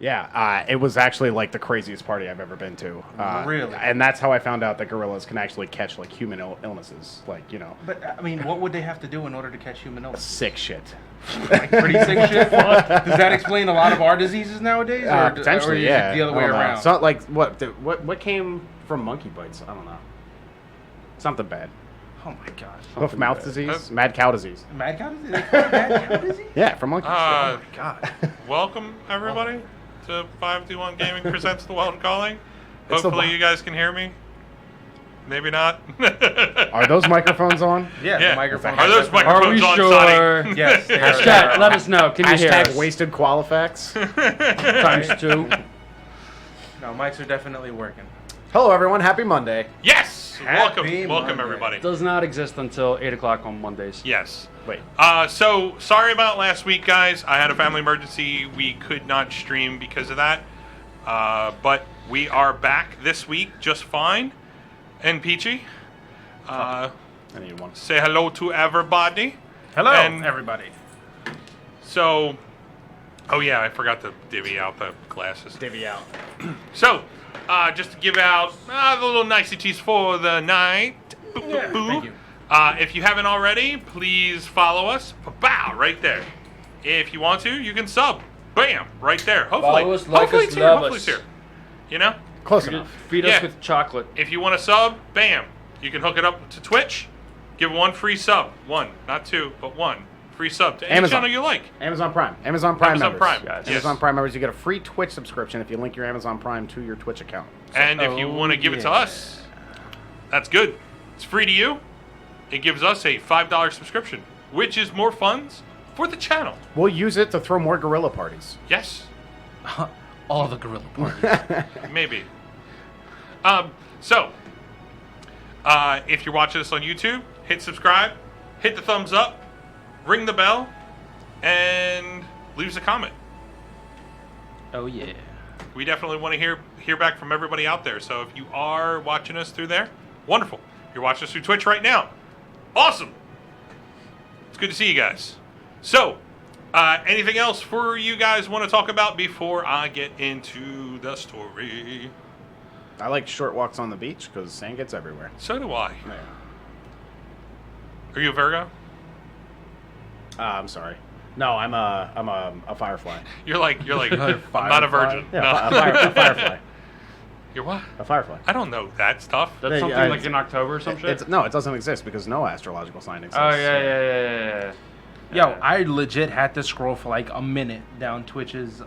Yeah, it was actually like the craziest party I've ever been to. Really? And that's how I found out that gorillas can actually catch like human illnesses, like But I mean, what would they have to do in order to catch human illness? sick shit. Like pretty sick shit. Does that explain a lot of our diseases nowadays, or Potentially, or is yeah. it the other way I don't know. around? It's not like what came from monkey bites? I don't know. Something bad. Oh my gosh. Hoof mouth disease, mad cow disease. Mad cow disease? They call it mad cow disease? Yeah, from monkeys. Oh my god. Welcome, everybody, to 521 Gaming Presents The Wild Calling. It's Hopefully you guys can hear me. Maybe not. Are those microphones on? Yeah, Yeah. the microphone. Are those Are microphones we on, sure? Sonny? Yes. they are. Chat, let us know. Can you hear Hashtag us? wasted Qualifax. Times 2. No, mics are definitely working. Hello, everyone. Happy Monday. Yes! Happy Welcome, Monday. everybody. Does not exist until 8 o'clock on Mondays. Yes. Wait. So, sorry about last week, guys. I had a family emergency. We could not stream because of that. But we are back this week just fine and peachy. I need one. Say hello to everybody. Hello, And- everybody. So, oh yeah, I forgot to divvy out the glasses. Divvy out. So, just to give out the little niceties for the night. Boo, boo, boo. Thank you. If you haven't already, please follow us. Bow, right there. If you want to, you can sub. Bam, right there. Hopefully, Follow us, like hopefully us, it's here. love Hopefully us. it's here. You know, Close enough. Feed Yeah. us with chocolate. if you want to sub, bam, you can hook it up to Twitch. Give one free sub. One, not two, but one free sub to any Amazon. channel you like. Amazon Prime. Amazon Prime Amazon members. Prime, Yes. yes. Amazon Prime members, you get a free Twitch subscription if you link your Amazon Prime to your Twitch account. And if you want to give it to us, that's good. It's free to you. It gives us a $5 subscription, which is more funds for the channel. We'll use it to throw more gorilla parties. Yes, All the gorilla parties. maybe. If you're watching this on YouTube, hit subscribe, hit the thumbs up, ring the bell, and leave us a comment. Oh, yeah. We definitely want to hear back from everybody out there. So if you are watching us through there, wonderful. You're watching us through Twitch right now. Awesome. It's good to see you guys. So, anything else for you guys want to talk about before I get into the story? I like short walks on the beach because sand gets everywhere. So do I. Yeah. Are you a Virgo? I'm sorry. No, I'm a firefly. You're like I'm not a firefly? virgin. Yeah, No. a firefly. You're what? A firefly. I don't know that stuff. That's Yeah, something I- like in October or some shit? No, it doesn't exist because no astrological sign exists. Oh, yeah. Yo, I legit had to scroll for like a minute down Twitch's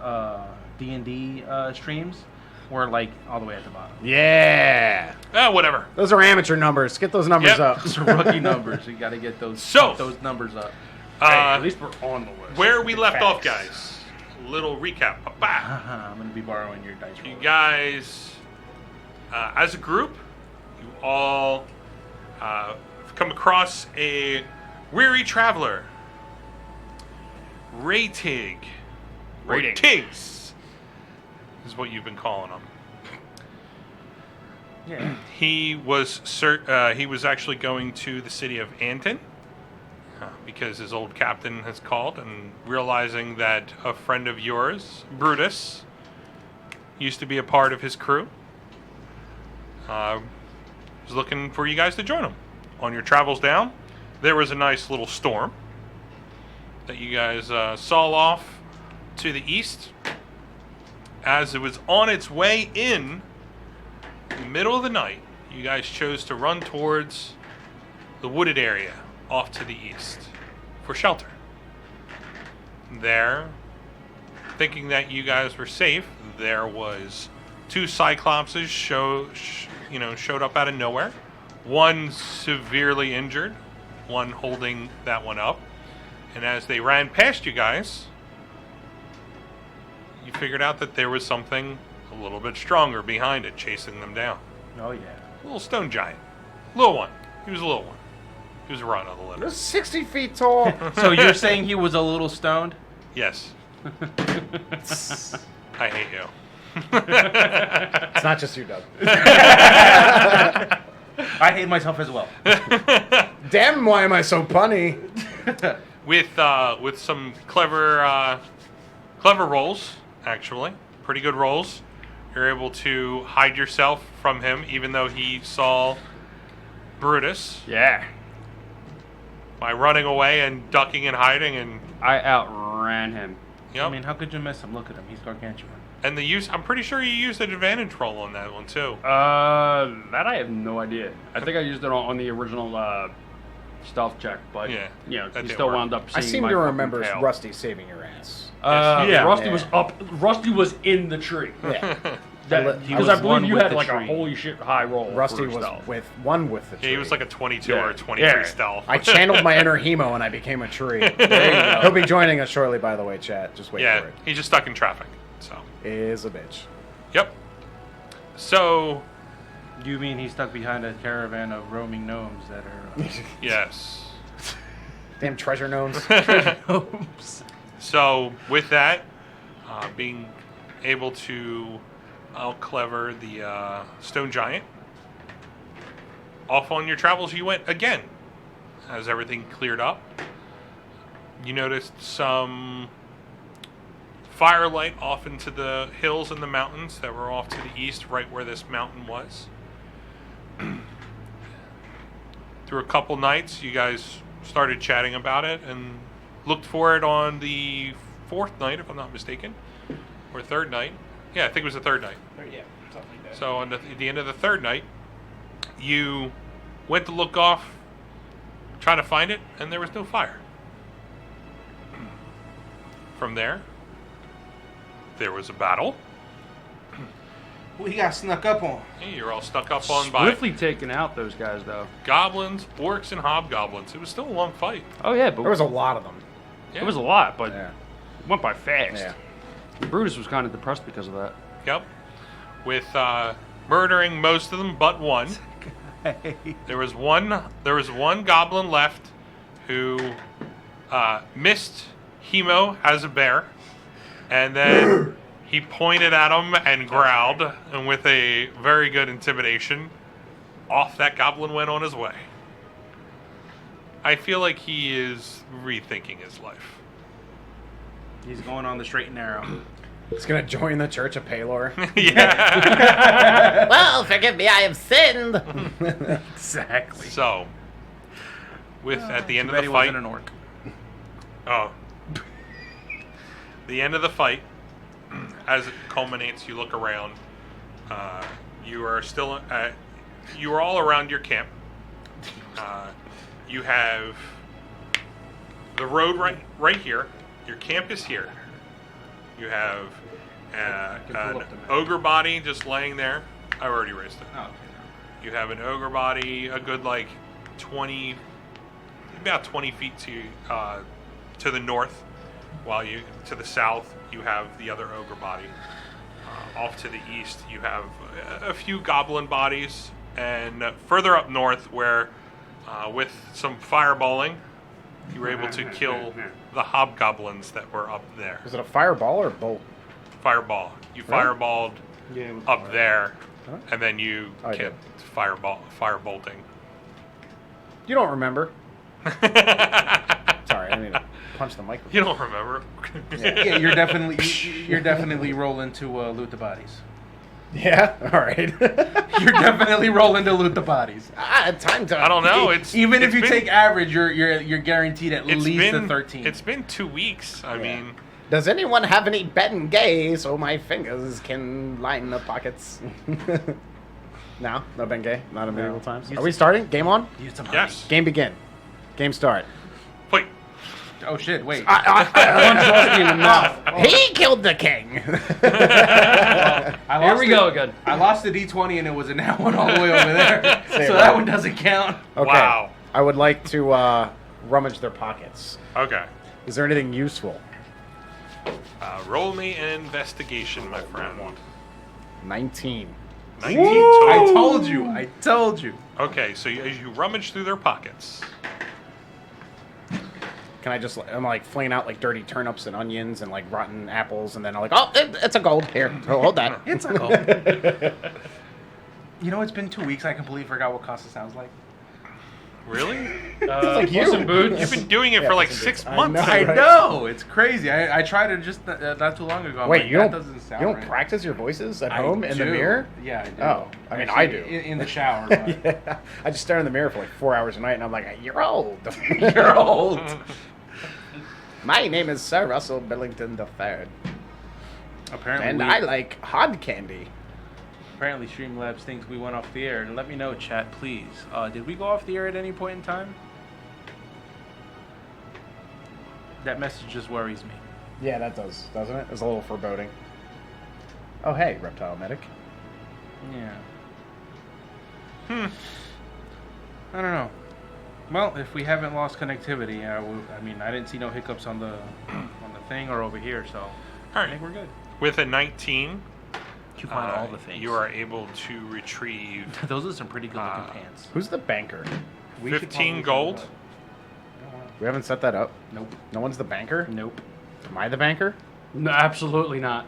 D&D streams. We're like all the way at the bottom. Yeah. Whatever. Those are amateur numbers. Get those numbers Yep. up. Those are rookie numbers. You got to get those numbers up. At least we're on the list. Where we left off, Facts. guys. A little recap. Ba-ba. I'm gonna be borrowing your dice You roller. guys, as a group, you all have come across a weary traveler. Raytig. Or Rating. Tiggs is what you've been calling him. Yeah. He was actually going to the city of Andtin because his old captain has called, and realizing that a friend of yours, Brutus, used to be a part of his crew, was looking for you guys to join him. On your travels down, there was a nice little storm that you guys saw off to the east. As it was on its way in the middle of the night, you guys chose to run towards the wooded area off to the east for shelter. There, thinking that you guys were safe, there was two Cyclopses showed up out of nowhere. One severely injured, one holding that one up. And as they ran past you guys, you figured out that there was something a little bit stronger behind it, chasing them down. Oh yeah. A little stone giant. Little one. He was a little one. He was right on the They're limit. 60 feet tall. So you're saying he was a little stoned? Yes. I hate you. It's not just you, Doug. I hate myself as well. Damn, why am I so punny? With some clever rolls, actually. pretty good rolls. You're able to hide yourself from him, even though he saw Brutus, Yeah. by running away and ducking and hiding. And I outran him. yep. I mean, how could you miss him? Look at him. He's gargantuan. And I'm pretty sure you used an advantage roll on that one too. That I have no idea. I think I used it on the original stealth check, but Yeah, you know, that he didn't still work. wound up I seeing seem my to fucking remember tail. Rusty saving your ass. Yeah, Rusty Yeah. was up. Rusty was in the tree. Yeah. Because was I one believe you with had the like a tree. holy shit high roll. Rusty for was stealth. with the tree. Yeah, he was like a 22 Yeah. or a 23 Yeah. stealth. I channeled my inner Hemo and I became a tree. There you go. He'll be joining us shortly, by the way, chat. Just wait yeah, for it. he just stuck in traffic. So, Is a bitch. yep. So, You mean he's stuck behind a caravan of roaming gnomes that are... yes. Damn treasure gnomes. So, with that, being able to out-clever the stone giant, off on your travels you went again. As everything cleared up, you noticed some firelight off into the hills and the mountains that were off to the east, right where this mountain was. Through a couple nights, you guys started chatting about it and looked for it on the fourth night, if I'm not mistaken, or third night. Yeah, I think it was the third night. Yeah, something like that. So on the end of the third night, you went to look off, trying to find it, and there was no fire. From there was a battle. Well, he got snuck up on. Hey, you're all stuck up on by Swiftly taking out those guys though. goblins, orcs, and hobgoblins. It was still a long fight. Oh yeah, but There was a lot of them. Yeah. it was a lot, but Yeah. it went by fast. Yeah. Brutus was kind of depressed because of that. Yep. With murdering most of them but one. There was one goblin left who missed Hemo as a bear, and then he pointed at him and growled, and with a very good intimidation, off that goblin went on his way. I feel like he is rethinking his life. He's going on the straight and narrow. He's gonna join the Church of Palor. Yeah. Well, forgive me, I have sinned. Exactly. So, at the end Too of bad the he fight, wasn't an orc. oh, the end of the fight, as it culminates, you look around. You are still. You are all around your camp. You have the road right here. Your camp is here. You have an ogre body just laying there. I already raised it. Oh, okay. You have an ogre body, a good like 20, about 20 feet to the north, while to the south you have the other ogre body. Off to the east you have a few goblin bodies, and further up north, where with some fireballing, you were able to kill the hobgoblins that were up there. Was it a fireball or a bolt? Fireball. You fireballed up there, Huh? and then you I kept firebolting. You don't remember. Sorry, I didn't mean to punch the microphone. You don't remember? Yeah, you're definitely rolling to loot the bodies. Yeah? Alright. You're definitely rolling to loot the bodies. Time to... I don't know. Even if it's you been- take average, you're guaranteed at it's least been, a 13. It's been 2 weeks. I Yeah. mean, Does anyone have any Ben Gay so my fingers can line the pockets? No? No Ben Gay? Not in medieval times? Are we starting? Game on? Use some yes. Game begin. Game start. Wait. honey. Oh shit! Wait. Punch Rusty in the mouth. He killed the king! Here we go again. I lost the D20 and it was a nat one all the way over there, so Say that what? one doesn't count. Okay. Wow. I would like to rummage their pockets. Okay. Is there anything useful? Roll me an investigation, my friend. 19. 19 I total. told you. I told you. Okay, so as you rummage through their pockets, Can I just, I'm like flinging out like dirty turnips and onions and like rotten apples, and then I'm like, oh, it's a gold. Here, hold that. It's a gold. You know, it's been 2 weeks. I completely forgot what Costa sounds like. Really? like you. Puss in Boots. You've been doing it Yeah, for like Puss in 6 Boots. I months. know. I Right. know, it's crazy. I tried it just not too long ago. I'm Wait, like, you that don't doesn't sound you don't right. practice your voices at I home in the do. mirror? Yeah, I do. Oh, I mean, Actually, I do. in the shower. But Yeah. I just stare in the mirror for like 4 hours a night, and I'm like, you're old. You're old. My name is Sir Russell Billington III, Apparently, and I like hard candy. apparently Streamlabs thinks we went off the air. And let me know, chat, please. Did we go off the air at any point in time? That message just worries me. Yeah, that does, doesn't it? It's a little foreboding. Oh, hey, reptile medic. Yeah. I don't know. Well, if we haven't lost connectivity, I mean, I didn't see no hiccups on the thing or over here, so I Alright. think we're good. With a 19, You find all the things. you are able to retrieve Those are some pretty good looking pants. Who's the banker? We should 15 probably gold. set We haven't set that up. Nope. No one's the banker? Nope. Am I the banker? No, absolutely not.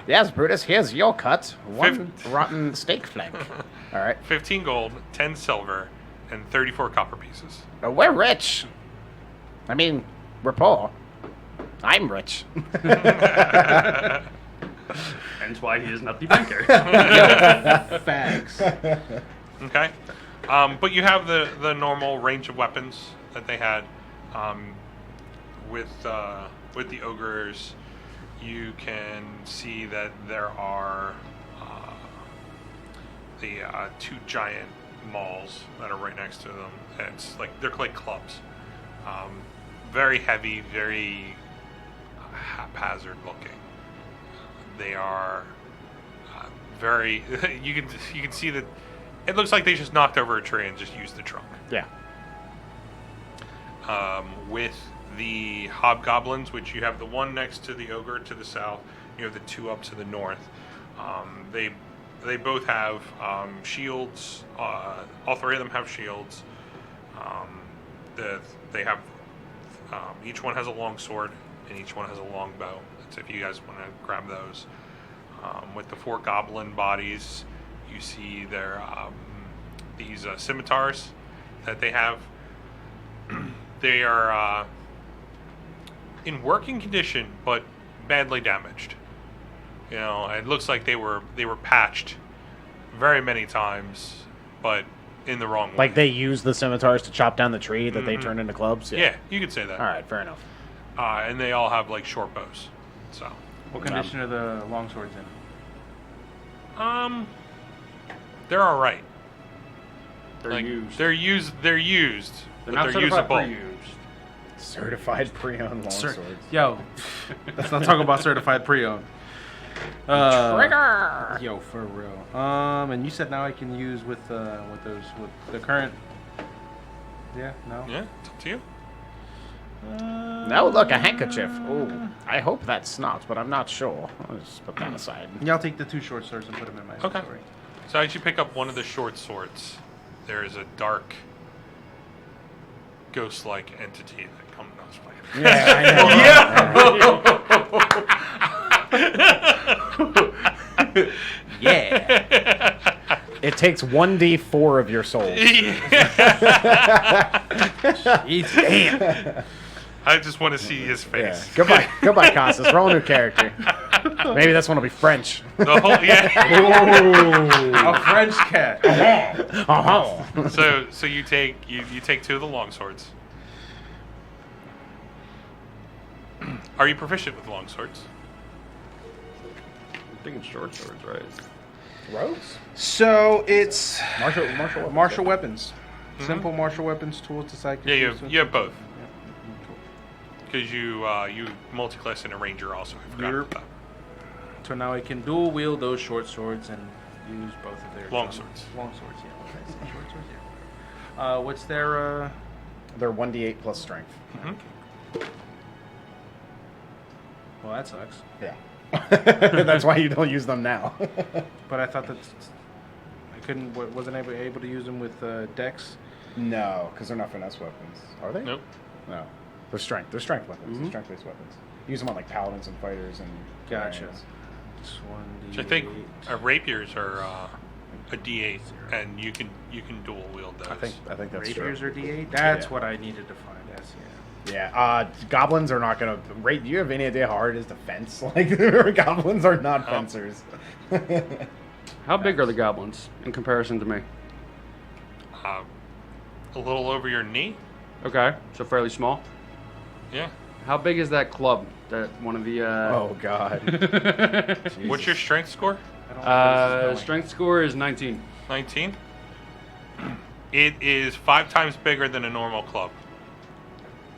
Yes, Brutus, here's your cut. One rotten steak flank. All right. 15 gold, 10 silver, and 34 copper pieces. We're rich. I mean, we're poor. I'm rich. Hence why he is not the banker. Facts. Okay. But you have the normal range of weapons that they had. With the ogres, you can see that there are the two giant mauls that are right next to them. It's like they're like clubs, very heavy, very haphazard looking. They are very. You can see that it looks like they just knocked over a tree and just used the trunk. Yeah. With the hobgoblins, which you have the one next to the ogre to the south, you have the two up to the north. They both have shields. All three of them have shields. They have each one has a long sword and each one has a long bow. So if you guys want to grab those, with the four goblin bodies, you see their these scimitars that they have. They are in working condition, but badly damaged. You know, it looks like they were patched very many times, but in the wrong way. Like they use the scimitars to chop down the tree that they turned into clubs? Yeah, you could say that. All right, fair enough. And they all have like short bows. So, What condition are the longswords in? they're all right. They're used. They're used. They're used. They're but not they're certified usable. pre-used. Certified pre-owned longswords. Yo, let's not talk about certified pre-owned. Trigger! Yo, for real. And you said now I can use with the current. Yeah, no. Yeah, it's up to you. No, look, a handkerchief. Ooh, I hope that's not, but I'm not sure. I'll just put that aside. Yeah, I'll take the two short swords and put them in my Okay. inventory. So as you pick up one of the short swords, there is a dark, ghost-like entity that comes. No, just playing. Yeah, I know. Yeah. It takes 1d4 of your soul. Damn. I just want to see his Yeah. face. Goodbye, Costas. Roll a new character. Maybe this one will be French. The whole A French cat. Uh-huh. So you take two of the longswords. Are you proficient with longswords? I'm thinking short swords, right? Rogues? So it's Martial weapons. weapons. Simple martial weapons, tools to psychic. Yeah, use. you have both. Yeah, cool. Because you multi-class in a ranger also. I forgot about that. So now I can dual wield those short swords and use both of their Long swords. Long swords, yeah. What did I say? Short swords, yeah. What's their They're 1d8 plus strength. Well, that sucks. Yeah. That's why you don't use them now. But I thought that I wasn't able to use them with dex. No, because they're not finesse weapons. Are they? Nope. No. They're strength. They're strength weapons. They're strength-based weapons. Use them on like paladins and fighters and. Gotcha. Lions. This one, So I think rapier's are a D8, and you can dual wield those. I think that's Rapiers true. or D8? That's Yeah. what I needed to find. Yes, Yeah, goblins are not gonna. Do you have any idea how hard it is to fence? Like, goblins are not fencers. How big are the goblins in comparison to me? A little over your knee. Okay, so fairly small. Yeah. How big is that club that one of the? Oh God. What's your strength score? Strength score is 19. 19. It is 5 times bigger than a normal club,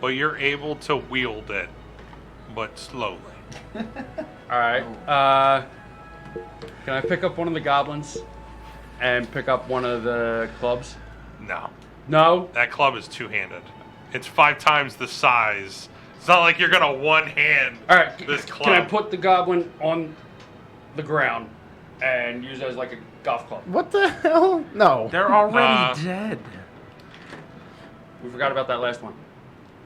but you're able to wield it, but slowly. All right. Can I pick up one of the goblins and pick up one of the clubs? No, No. that club is two-handed. It's 5 times the size. It's not like you're gonna one-hand All right. this club. Can I put the goblin on the ground and use it as like a golf club? What the hell? No. They're already dead. We forgot about that last one.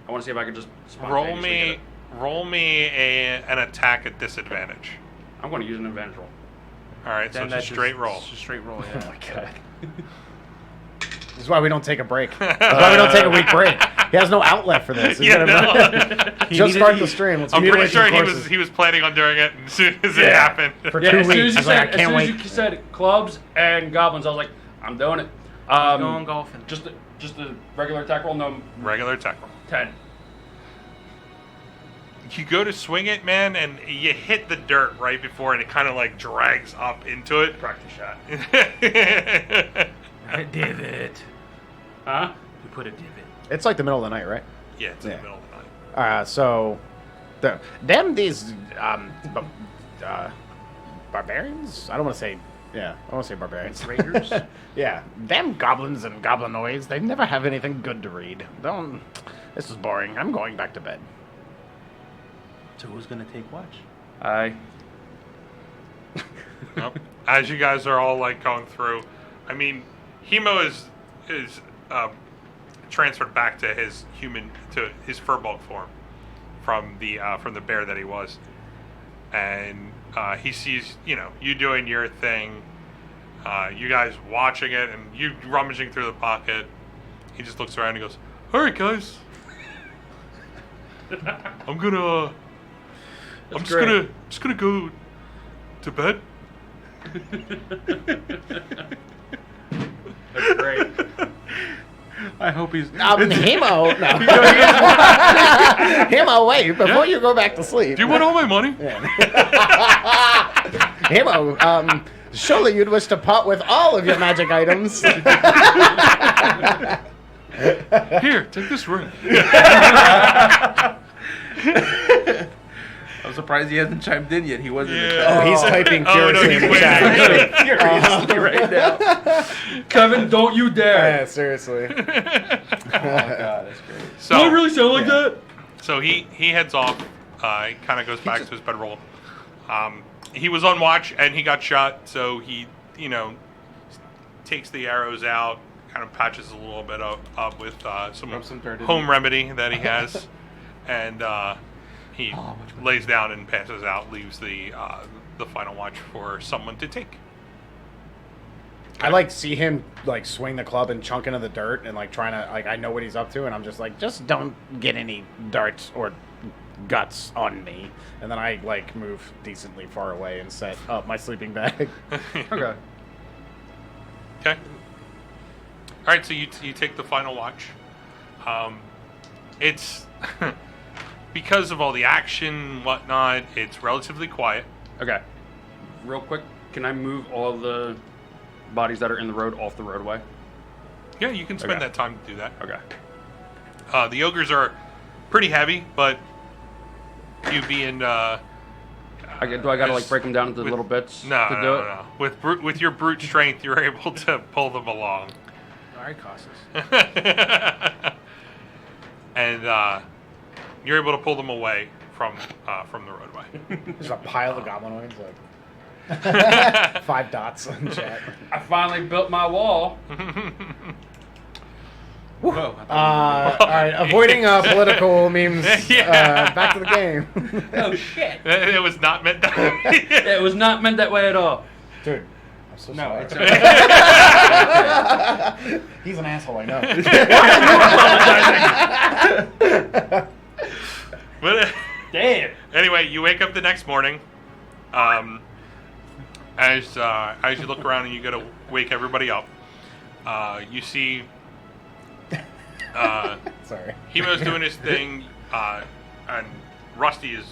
I want to see if I can just roll spontaneously get me, it. roll me an attack at disadvantage. I'm going to use an advantage roll. All right, so Then it's a that's straight roll. It's a straight roll, Oh yeah. my God. This is why we don't take a break. That's why we don't take a week break. He has no outlet for this. He's Yeah, gonna just start the stream. Let's I'm pretty mutilate sure some he courses. was planning on doing it as soon as it Yeah. happened. For Yeah, 2 as soon weeks. as you He's like, I said, can't wait. you said clubs and goblins, I was like, I'm doing it. Going golfing. Just a regular attack roll, no Regular attack roll. 10. You go to swing it, man, and you hit the dirt right before, and it kind of like drags up into it. Practice shot. A divot. Huh? You put a divot. It's like the middle of the night, right? Yeah, it's in Yeah. the middle of the night. So, these barbarians. I don't want to say. Yeah, I want to say barbarians. Raiders? Yeah, them goblins and goblinoids. They never have anything good to read. Don't. This is boring. I'm going back to bed. So who's going to take watch? Nope. As you guys are all like going through, I mean, Hemo is transferred back to his furball form from the bear that he was, and he sees you doing your thing, you guys watching it, and you rummaging through the pocket. He just looks around and goes, "All right, guys, I'm just gonna go to bed." That's great. I hope he's... Hemo. No. Hemo, wait before you go back to sleep. Do you want all my money? Hemo, surely you'd wish to part with all of your magic items. Here, take this ring. I'm surprised he hasn't chimed in yet. He wasn't in the Yeah. chat. Oh, he's typing Oh, no, furiously he's in the waiting. chat. Furiously right now. Kevin, don't you dare. Yeah, seriously. Oh, God, that's great. So, Do I really sound like that? So he heads off. He kind of goes back to his bedroll. He was on watch and he got shot, so he takes the arrows out, kind of patches a little bit up with some dirt in home remedy that he has, and he lays down and passes out, leaves the final watch for someone to take. I like see him like swing the club and chunk into the dirt and like trying to I know what he's up to and I'm just like, just don't get any darts or guts on me. And then I like move decently far away and set up my sleeping bag. Okay. Okay. All right, so you take the final watch. It's because of all the action and whatnot, it's relatively quiet. Okay. Real quick, can I move all the bodies that are in the road off the roadway? Yeah, you can spend Okay. that time to do that. Okay. The ogres are pretty heavy, but you being Do I gotta like break them down into with- little bits no, to do no, it? no. With your brute strength, you're able to pull them along. All right, Costas. And you're able to pull them away from the roadway. There's a pile of goblinoids, like 5 dots on chat. I finally built my wall. Whoa. All right, avoiding political memes. Yeah. Back to the game. Oh shit! It was not meant that way. It was not meant that way at all. Dude, I'm so No, sorry. it's He's an asshole, I know. But Damn. anyway, you wake up the next morning. As you look around and you go to wake everybody up, you see Sorry. Hemo's doing his thing, and Rusty is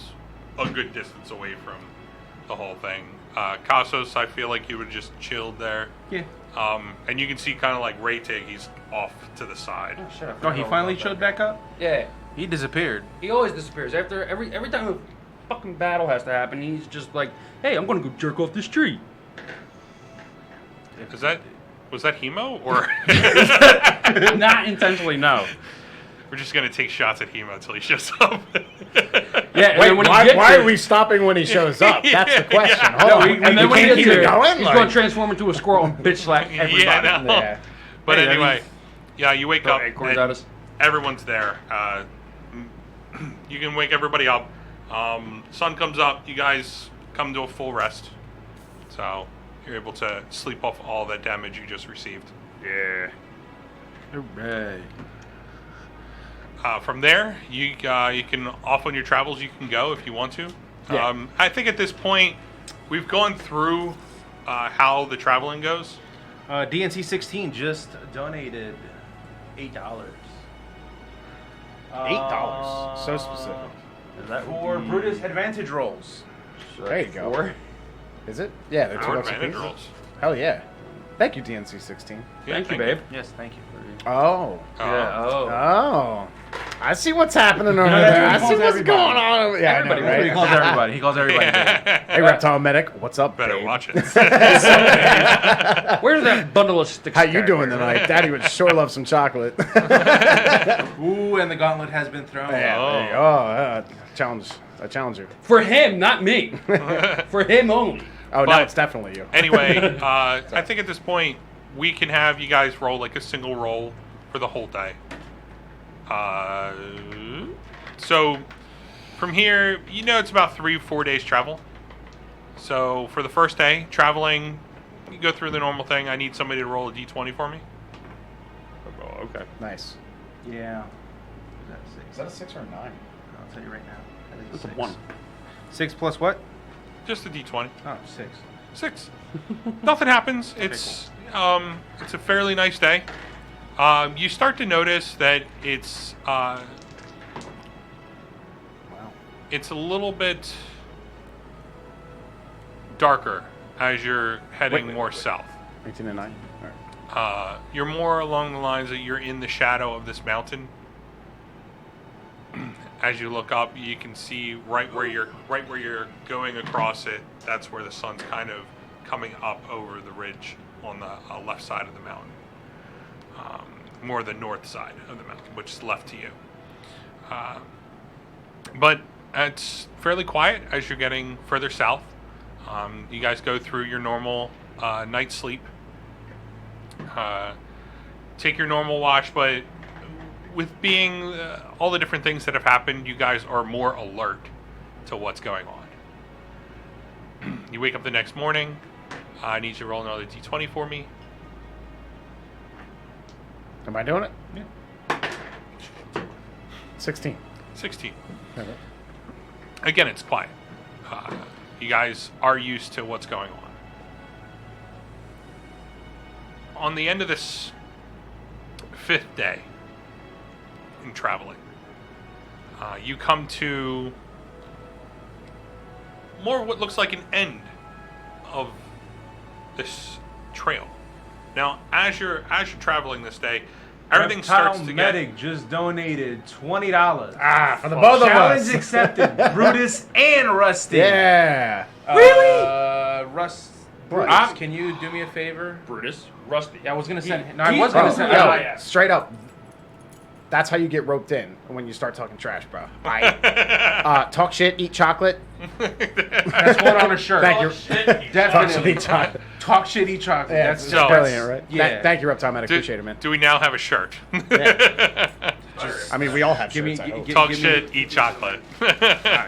a good distance away from the whole thing. Casos, I feel like you would just chilled there. Yeah. And you can see kind of like Raytig, he's off to the side. Shut up. Oh, he finally showed back up? Yeah. He disappeared. He always disappears. After every time a fucking battle has to happen, he's just like, hey, I'm gonna go jerk off this tree. Was that Hemo, or Not intentionally, no. we're just gonna take shots at Hemo until he shows up? Yeah, and Wait, then when why he gets are there, we stopping when he shows up? That's the question. Yeah. Hold on. and then You when he can't gets keep it there, going? he's Like- gonna transform into a squirrel and bitch slap everybody. Yeah, no. Yeah. But Hey, anyway, yeah, you wake up acorns and at us. everyone's there. You can wake everybody up. Sun comes up. You guys come to a full rest, so you're able to sleep off all that damage you just received. Yeah. Hooray. From there, you can off on your travels. You can go if you want to. Yeah. I think at this point, we've gone through how the traveling goes. DNC 16 just donated $8. $8. So specific. For Brutus advantage rolls. There you go. 4. Is it? Yeah, they're Or $2 advantage apiece. rolls. Hell yeah. Thank you, DNC 16. Yeah, Thank you, babe. Yes, thank you. Oh. Yeah. Oh. Oh. I see what's happening over that's there. what I he see calls what's everybody. going on over there. Yeah, Everybody, I know, He right? calls everybody. He calls everybody. Hey, Reptile Medic. What's up, Better babe? watch it. Where's that bundle of sticks? How you doing tonight? Daddy would sure love some chocolate. Ooh, and the gauntlet has been thrown. Yeah, Oh. there you go. I challenge you. For him, not me. For him only. Oh, no, But- it's definitely you. Anyway, I think at this point we can have you guys roll like a single roll for the whole day. So from here, you know it's about 3-4 days travel. So for the first day traveling, you go through the normal thing. I need somebody to roll a d20 for me. Oh, okay. Nice. Yeah. Is that six? Is that a 6 or a 9? I'll tell you right now. I think It's a six. 1. 6 plus what? Just a d20. Oh, 6. 6. Nothing happens. It's a fairly nice day. You start to notice that it's Wow. it's a little bit darker as you're heading more south. 18 and 9? All right. You're more along the lines that you're in the shadow of this mountain. As you look up, you can see right where you're going across it. That's where the sun's kind of coming up over the ridge on the left side of the mountain. More the north side of the mountain, which is left to you. But it's fairly quiet as you're getting further south. You guys go through your normal night's sleep. Take your normal watch, but with being all the different things that have happened, you guys are more alert to what's going on. You wake up the next morning. I need you to roll another d20 for me. Am I doing it? Yeah. 16. 16. Okay. Again, it's quiet. You guys are used to what's going on. On the end of this 5th day in traveling, you come to more what looks like an end of this trail. Now, as you're traveling this day, everything starts to Medic just donated $20. Ah, for the both of Challenge us. accepted. Brutus and Rusty. Yeah. Brutus, Brutus. can you do me a favor? Brutus, Rusty. Yeah, I was gonna send. He- No, I he- was Bro, gonna send. yo, yeah. straight up. That's how you get roped in when you start talking trash, bro. Talk shit, eat chocolate. That's one on a shirt. Thank you. Oh, Talk shit, Definitely. eat chocolate. Talk shit, eat chocolate. Yeah, That's it's so- brilliant, right? Yeah. Thank you, Reptile Medic. Appreciate it, man. Do we now have a shirt? I mean, we all have Give me- shirts, I hope. give- Talk me- shit, eat chocolate.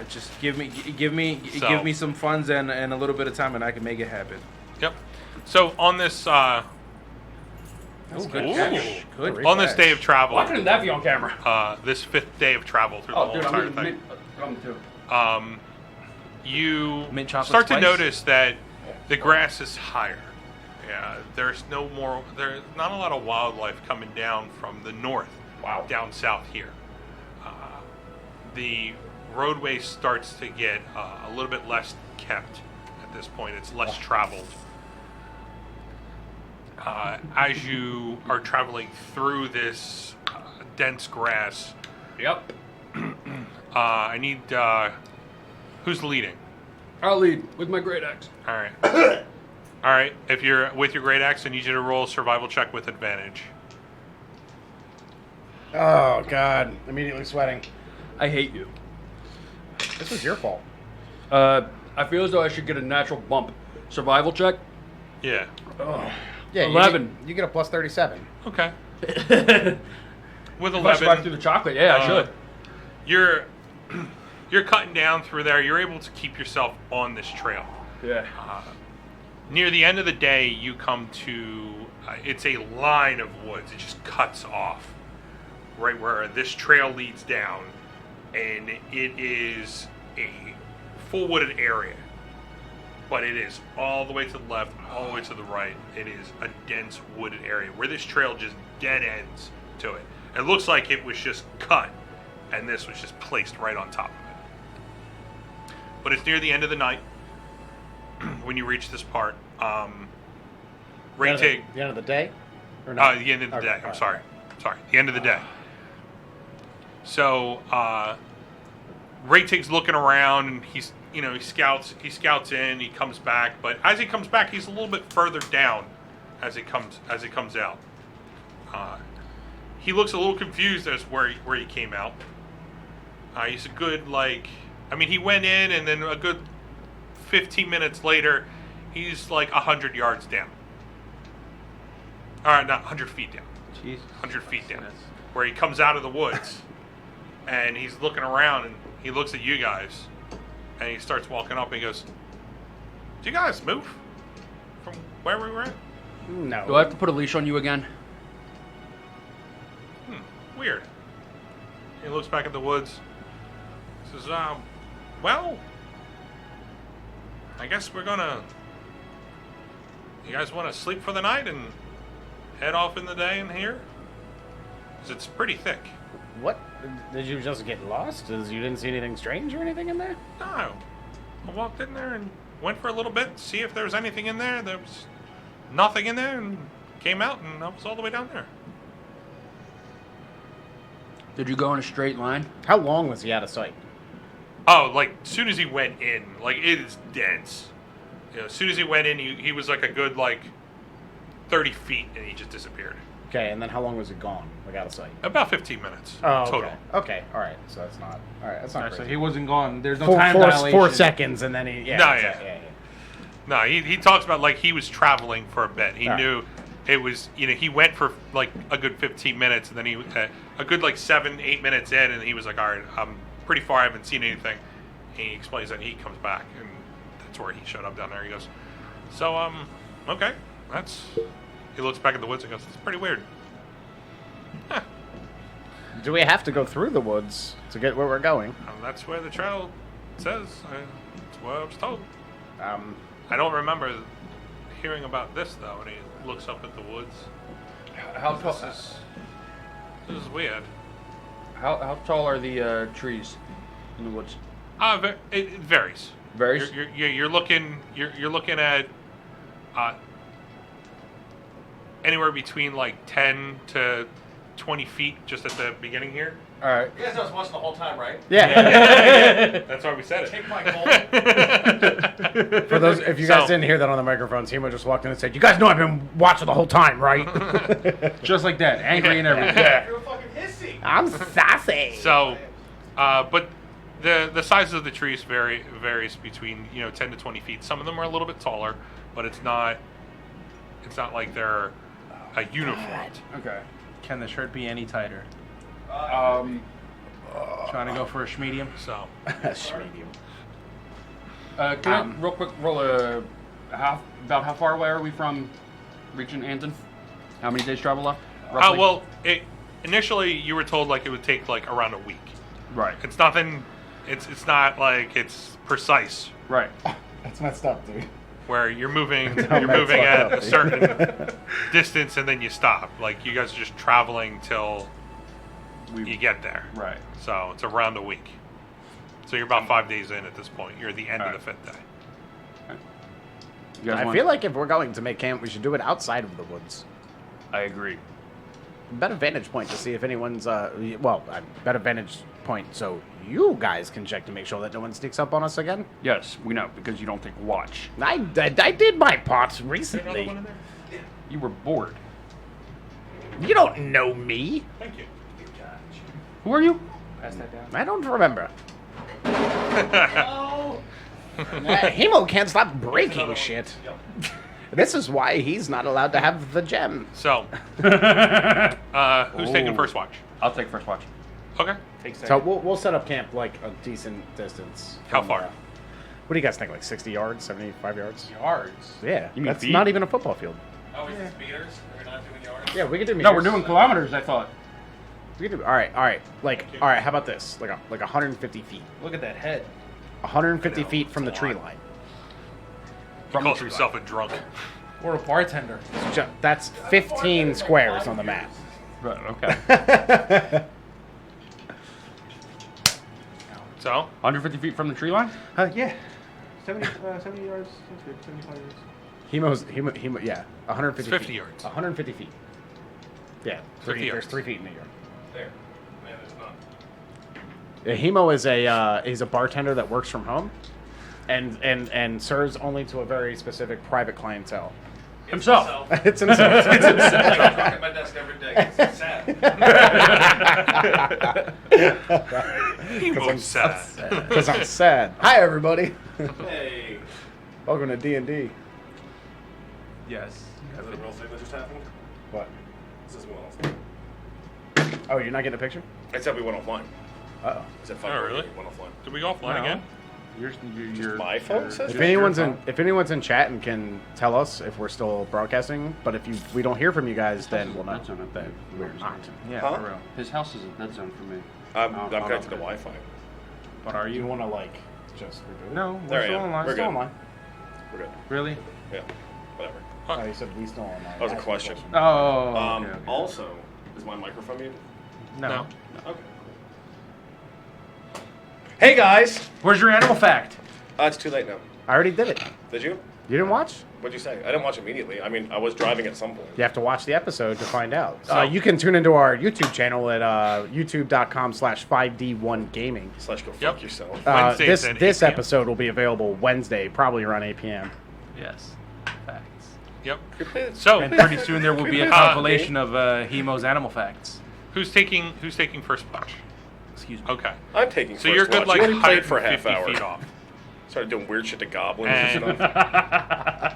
Just give me So- some funds and a little bit of time, and I can make it happen. Yep. So on this That's Ooh, good good. catch. Good. on this day of travel, Why couldn't that be on camera? this 5th day of travel through the Oh, whole dude, entire I'm thing, too. you Mint chocolate start to twice? notice that the grass is higher. Yeah, there's not a lot of wildlife coming down from the north. Wow. Down south here. The roadway starts to get a little bit less kept at this point. It's less traveled. As you are traveling through this dense grass, Yep. I need who's leading? I'll lead with my great axe. All right. All right. If you're with your great axe, I need you to roll a survival check with advantage. Oh God! Immediately sweating. I hate you. This was your fault. I feel as though I should get a natural bump. Survival check. Yeah. Oh. Yeah, 11. You get a plus 37. Okay. With If I survive 11, through the chocolate, yeah, I should. you're cutting down through there. You're able to keep yourself on this trail. Yeah. Near the end of the day, you come to it's a line of woods. It just cuts off right where this trail leads down, and it is a full wooded area. But it is all the way to the left, all the way to the right. It is a dense wooded area where this trail just dead ends to it. It looks like it was just cut, and this was just placed right on top of it. But it's near the end of the night when you reach this part. Ray-Tig, The end of the day? Or not? the end of the Okay, day. all I'm right, sorry. all right. Sorry, the end of the day. So Ray-Tig's looking around, and he scouts in, he comes back, but as he comes back, he's a little bit further down as it comes out. He looks a little confused as where he came out. He's a good he went in, and then a good 15 minutes later, he's like 100 yards down. All right, not 100 feet down. Jesus. 100 feet down, where he comes out of the woods, and he's looking around, and he looks at you guys, and he starts walking up, and he goes, "Did you guys move from where we were at? No. Do I have to put a leash on you again? Weird." He looks back at the woods, says, well, I guess we're gonna, you guys want to sleep for the night and head off in the day in here? 'Cause it's pretty thick. What? Did you just get lost? You didn't see anything strange or anything in there? No. I walked in there and went for a little bit, see if there was anything in there. There was nothing in there, and came out, and I was all the way down there. Did you go in a straight line? How long was he out of sight? Oh, as soon as he went in, it is dense. As soon as he went in, he was a good 30 feet, and he just disappeared. Okay, and then how long was he gone? Out of sight? About 15 minutes Oh, total. Okay, all right. So that's not. All right, that's not Alright, so crazy. he wasn't gone. There's no Four- time four- dilation. 4 seconds, and then he. Yeah. No, that's yeah. it, No, he talks about he was traveling for a bit. He All right. knew it was, he went for a good 15 minutes, and then he a good 7-8 minutes in, and he was like, all right, I'm pretty far, I haven't seen anything. He explains that he comes back, and that's where he showed up down there. He goes, so okay, he looks back at the woods and goes, it's pretty weird. Huh. Do we have to go through the woods to get where we're going? That's where the trail says. That's what I was told. Um, I don't remember hearing about this though. And he looks up at the woods. How tall? This is weird. How tall are the trees in the woods? It varies. Varies? You're looking at anywhere between 10 to 20 feet just at the beginning here. All right. You guys know I was watching the whole time, right? yeah. That's why we said it. Take my goal. For those, if you guys So- didn't hear that on the microphone, Timo just walked in and said, "You guys know I've been watching the whole time, right?" Just like that, angry and everything. You're fucking hissing. I'm sassy. So, but the sizes of the trees varies between 10 to 20 feet. Some of them are a little bit taller, but it's not like they're a uniform. Okay. Can the shirt be any tighter? Trying to go for a schmedium? So Medium. Can I real quick roll a About how far away are we from reaching Andtin? How many days travel left? Oh, well, initially you were told like it would take like around a week. Right. It's nothing. It's not like it's precise. Right. That's messed up, dude. Where you're moving That's at fucked a up, certain distance and then you stop. Like you guys are just traveling till you get there. Right. So it's around a week. So you're about 5 days in at this point. You're at the end of the 5th day. You guys I want- feel like if we're going to make camp, we should do it outside of the woods. I agree. Better vantage point to see if anyone's, better vantage point so you guys can check to make sure that no one sneaks up on us again. Yes, we know, because you don't take watch. I did my part recently. You were bored. You don't know me. Thank you. Who are you? Pass that down. I don't remember. Hemo can't stop breaking shit. This is why he's not allowed to have the gem. So, who's taking first watch? I'll take first watch. Okay. So we'll set up camp like a decent distance. How from, far? What do you guys think? Like 60 yards, 75 yards? Yards. Yeah, You mean that's feet? not even a football field. Oh, is this meters? We're not doing yards? Yeah, we could do meters. No, we're doing kilometers, I thought. We could do. All right. All right. How about this? Like 150 feet. Look at that head. 150 feet from the tree line. He From calls the himself a drunk. Or a bartender. That's 15 squares on the map. Right, okay. So, 150 feet from the tree line? Yeah. 70 yards. That's good. 75 yards. Hemo, yeah. 150 It's 50 feet. yards. 150 feet. Yeah. 50 There's yards. 3 feet in the yard. There. Man, there's none. Yeah, Hemo is he's a bartender that works from home, and serves only to a very specific private clientele. Himself. It's himself. I drunk at my desk every day. It's sad. he moves sad. Because I'm sad. Hi everybody. Hey. Welcome to D&D. Yes. Is that a real thing that just happened? What? This is one offline. Oh, you're not getting a picture? I said we went offline. Uh-oh. I said Oh, really? We went offline. Did we go offline No. again? You're My phone says If anyone's in chat and can tell us if we're still broadcasting, but if we don't hear from you guys, then we'll not. That's not Then we're not. Yeah, Huh? for real. His house is a dead zone for me. I'm I'll connected to open it. Wi-Fi. But are you want to like just reboot? No, There we're I still am. online. We're Still good. online. We're good. Really? Yeah. Whatever. Oh, you said we still online. That was a question. Oh. okay. Also, is my microphone muted? No. Okay. Hey guys! Where's your animal fact? It's too late now. I already did it. Did you? You didn't watch? What'd you say? I didn't watch immediately. I mean, I was driving at some point. You have to watch the episode to find out. So- You can tune into our YouTube channel at youtube.com/5D1gaming. / go fuck Yep. yourself. Wednesdays at 8 This p.m. episode will be available Wednesday, probably around 8 p.m. Yes. Facts. Yep. You're So, And pretty soon there will be a Uh, compilation of Hemo's animal facts. who's taking first watch? Excuse me. Okay. I'm taking So first you're good watch. like You only played for a half 150 hour. feet off. Started doing weird shit to goblins And- and stuff.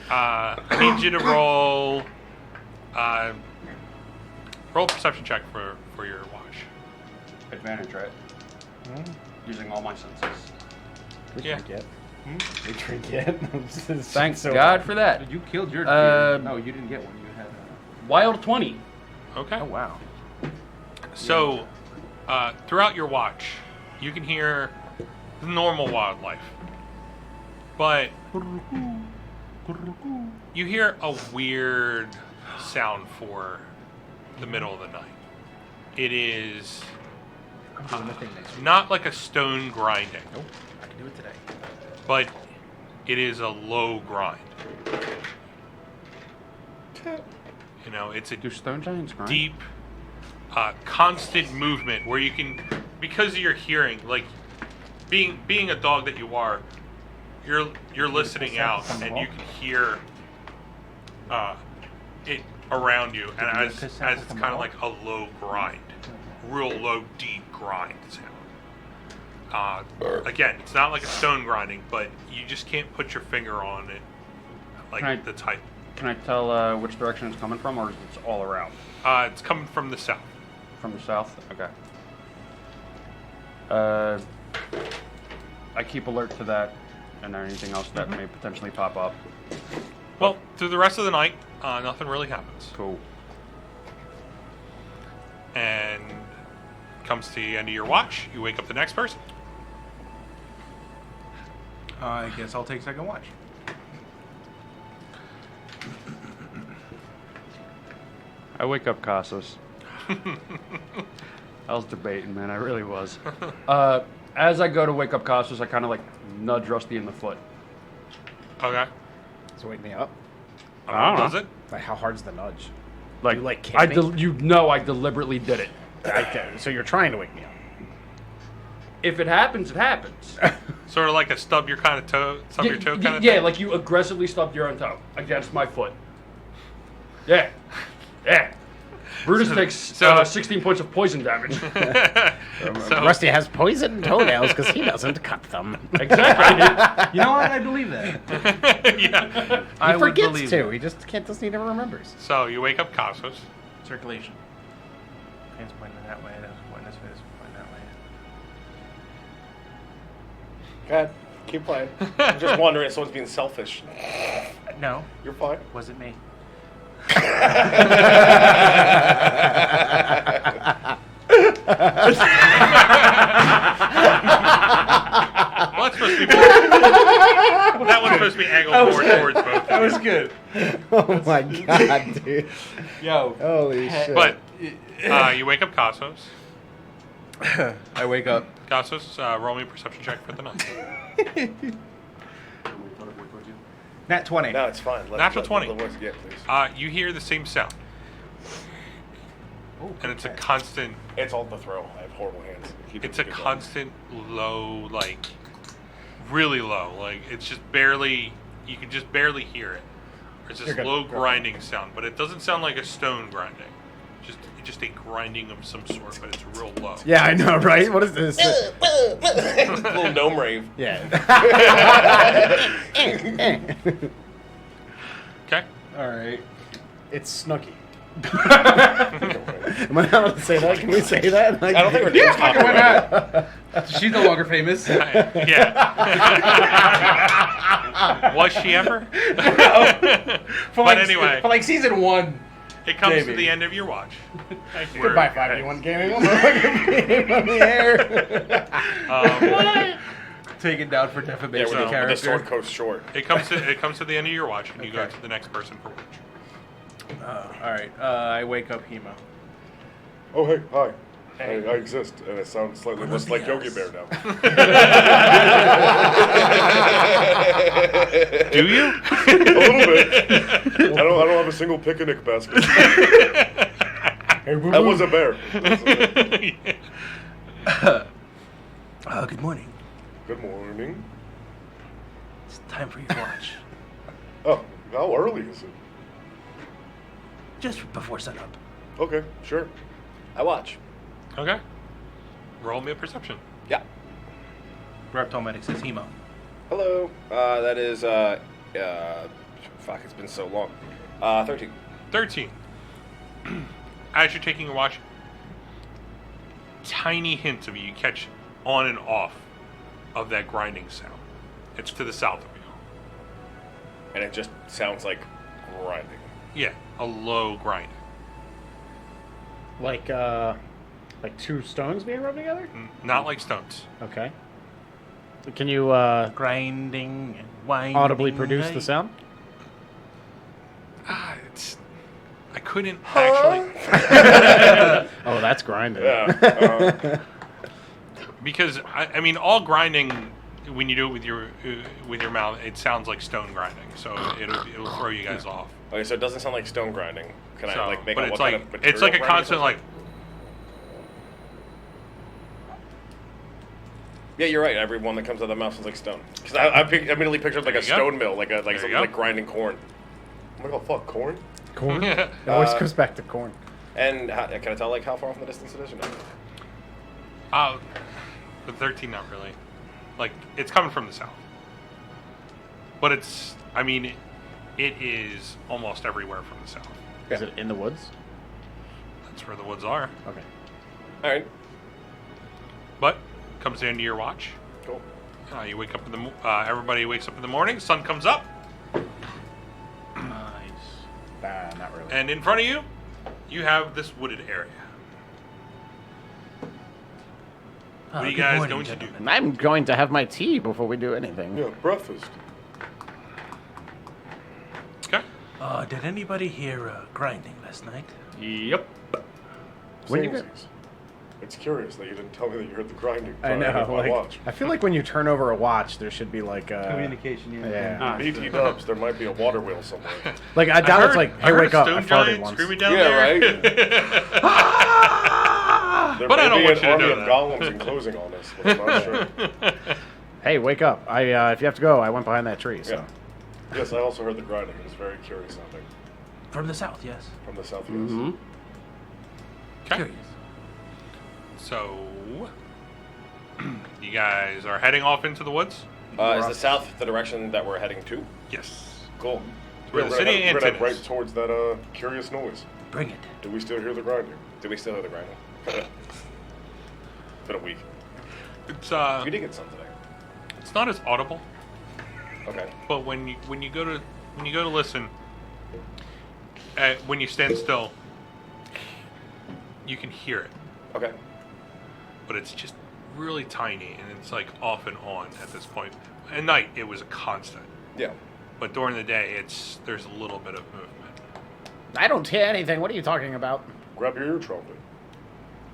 I need you to roll a perception check for your watch. Advantage, right? Using all my senses. We Yeah. drink yet. We drink yet. Thanks God for that. You killed your Uh, deer. No, you didn't get one. You had Wild 20. Okay. Oh, wow. So, throughout your watch, you can hear the normal wildlife, but you hear a weird sound for the middle of the night. It is not like a stone grinding, Nope. I can do it today. but it is a low grind. You know, it's a Do stone giants grind? deep, constant movement where you can, because of your hearing, like being a dog that you are, you're listening out and you can hear it around you, and as it's kind of like a low grind, real low, deep grind sound. Again, it's not like a stone grinding, but you just can't put your finger on it, like Can I- the type. Can I tell which direction it's coming from, or is it all around? It's coming from the south. From the south? Okay. I keep alert to that. And then anything else that may potentially pop up. Well, through the rest of the night, nothing really happens. Cool. And comes to the end of your watch. You wake up the next person. I guess I'll take second watch. I wake up Casas. I was debating, man. I really was. As I go to wake up Casas, I kind of like nudge Rusty in the foot. Okay. So wake me up. I don't know. Does it? Like, how hard's the nudge? Like, You, like, kick I me? you know I deliberately did it. Okay, so you're trying to wake me up. If it happens, it happens. Sort of like a stub your kind of toe, stub your toe kind of yeah, thing? like you aggressively stubbed your own toe against my foot. Yeah. Yeah. Brutus takes 16 points of poison damage. So- Rusty has poisoned toenails because he doesn't cut them. Exactly. You know what? I believe that. Yeah. I He would forgets believe to. it. He just can't. Doesn't. He never remembers. So you wake up Cosmos. Circulation. Hands pointing that way. That's pointing this way. That's pointing that way. Go ahead. Keep playing. I'm just wondering if someone's being selfish. No, You're fine. was it me? Well, that's supposed to be that one's supposed to be angled more towards both. That was good. Oh my god, dude! Yo. Holy shit! But you wake up Cosmos. I wake up. Cosmos, roll me a perception check for the night. Nat 20. No, it's fine. Natural 20. Yeah, please. You hear the same sound. And it's a constant. It's all the throw. I have horrible hands. It's a constant low, like really low. Like it's just barely. You can just barely hear it. It's this You're good. low You're grinding sound, but it doesn't sound like a stone grinding. Just a grinding of some sort, but it's real low. yeah, I know, right? What is this? Little gnome rave. Yeah. Okay. All right. It's Snooky. Am I not allowed to say that? Can we say that? Like, I don't think we're Yeah, doing fucking why not? She's no longer famous. Yeah. Was she ever? But anyway, For like season 1. it comes to maybe. the end of your watch. Goodbye, 5v1 gaming. I'm fucking on the air. Taken down for Yeah, defamation with of the character. sword coat's short. It comes to the end of your watch, and you go Okay. to the next person for watch. All right. I wake up Hema. Oh, hey, hi. I exist, and it sounds slightly less like Yogi Bear now. Do you? A little bit. I don't have a single picnic basket. That was a bear. Good morning. Good morning. It's time for your watch. Oh, how early is it? Just before sunup. Okay, sure. I watch. Okay. Roll me a perception. Yeah. Reptile Medic says Hemo. Hello. That is, fuck, it's been so long. 13. 13. As you're taking a watch, tiny hints of you catch on and off of that grinding sound. It's to the south of you. And it just sounds like grinding. Yeah, a low grinding. Like two stones being rubbed together? Not like stones. Okay. Can you Grinding and winding. audibly produce the sound? I couldn't actually, Oh, that's grinding. Yeah. because I mean, all grinding when you do it with your mouth, it sounds like stone grinding. So it'll throw you guys off. Okay, so it doesn't sound like stone grinding. Can So, I like make but out it's what like kind of it's like a material grinding constant sounds like. Yeah, you're right. Everyone that comes out of the mouth sounds like stone. Because I immediately pictured like There a you go. stone mill, like There something you go. like grinding corn. I'm like, oh fuck, corn. Corn. It always goes back to corn. And can I tell like how far from the distance it is? Or no? The 13, not really. Like it's coming from the south, but it's. I mean, it is almost everywhere from the south. Is it in the woods? That's where the woods are. Okay. All right, But comes the end of your watch. cool. You wake up in the everybody wakes up in the morning. Sun comes up, Nice. Not really. and in front of you, you have this wooded area. What are you good guys morning, going to do? gentlemen. I'm going to have my tea before we do anything. Yeah, breakfast. Okay. Did anybody hear grinding last night? Yep. When you Samesies. It's curious that you didn't tell me that you heard the grinding. I know. on my Like, watch. I feel like when you turn over a watch, there should be like Communication, Yeah. Ah, BT dubs, there might be a water wheel somewhere. Like I doubt it's like, I hey, heard wake a up! I stone farted giant once. screaming down Yeah, there. There But may I don't be want an you to army know of that. goblins enclosing on us, but I'm not sure. Hey, wake up! If you have to go, I went behind that tree. So Yeah. Yes, I also heard the grinding. It was very curious sounding. From the south, yes. From the south, yes. Mm-hmm. Okay. Curious. So, you guys are heading off into the woods? Is the south the direction that we're heading to? Yes. Cool. Where the we're city headed- of we're headed Andtin right is. towards that curious noise. Bring it. Do we still hear the grinding? Do we still hear the grinding? Been a week. It's You did get some today. it's not as audible, Okay. but when you go to listen, when you stand still, you can hear it, Okay. but it's just really tiny and it's like off and on at this point. At night, it was a constant, Yeah. but during the day, there's a little bit of movement. I don't hear anything. What are you talking about? Grab your ear trumpet.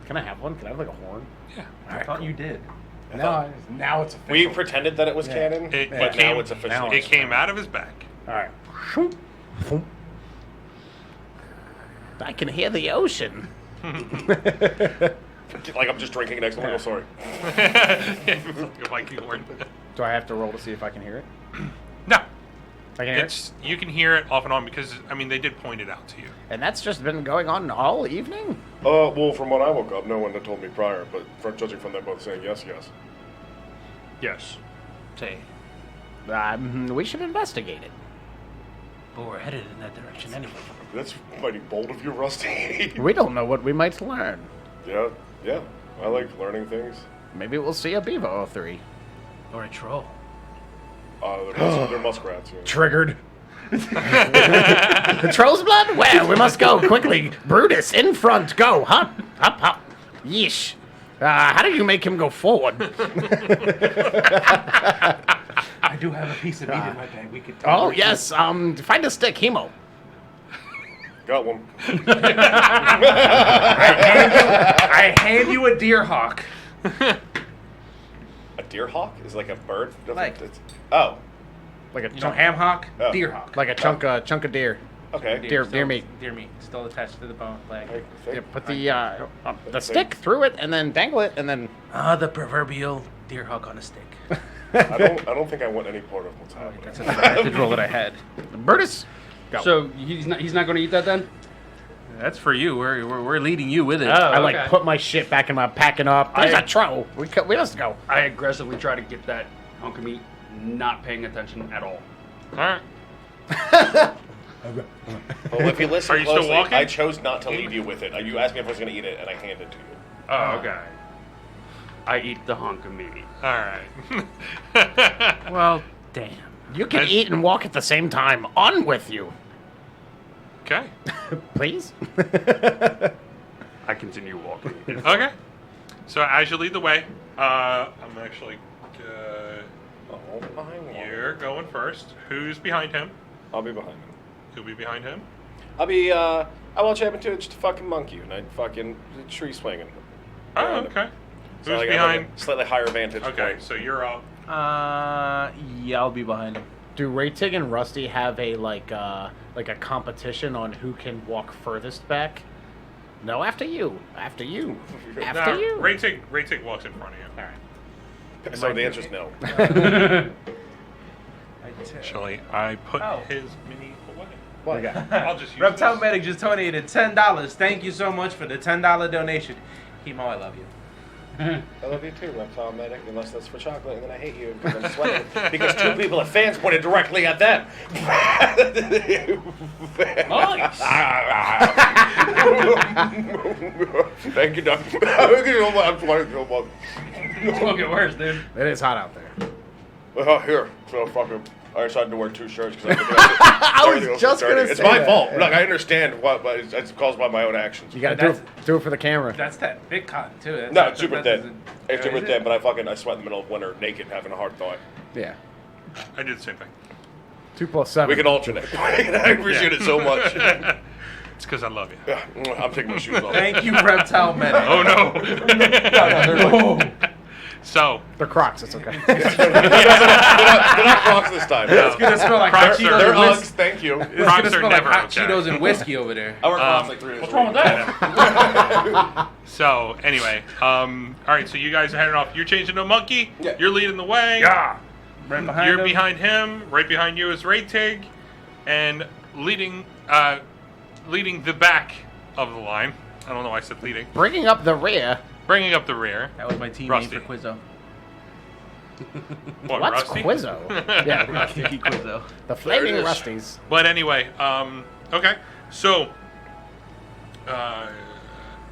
Can I have one? Can I have like a horn? Yeah. I thought you did. Now it's official. We pretended that it was canon, It but came- now it's official. now It came out of his back. All right. I can hear the ocean. Like I'm just drinking next to one. Oh, sorry. If I can warn. Do I have to roll to see if I can hear it? No, I can hear you can hear it off and on because they did point it out to you. it. And that's just been going on all evening? Well, from when I woke up, no one had told me prior, but judging from them both saying yes, yes. Yes. Say, We should investigate it. but we're headed in that direction anyway. That's mighty bold of you, Rusty. We don't know what we might learn. yeah. I like learning things. Maybe we'll see a beaver or three. Or a troll. They're muskrats. Yeah. Triggered. The troll's blood? Where? We must go quickly. Brutus, in front. Go. Hop, hop, hop. Yeesh. How do you make him go forward? I do have a piece of meat in my bag. We could. Oh, yes. Find a stick. Hemo. Got one. I hand you a deer hawk. A deer hawk is like a bird. Like- Oh. Like a You know, chunk, ham hawk, Oh. deer hawk. like a chunk of deer. Okay. Deer Still- meat. Deer meat, still attached to the bone leg. Yeah, put the stick through it and then dangle it and then. The proverbial deer hawk on a stick. I don't think I want any part of what's happening. That's an advantage roll that I had. Brutus. Go. So he's not going to eat that then? That's for you. We're leading you with it. I like okay. put my shit back in my packing up. There's I- a troll. We must go. I aggressively try to get that hunk of meat, not paying attention at all. All right. Well, if you listen Are you still closely, walking? I chose not to leave you with it. You asked me if I was going to eat it, and I handed it to you. Oh, okay. I eat the hunk of meat. All right. Well, damn. You can As- eat and walk at the same time. On with you, Okay. please. I continue walking. Okay. So as you lead the way, I'm actually. Oh, behind one. You're going first. Who's behind him? I'll be behind him. Who'll be behind him? I will chip into it just a fucking monkey, and I fucking tree swinging. Oh, Behind him. okay. So Who's I got behind? like a slightly higher vantage Okay, point. so you're up. Yeah, I'll be behind him. Do Raytig and Rusty have a like a competition on who can walk furthest back? No, after you. After you. After No, you. Raytig walks in front of you. All right. So the answer's no. Actually, I put Oh. his mini away. What you got? I'll just use Reptile this. Medic just donated $10. Thank you so much for the $10 donation. Hemo, I love you. I love you too, Reptile Medic, unless that's for chocolate, and then I hate you because I'm sweating. Because two people at fans pointed directly at them. Nice. Thank you, Doc. It's going to get worse, dude. It is hot out there. Oh, here. So fucking. I decided to wear 2 shirts because I was just gonna It's say my that, fault. yeah. Look, I understand what, but it's caused by my own actions. You gotta do it for the camera. That's that thick cotton too. That's No, that- it's super that's- thin. It's super thin, but I sweat in the middle of winter naked, having a hard thought. Yeah. I did the same thing. 2 + 7. We can alternate. I appreciate it so much. It's because I love you. Yeah, I'm taking my shoes off. Thank you, Reptile Medic. Oh no. No. So They're Crocs. It's okay. They're not Crocs this time. It's gonna smell like Crocs hot are- Cheetos They're and Uggs, whiskey. thank you. It's Crocs gonna are smell like never hot okay. Cheetos and whiskey over there. I wear Crocs like 3 days What's a wrong week. with that? So anyway, all right. So you guys are heading off. You're changing to monkey. Yeah. You're leading the way. Yeah. Right behind You're him. behind him. Right behind you is Raytig, and leading the back of the line. I don't know why I said leading. Bringing up the rear. Bringing up the rear. That was my teammate Rusty. for Quizzo. What, What's Rusty? Quizzo? Yeah. Sticky Quizzo. The Flaming There it is. Rusties. But anyway, okay. So,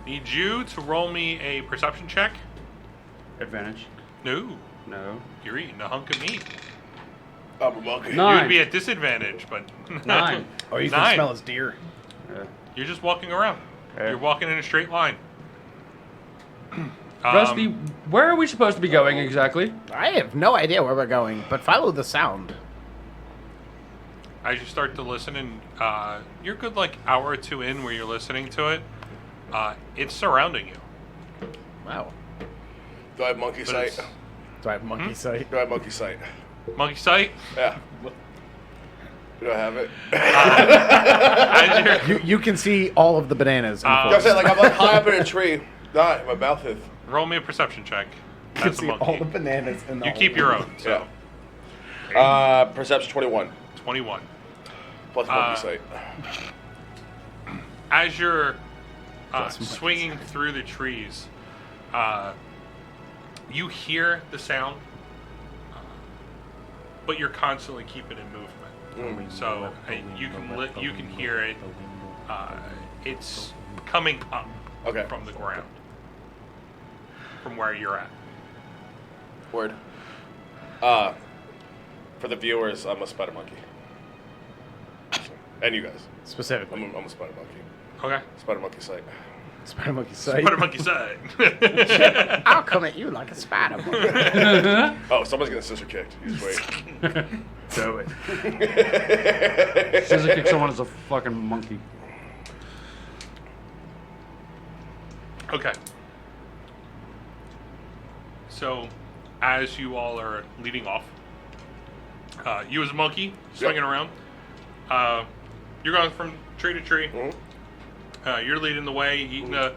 need you to roll me a perception check. Advantage. No, No. you're eating a hunk of meat. I'm a monkey. No. You'd be at disadvantage, but 9. Oh, you can 9. smell his deer. You're just walking around. Okay. You're walking in a straight line. Rusty, where are we supposed to be going exactly? I have no idea where we're going, but follow the sound. As you start to listen, and you're good like hour or 2 in where you're listening to it, it's surrounding you. Wow. Do I have monkey But sight? it's- Do I have monkey sight? Do I have monkey sight? Monkey sight. Yeah. Do I have it? As you're, You can see all of the bananas in the I forest. said, like, I'm like high up in a tree. Nah, my mouth is. roll me a perception check. You can As a see monkey. all the bananas in the You whole keep your own. So Yeah. Perception 21. 21. Plus monkey sight. As you're Plus monkey swinging through the trees, you hear the sound, but you're constantly keeping in movement. So you can hear it. It's coming up Okay. from the ground, from where you're at. Word. For the viewers, I'm a spider monkey. And you guys. Specifically. I'm a spider monkey. Okay. Spider monkey sight. Spider monkey sight. Spider monkey side. I'll come at you like a spider monkey. Oh, someone's getting scissor kicked. You just wait. Do it. Scissor kick someone as a fucking monkey. Okay. So, as you all are leading off, you as a monkey swinging around, you're going from tree to tree. You're leading the way, eating a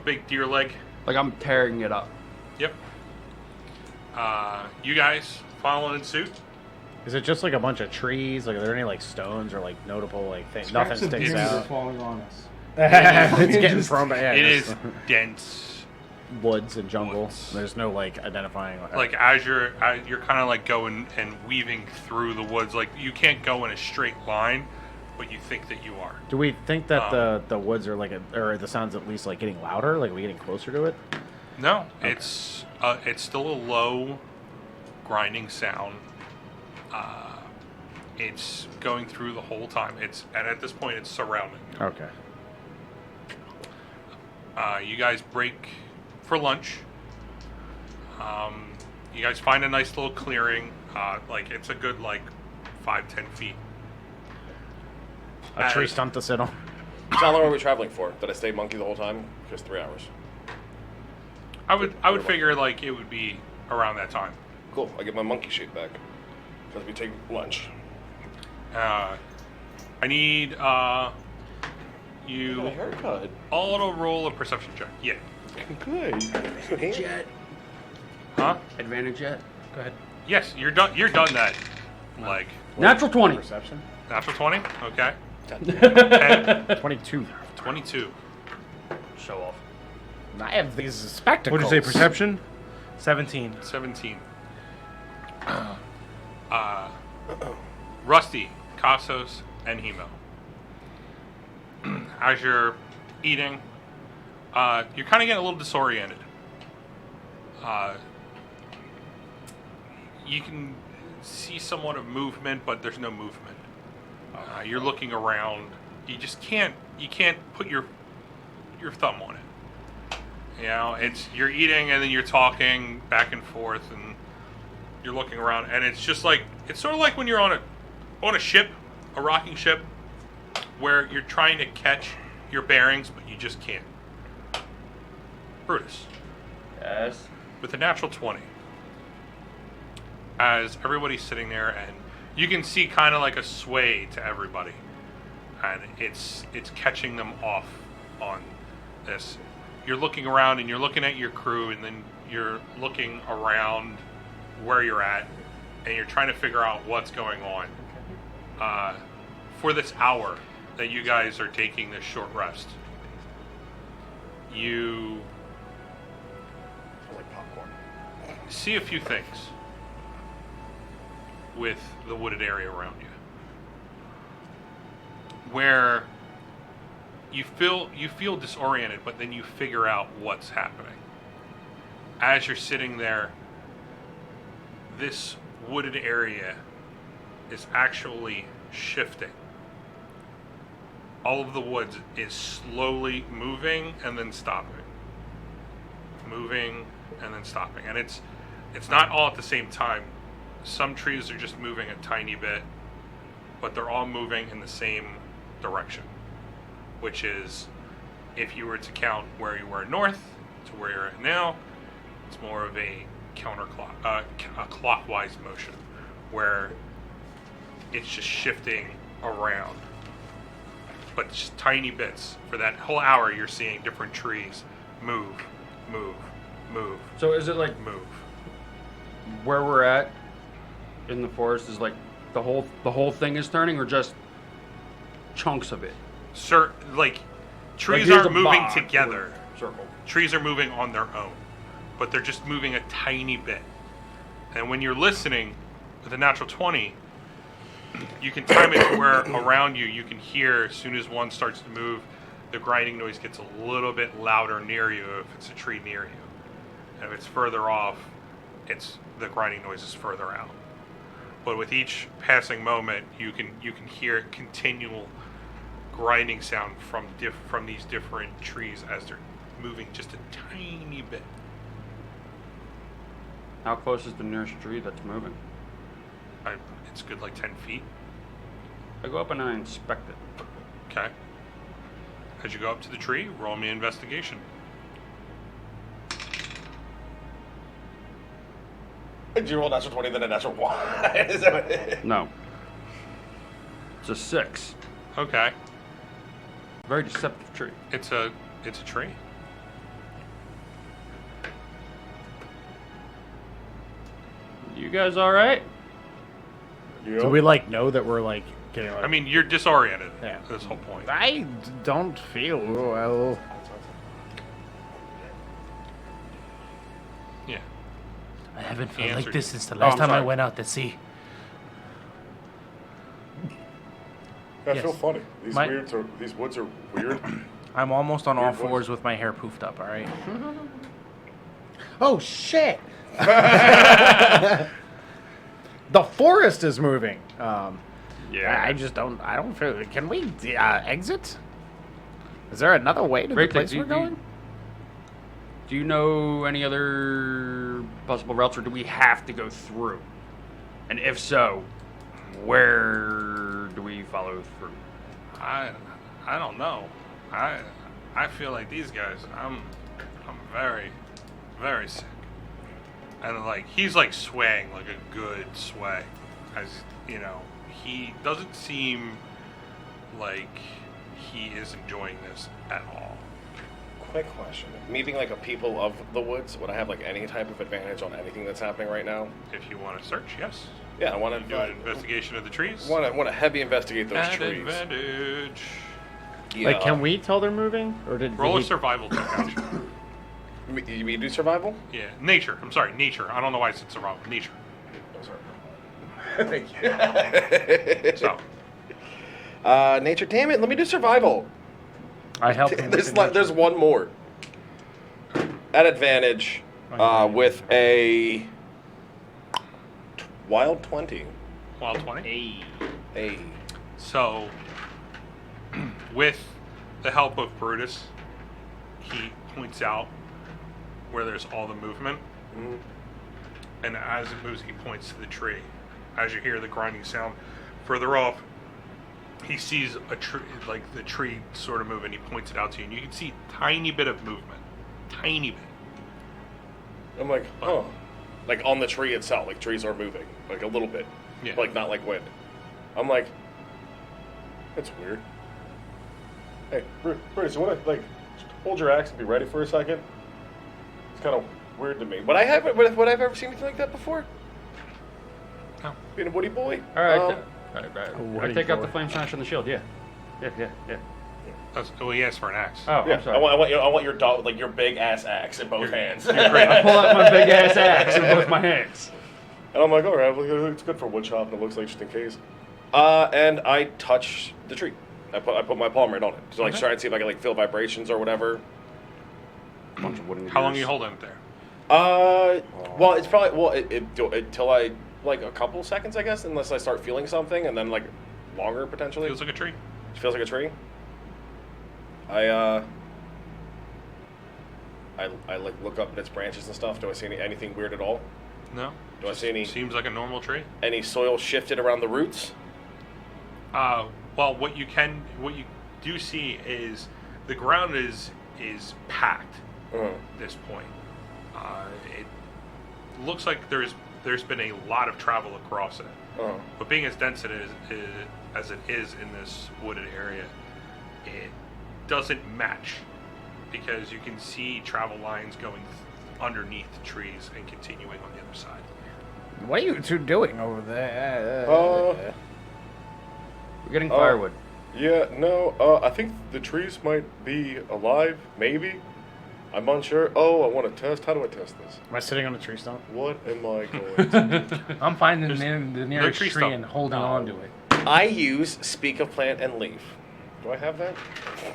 big deer leg. Like I'm tearing it up. Yep. You guys following in suit. Is it just like a bunch of trees? Like, are there any like stones or like notable like things? Nothing sticks out. falling on us. It's getting thrown back. Yeah, It just is dense. woods and jungle. Woods. There's no like identifying. Like as you're kind of like going and weaving through the woods. Like you can't go in a straight line, but you think that you are. Do we think that the woods are like or the sounds at least like getting louder? Like, are we getting closer to it? No, it's still a low, grinding sound. It's going through the whole time. And at this point, it's surrounding you. Okay. You guys break for lunch. You guys find a nice little clearing. Like it's a good 5-10 feet. A tree stump to sit on. So how long are we traveling for? Did I stay monkey the whole time? Just 3 hours. I would figure it would be around that time. Cool. I get my monkey shape back. Because we take lunch. I need you haircut. all to roll a perception check. Yeah. Good. Jet. Huh? Advantage jet. Go ahead. Yes, you're done. You're done that. Natural 20. Perception. Natural 20. Okay. 22. 22. Show off. I have these spectacles. What did you say? Perception. 17. 17. Rusty, Cassos, and Hemo. As you're eating, you're kind of getting a little disoriented. you can see somewhat of movement, but there's no movement. You're looking around. You just can't put your thumb on it. You know, you're eating and then you're talking back and forth and you're looking around, and it's just like, it's sort of like when you're on a ship, a rocking ship, where you're trying to catch your bearings, but you just can't. Brutus. Yes. With a natural 20. As everybody's sitting there, and you can see kind of like a sway to everybody, and it's catching them off on this. You're looking around and you're looking at your crew, and then you're looking around where you're at, and you're trying to figure out what's going on. For this hour that you guys are taking this short rest, you Like popcorn. see a few things with the wooded area around you, where you feel disoriented, but then you figure out what's happening. As you're sitting there, this wooded area is actually shifting. All of the woods is slowly moving and then stopping. Moving and then stopping. And it's not all at the same time. Some trees are just moving a tiny bit, but they're all moving in the same direction, which is, if you were to count where you were north to where you're at now, it's more of a clockwise motion, where it's just shifting around, but just tiny bits. For that whole hour, you're seeing different trees move. So is it like Move. where we're at in the forest is like the whole thing is turning, or just chunks of it? Sir, like, trees Like, here's aren't a moving box together. or circle. Trees are moving on their own, but they're just moving a tiny bit. And when you're listening with a natural 20, you can time it to where around you can hear, as soon as one starts to move, the grinding noise gets a little bit louder near you if it's a tree near you. And if it's further off, the grinding noise is further out. But with each passing moment, you can hear continual grinding sound from these different trees as they're moving just a tiny bit. How close is the nearest tree that's moving? It's good, like 10 feet. I go up and I inspect it. Okay. As you go up to the tree, roll me investigation. Did you roll a natural 20, then a natural 1? Is that what it is? No. It's a 6. Okay. Very deceptive tree. It's a tree. You guys all right? Yep. Do we like know that we're like getting? Like, I mean, you're disoriented. Yeah. At this whole point. I don't feel well. Yeah. I haven't felt Answered. like this since the last I'm time I sorry. went out to sea. I Yes. feel funny. My- These woods are weird. I'm almost on all Weird voice. fours with my hair poofed up, all right? Oh shit! The forest is moving. I just don't. I don't feel. Can we exit? Is there another way to Great the place thing. we're going? Do you know any other possible routes, or do we have to go through? And if so, where do we follow through? I don't know. I feel like these guys. I'm very, very sick. And like he's like swaying like a good sway, as you know. He doesn't seem like he is enjoying this at all. Quick question. Me being like a people of the woods, would I have like any type of advantage on anything that's happening right now? If you want to search, yes. Yeah, I want Do an investigation of the trees. Want to heavy investigate those At trees. advantage. Yeah. Like, can we tell they're moving, or did Roll a he- survival check. Actually. We do survival? Yeah, nature. I'm sorry, nature. I don't know why I said survival. Nature. Thank you. So, Nature, damn it, let me do survival. I helped him. There's one more. At advantage, with a Wild 20. Wild 20. Hey. Hey. So, with the help of Brutus, he points out where there's all the movement. Mm-hmm. And as it moves, he points to the tree. As you hear the grinding sound further off, he sees a tree, like the tree sort of move, and he points it out to you. And you can see a tiny bit of movement. Tiny bit. I'm like, oh. Like on the tree itself, like trees are moving. Like a little bit. Yeah. Like not like wind. I'm like, that's weird. Hey, Bruce, you want to like hold your axe and be ready for a second? It's kind of weird to me. Would I've ever seen anything like that before? No. Being a woody boy? All right. Um, I take out the flame smash and the shield. Yeah. Well, he asked for an axe. Oh, Yeah, I'm sorry. I want your dog, like your big ass axe in both hands. I pull out my big ass axe in both my hands. And I'm like, all right, well, it's good for wood chop, and it looks like just in case. And I touch the tree. I put my palm right on it to like try and see if I can like feel vibrations or whatever. Bunch of wooden How long are gears. you holding it there? Well, it's probably until I like a couple seconds, I guess, unless I start feeling something, and then like longer potentially. Feels like a tree. Feels like a tree. I like look up at its branches and stuff. Do I see anything weird at all? No. Do I see any Seems like a normal tree. soil shifted around the roots? Well, what you do see is the ground is packed Uh-huh. at this point. It looks like there's been a lot of travel across it. Uh-huh. But being as dense as it is in this wooded area, it doesn't match because you can see travel lines going underneath the trees and continuing on the other side. What are you two doing over there? We're getting firewood. Yeah, no, I think the trees might be alive, maybe. I'm unsure. Oh, I want to test. How do I test this? Am I sitting on a tree stump? What am I going to do? I'm finding the nearest tree tree stump. and holding on to it. I use Speak of Plant and Leaf. Do I have that?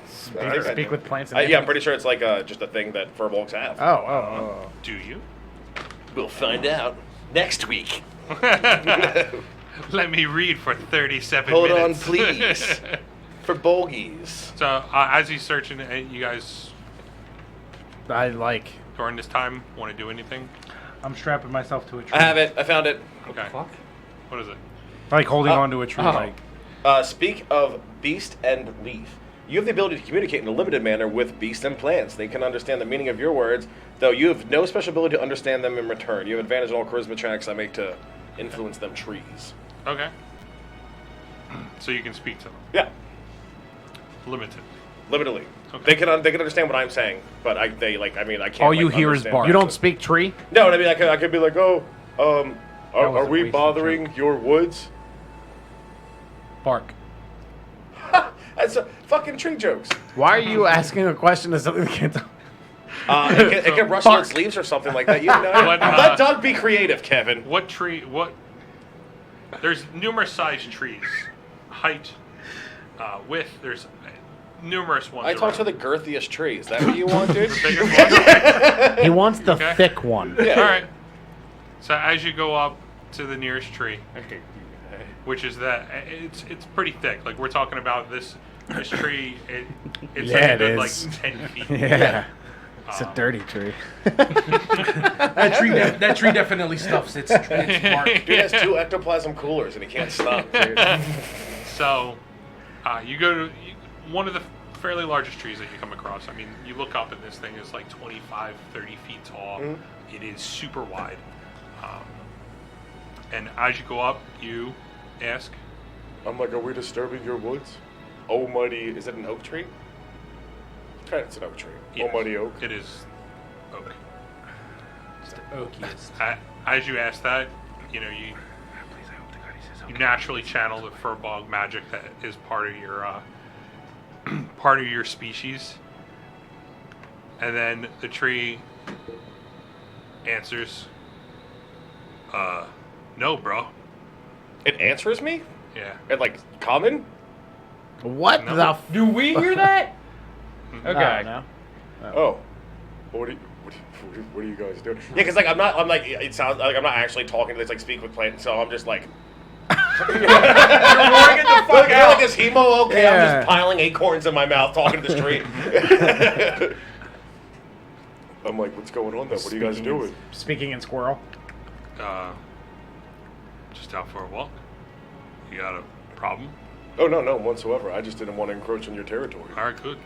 Speak with plants and Yeah, I'm animals? pretty sure it's like just a thing that furbolgs have. Oh. Do you? We'll find out next week. Let me read for 37 Hold on, minutes. please. For bogies. So, as he's searching, you guys I like. during this time want to do anything? I'm strapping myself to a tree. I have it. I found it. Okay. Fuck. What is it? Like holding onto a tree. Like Speak of Beast and Leaf. You have the ability to communicate in a limited manner with beasts and plants. They can understand the meaning of your words, though you have no special ability to understand them in return. You have advantage on all charisma checks I make to influence them trees. Okay. So you can speak to them. Yeah, Limited. limitedly. Okay. They can understand what I'm saying, but I can't. All you like, hear is understand bark. You don't speak tree? No, I mean I could be like, Are was a we wasted bothering your woods? bark. that's fucking tree jokes. Why are you asking a question to something that can't talk? It can rustle its leaves or something like that. You know, What, let Doug be creative, Kevin. What tree? What? There's numerous sized trees, height, width. There's numerous ones. I talked to around. the girthiest tree. Is that what you want, dude? The biggest one. He wants the Okay. thick one. Yeah. All right. So as you go up to the nearest tree, I hate you guys. which is that it's pretty thick. Like we're talking about this tree. It's Yeah, like a it good is. like 10 feet. Yeah. It's a dirty tree. That tree definitely stuffs its bark. Dude has 2 ectoplasm coolers and he can't stop, dude. So you go to one of the fairly largest trees that you come across. I mean, you look up and this thing is like 25, 30 feet tall. Mm-hmm. It is super wide. And as you go up, you ask, I'm like, are we disturbing your woods? Almighty, Is it an oak tree? It's an oak tree. Yes, Almighty oak. It is oak. It's the oakiest. As you ask that, you know, you naturally channel the furbog magic that is part of your species, and then the tree answers, "No, bro." It answers me? Yeah. And like common? What No. the f... Do we hear that? Okay. Okay. No. Oh. What do you, What are you guys doing? Yeah, because like I'm like it sounds like I'm not actually talking to this like speak with plant, so I'm just like. You're roaring it the fuck out. Like is Hemo okay? I'm Yeah. just piling acorns in my mouth, talking to the street. I'm like, what's going on? Then what are you guys doing? Speaking in squirrel. Just out for a walk. You got a problem? Oh no, no, whatsoever. I just didn't want to encroach on your territory. All right, good.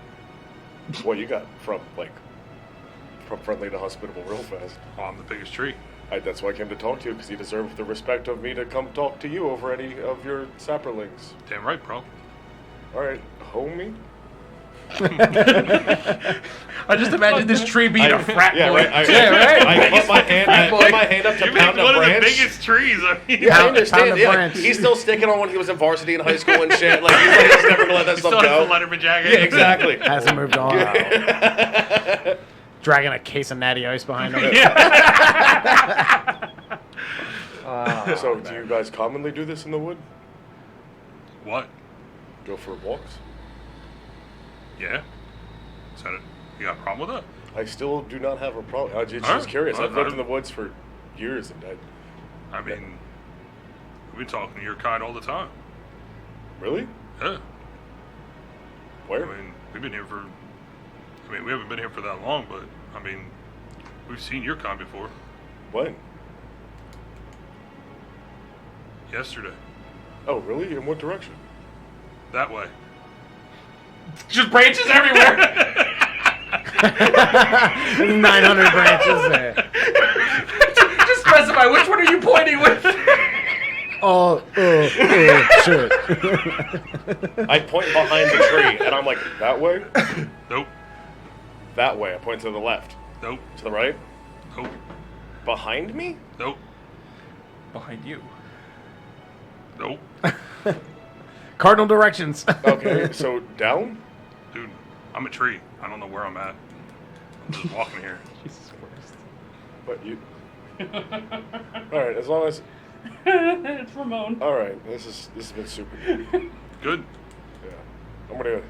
What you got from friendly to hospitable real fast? Oh, I'm the biggest tree. That's why I came to talk to you, because you deserve the respect of me to come talk to you over any of your sapperlings. Damn right, bro. All right, homie. I just imagine this tree being a frat Yeah, boy. right. I put my hand. I put my hand up to You pound made a one of the branch. biggest trees. I mean, Yeah, I Pound understand. the Yeah, branch. he's still sticking on when he was in varsity in high school and shit. Like he's like he's never gonna let that he stuff still has the go. Letterman jacket. Yeah, exactly. Hasn't moved on. Dragging a case of Natty Ice behind him. So, do you guys commonly do this in the wood? What? Go for walks? Yeah. Is that it? You got a problem with it? I still do not have a problem. I'm just Alright. curious. I've Alright. lived in the woods for years, and I mean, we've been talking to your kind all the time. really? Yeah. Where? I mean, we've been here for. I mean, we haven't been here for that long, but I mean, we've seen your kind before. When? Yesterday. Oh, really? In what direction? That way. Just branches everywhere. 900 branches there. Just specify which one are you pointing with. Oh, shit. I point behind the tree and I'm like, That way? Nope. that way. I point to the left, Nope. to the right, Nope. behind me. Nope. Behind you. Nope. Cardinal directions. Okay, so down? Dude, I'm a tree. I don't know where I'm at. I'm just walking here. Jesus Christ. But you. Alright, as long as. It's Ramon. Alright, this has been super good. Good. Yeah. I'm gonna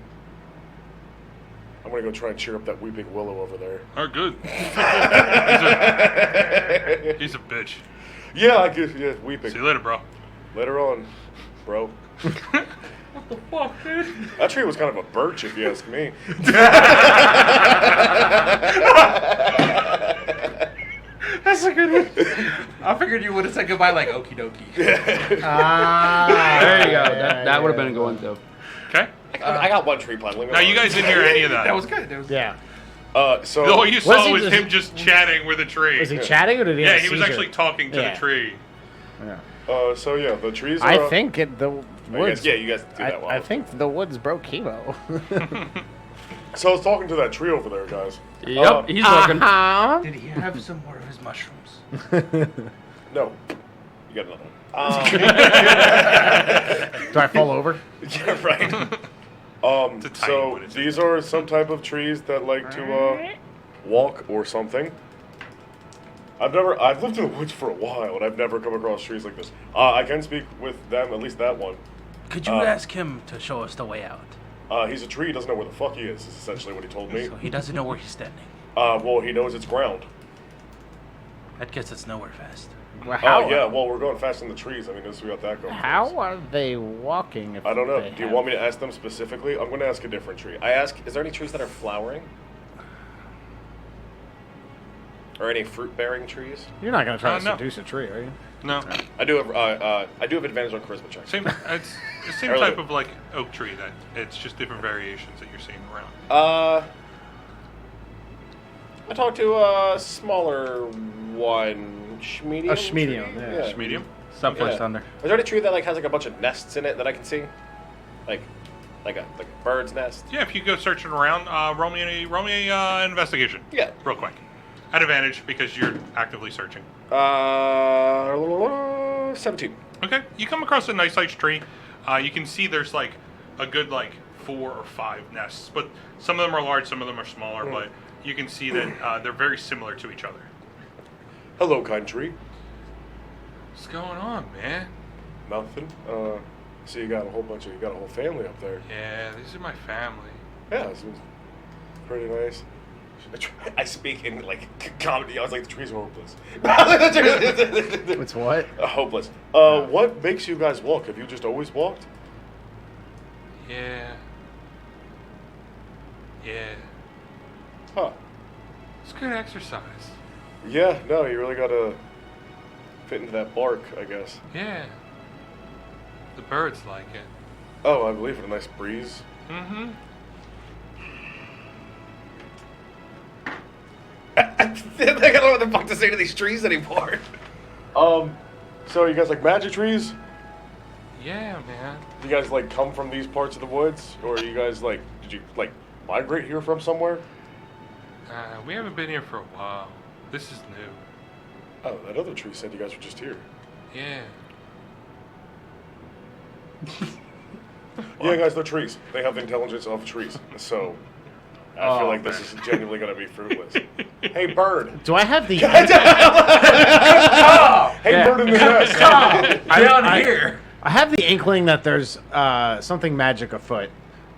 go try and cheer up that weeping willow over there. All right, good. He's a bitch. Yeah, I guess, yeah, weeping. See you later, bro. Later on, bro. What the fuck, dude? That tree was kind of a birch, if you ask me. That's a good one. I figured you would have said goodbye like okie dokie. There you go. That would have been a good one, too. Okay. I got one tree plant. Leave me Now, you alone. guys didn't hear any of that. That was good. That was Yeah. So. All you Was saw he was just- him just chatting with a tree. Was he chatting or did he Yeah, have a he was seizure? actually talking to Yeah. the tree. Yeah. So yeah, the trees are. I think the woods. Yeah, you guys do that I think the woods broke Hemo. So I was talking to that tree over there, guys. Yep, he's looking. Did he have some more of his mushrooms? No. You got another one. Do I fall over? Yeah, right. It's a tiny So one, isn't these are some type of trees that like to walk or something. I've lived in the woods for a while and I've never come across trees like this. I can speak with them, at least that one. Could you ask him to show us the way out? He's a tree, he doesn't know where the fuck he is essentially what he told me. So he doesn't know where he's standing. Well, he knows it's ground. That gets us nowhere fast. How, Yeah, well, we're going fast in the trees. I mean, we got that going. for us. How are they walking? If I don't know. they Do you have- want me to ask them specifically? I'm going to ask a different tree. I ask, is there any trees that are flowering? Or any fruit-bearing trees? You're not gonna try to No. seduce a tree, are you? No. I do have advantage on charisma checks. Same. It's the same Earlier. type of like oak tree that it's just different variations that you're seeing around. I talked to a smaller one, medium. A schmedium, tree? yeah. Medium. Subway Yeah. Thunder. Is there any tree that like has like a bunch of nests in it that I can see? Like a bird's nest? Yeah, if you go searching around, roll me a investigation. Yeah. Real quick. At advantage because you're actively searching. 17. Okay, you come across a nice sized tree. You can see there's like a good like 4 or 5 nests, but some of them are large, some of them are smaller. But you can see that they're very similar to each other. Hello, kind tree. What's going on, man? Nothing. So you got a whole family up there. Yeah, these are my family. Yeah, it's pretty nice. I speak in like comedy. I was like, the trees are hopeless. It's what? Hopeless. What makes you guys walk? Have you just always walked? Yeah. Yeah. Huh. It's good exercise. Yeah, no, you really gotta fit into that bark, I guess. Yeah. The birds like it. Oh, I believe it. A nice breeze. Mm-hmm. I don't know what the fuck to say to these trees anymore. So you guys like magic trees? Yeah, man. You guys like come from these parts of the woods, or you guys like did you like migrate here from somewhere? We haven't been here for a while. This is new. Oh, that other tree said you guys were just here. Yeah. Yeah, guys, they're trees. They have the intelligence of trees. So I feel like this is genuinely going to be fruitless. Hey, bird. Do I have the? Hey, bird in the nest. Down here. I have the inkling that there's something magic afoot.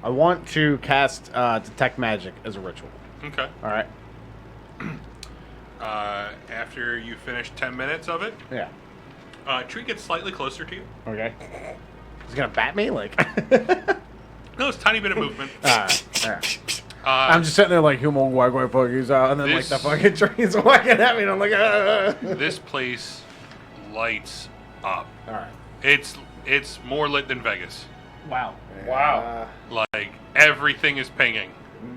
I want to cast detect magic as a ritual. Okay. All right. After you finish 10 minutes of it, Yeah. tree gets slightly closer to you. Okay. He's gonna bat me like. No, it's a tiny bit of movement. All right. I'm just sitting there like human wag fuckies out, and then like the This- fucking trees whacking at me, and I'm like, This place lights up. All right. It's more lit than Vegas. Wow. Wow. Like everything is pinging.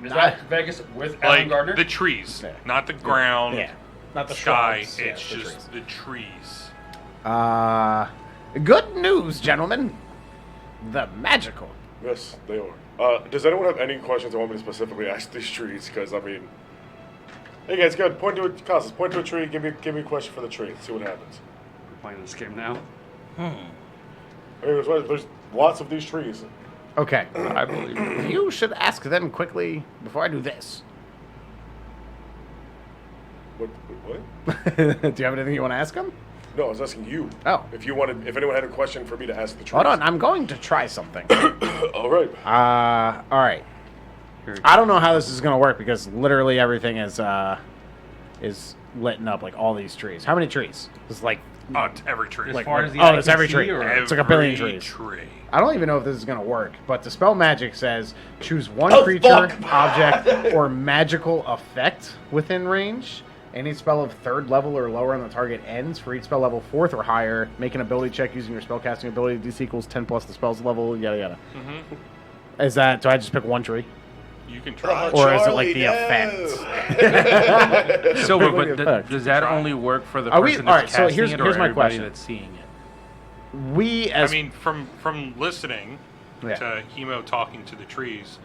Is that Vegas with Alan Like Gardner? the trees, Yeah. not the ground, Yeah. Not the sky. shrubs. Yeah, It's the just trees. the trees. Good news, gentlemen. The magical. Yes, they are. Does anyone have any questions I want me to specifically ask these trees? Because I mean, hey guys, go ahead, point to a Costas, point to a tree. Give me a question for the tree. See what happens. We're playing this game now. There's lots of these trees. Okay. I believe it. You should ask them quickly before I do this. What? Do you have anything you want to ask them? No, I was asking you. Oh. If anyone had a question for me to ask the trees. Hold on, I'm going to try something. All right. All right. I don't know how this is going to work because literally everything is lit up, like all these trees. How many trees? It's like Oh, it's every tree. like far as the oh, eye it's can every see, tree. or- It's like a billion Every trees. tree. I don't even know if this is going to work, but Dispel Magic says choose one Oh, creature, fuck. object, or magical effect within range. Any spell of 3rd level or lower on the target ends. For each spell level 4th or higher, make an ability check using your spellcasting ability. DC equals 10 plus the spell's level, yada yada. Is that, do I just pick one tree? You can try. Or is it like the effect? Silver, Look but at that. does that only work for the Are we- person all right, that's so casting here's- it, or here's my everybody question. that's seeing it? We as I mean, from listening Yeah. to Hemo talking to the trees,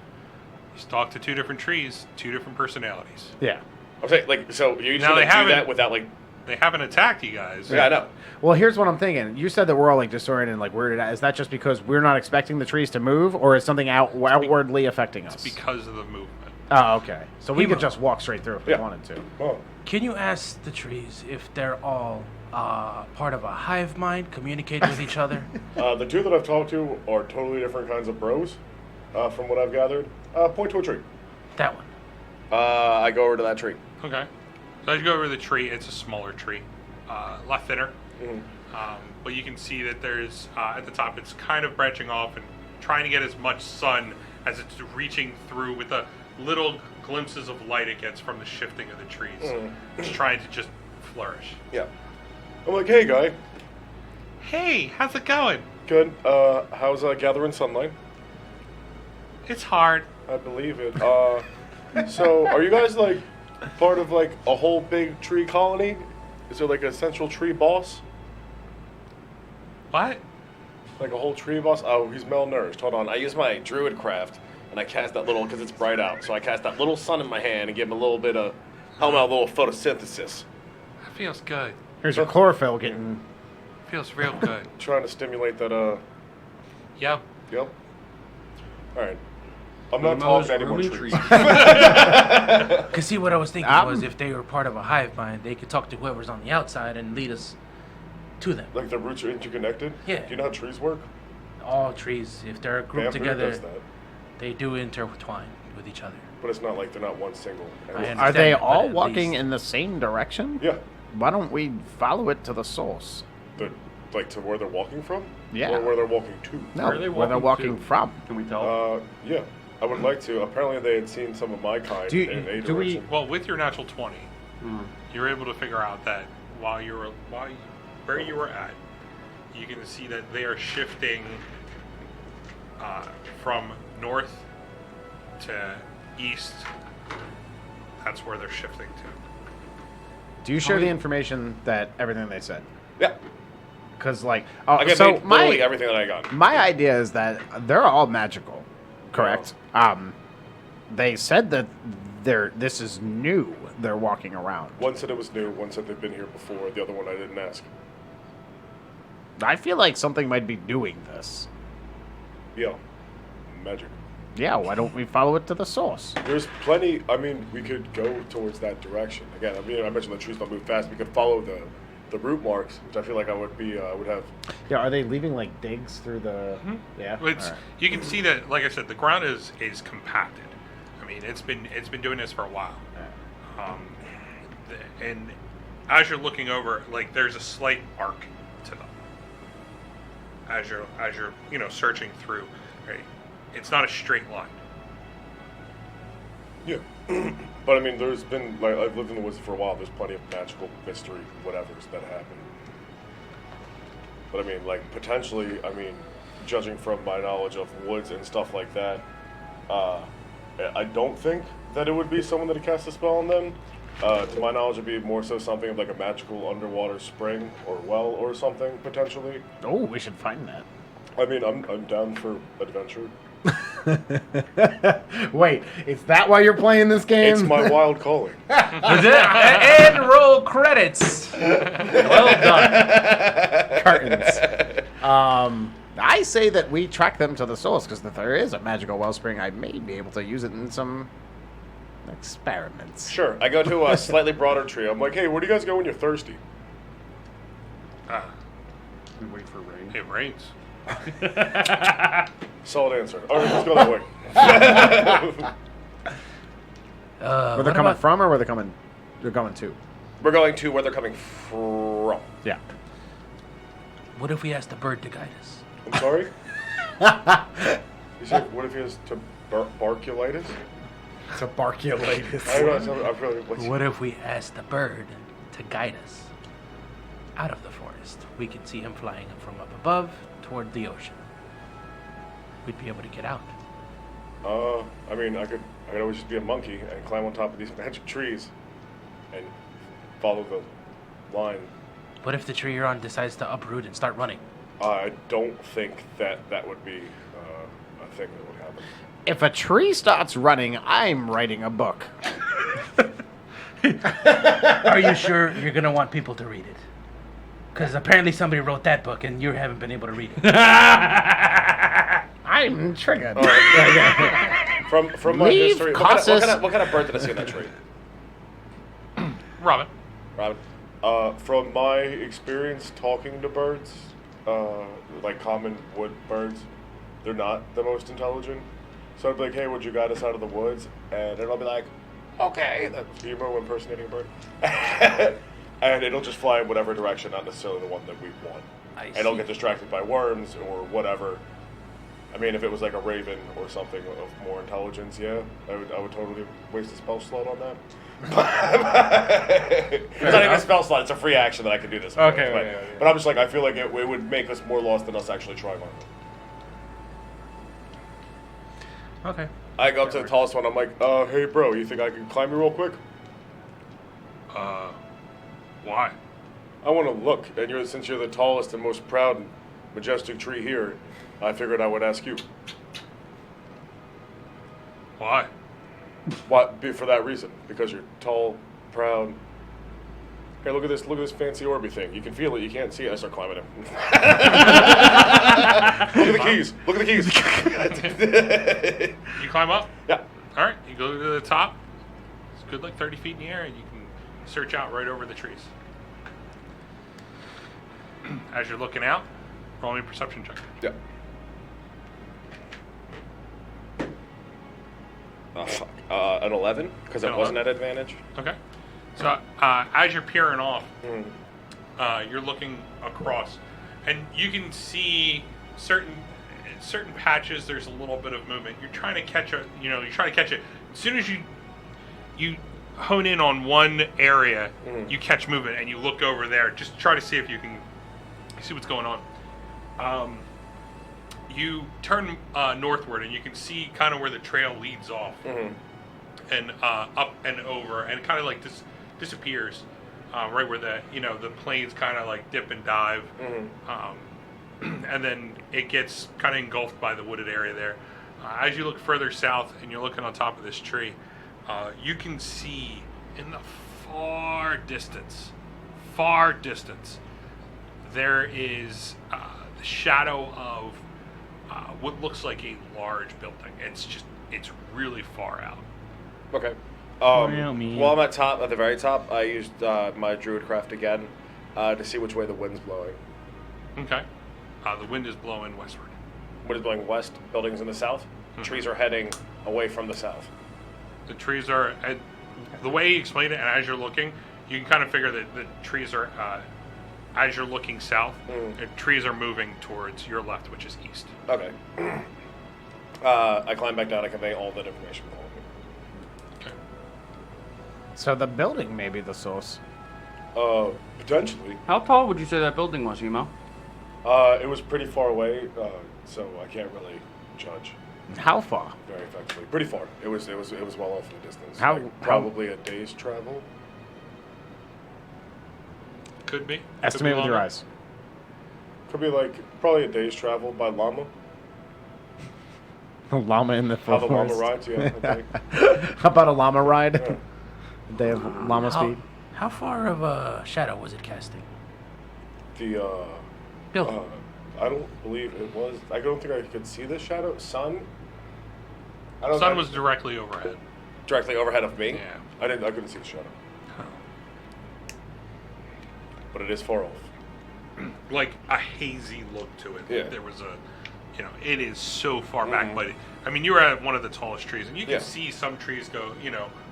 he's talked to 2 different trees, 2 different personalities. yeah. I'm saying, like, so you're just Now, gonna they do haven't- that without, like, They haven't attacked you guys. yeah, I know. Well, here's what I'm thinking. You said that we're all like disoriented and like weirded out. Is that just because we're not expecting the trees to move, or is something outwardly affecting us? Because of the movement. Oh, okay. So we could Hemo. just walk straight through if we Yeah. wanted to. Oh. Can you ask the trees if they're all part of a hive mind, communicate with each other? The 2 that I've talked to are totally different kinds of bros, from what I've gathered. Point to a tree. That one. I go over to that tree. Okay. So as you go over the tree, it's a smaller tree, a lot thinner. But you can see that there's, at the top, it's kind of branching off and trying to get as much sun as it's reaching through with the little glimpses of light it gets from the shifting of the trees. It's trying to just flourish. Yeah. I'm like, hey guy, Hey, how's it going? good. How's gathering sunlight? It's hard. I believe it. So are you guys like part of like a whole big tree colony? Is there like a central tree boss? What? Like a whole tree boss? Oh, he's malnourished. Hold on. I use my druid craft, and I cast that little, because it's bright out, so I cast that little sun in my hand and give him a little bit of, help him out a little photosynthesis. That feels good. Here's your chlorophyll getting. Feels real good. Trying to stimulate that. Yep. Yep. All right. I'm not talking to any more trees. Cause see, what I was thinking was if they were part of a hive mind, they could talk to whoever's on the outside and lead us to them. Like the roots are interconnected. Yeah. Do you know how trees work? All trees, if they're grouped Bamboo together, does that. they do intertwine with each other. but it's not like they're not one single. I entity. understand. Are they but all at walking least- in the same direction? Yeah, Why don't we follow it to the source? like to where they're walking from. Yeah. Or where they're walking to. No, Where are they where they're walking walking to? from. Can we tell? Yeah, I would like to. Apparently, they had seen some of my kind Do you- in a do we- direction. Well, with your natural 20, you're able to figure out that where you were at, you can see that they are shifting from north to east. That's where they're shifting to. Do you share the information that everything they said? Yeah. Because like, I get so literally everything that I got. my idea is that they're all magical, correct? They said that this is new. They're walking around. One said it was new. One said they've been here before. The other one I didn't ask. I feel like something might be doing this. Yeah, magic. Yeah, why don't we follow it to the source? There's plenty. I mean, we could go towards that direction. Again, I mean, I mentioned the trees don't move fast. We could follow the root marks, which I feel like I would have. Yeah, are they leaving like digs through the? Yeah, It's All right. you can see that, like I said, the ground is compacted. I mean, it's been doing this for a while. And as you're looking over, like there's a slight arc to them. As you're searching through, right? It's not a straight line. Yeah, but I mean, there's been like I've lived in the woods for a while. There's plenty of magical mystery, whatever's that happen. But I mean, like potentially, I mean, judging from my knowledge of woods and stuff like that, I don't think that it would be someone that had cast a spell on them. To my knowledge, it'd be more so something of like a magical underwater spring or well or something potentially. Oh, we should find that. I mean, I'm down for adventure. Wait, is that why you're playing this game? It's my wild calling. And roll credits. Well done. Curtains. I say that we track them to the source because if there is a magical wellspring, I may be able to use it in some experiments. Sure, I go to a slightly broader tree. I'm like, hey, where do you guys go when you're thirsty? We wait for rain. It rains. Solid answer. All right, let's go that way. Where they're coming from, or where they're going to? We're going to where they're coming from. Yeah. What if we ask the bird to guide us? I'm sorry? You said, what if he has tuberculitis? Tuberculitis. I don't know, I feel like, What if we ask the bird to guide us out of the forest? We could see him flying from up above toward the ocean. We'd be able to get out. I mean, I could always just be a monkey and climb on top of these magic trees and follow the line. What if the tree you're on decides to uproot and start running? I don't think that would be a thing that would happen. If a tree starts running, I'm writing a book. Are you sure you're going to want people to read it? Because apparently somebody wrote that book and you haven't been able to read it. I'm triggered. All right. From my Leave history, Casas- What kind of bird did I see in that tree? Robin. Robin? from my experience talking to birds, like common wood birds, they're not the most intelligent. So I'd be like, hey, would you guide us out of the woods? And it'll be like, okay, that's Emo impersonating a bird. And it'll just fly in whatever direction, not necessarily the one that we want. And it'll get distracted by worms or whatever. I mean, if it was like a raven or something of more intelligence, yeah, I would totally waste a spell slot on that. It's not even a spell slot; it's a free action that I can do this. Okay, but, yeah. but I'm just like, I feel like it would make us more lost than us actually trying on it. Okay. I go up to the tallest one. I'm like, Hey, bro, you think I can climb you real quick? Why? I want to look, and since you're the tallest and most proud and majestic tree here, I figured I would ask you. Why? What? For that reason, because you're tall, proud. Hey, look at this fancy Orby thing. You can feel it, you can't see it. I start climbing him. Look at the keys. Look at the keys. You climb up? Yeah. All right, you go to the top. It's good, like 30 feet in the air, and you can search out right over the trees. As you're looking out, roll me a perception check. yeah. Oh, fuck. An 11, because it An wasn't 11? at advantage. Okay. So as you're peering off, Mm. you're looking across, and you can see certain patches. There's a little bit of movement. You're trying to catch it. You're trying to catch it. As soon as you hone in on one area, you catch movement, and you look over there. Just try to see if you can see what's going on. You turn northward, and you can see kind of where the trail leads off, and up and over, and kind of like disappears right where the plains kind of like dip and dive, and then it gets kind of engulfed by the wooded area there. As you look further south, and you're looking on top of this tree, you can see in the far distance, there is the shadow of what looks like a large building. It's really far out. Okay. Wyoming. While I'm at the very top, I used my Druidcraft again to see which way the wind's blowing. Okay. The wind is blowing westward. Wind is blowing west, buildings in the south. Trees are heading away from the south. The trees are, the way he explained it, and as you're looking, you can kind of figure that the trees are, as you're looking south, the trees are moving towards your left, which is east. Okay. I climb back down and convey all that information. Okay. So the building may be the source. Potentially. How tall would you say that building was, Emo? It was pretty far away, so I can't really judge How far? very effectively. Pretty far. It was well off in the distance. How- Probably a day's travel. Could be. Estimate Could with be your longer. eyes. Could be probably a day's travel by llama. A llama in the How the forest. llama rides, yeah. I think. How about a llama ride? Yeah. A day of llama speed. How far of a shadow was it casting? The Building. I don't believe it was. I don't think I could see the shadow. Sun. Sun was directly overhead. directly overhead of me. Yeah. I couldn't see the shadow. But it is far off. Like a hazy look to it. Yeah. There was it is so far back, but I mean, you were at one of the tallest trees, and you can Yeah. see some trees go,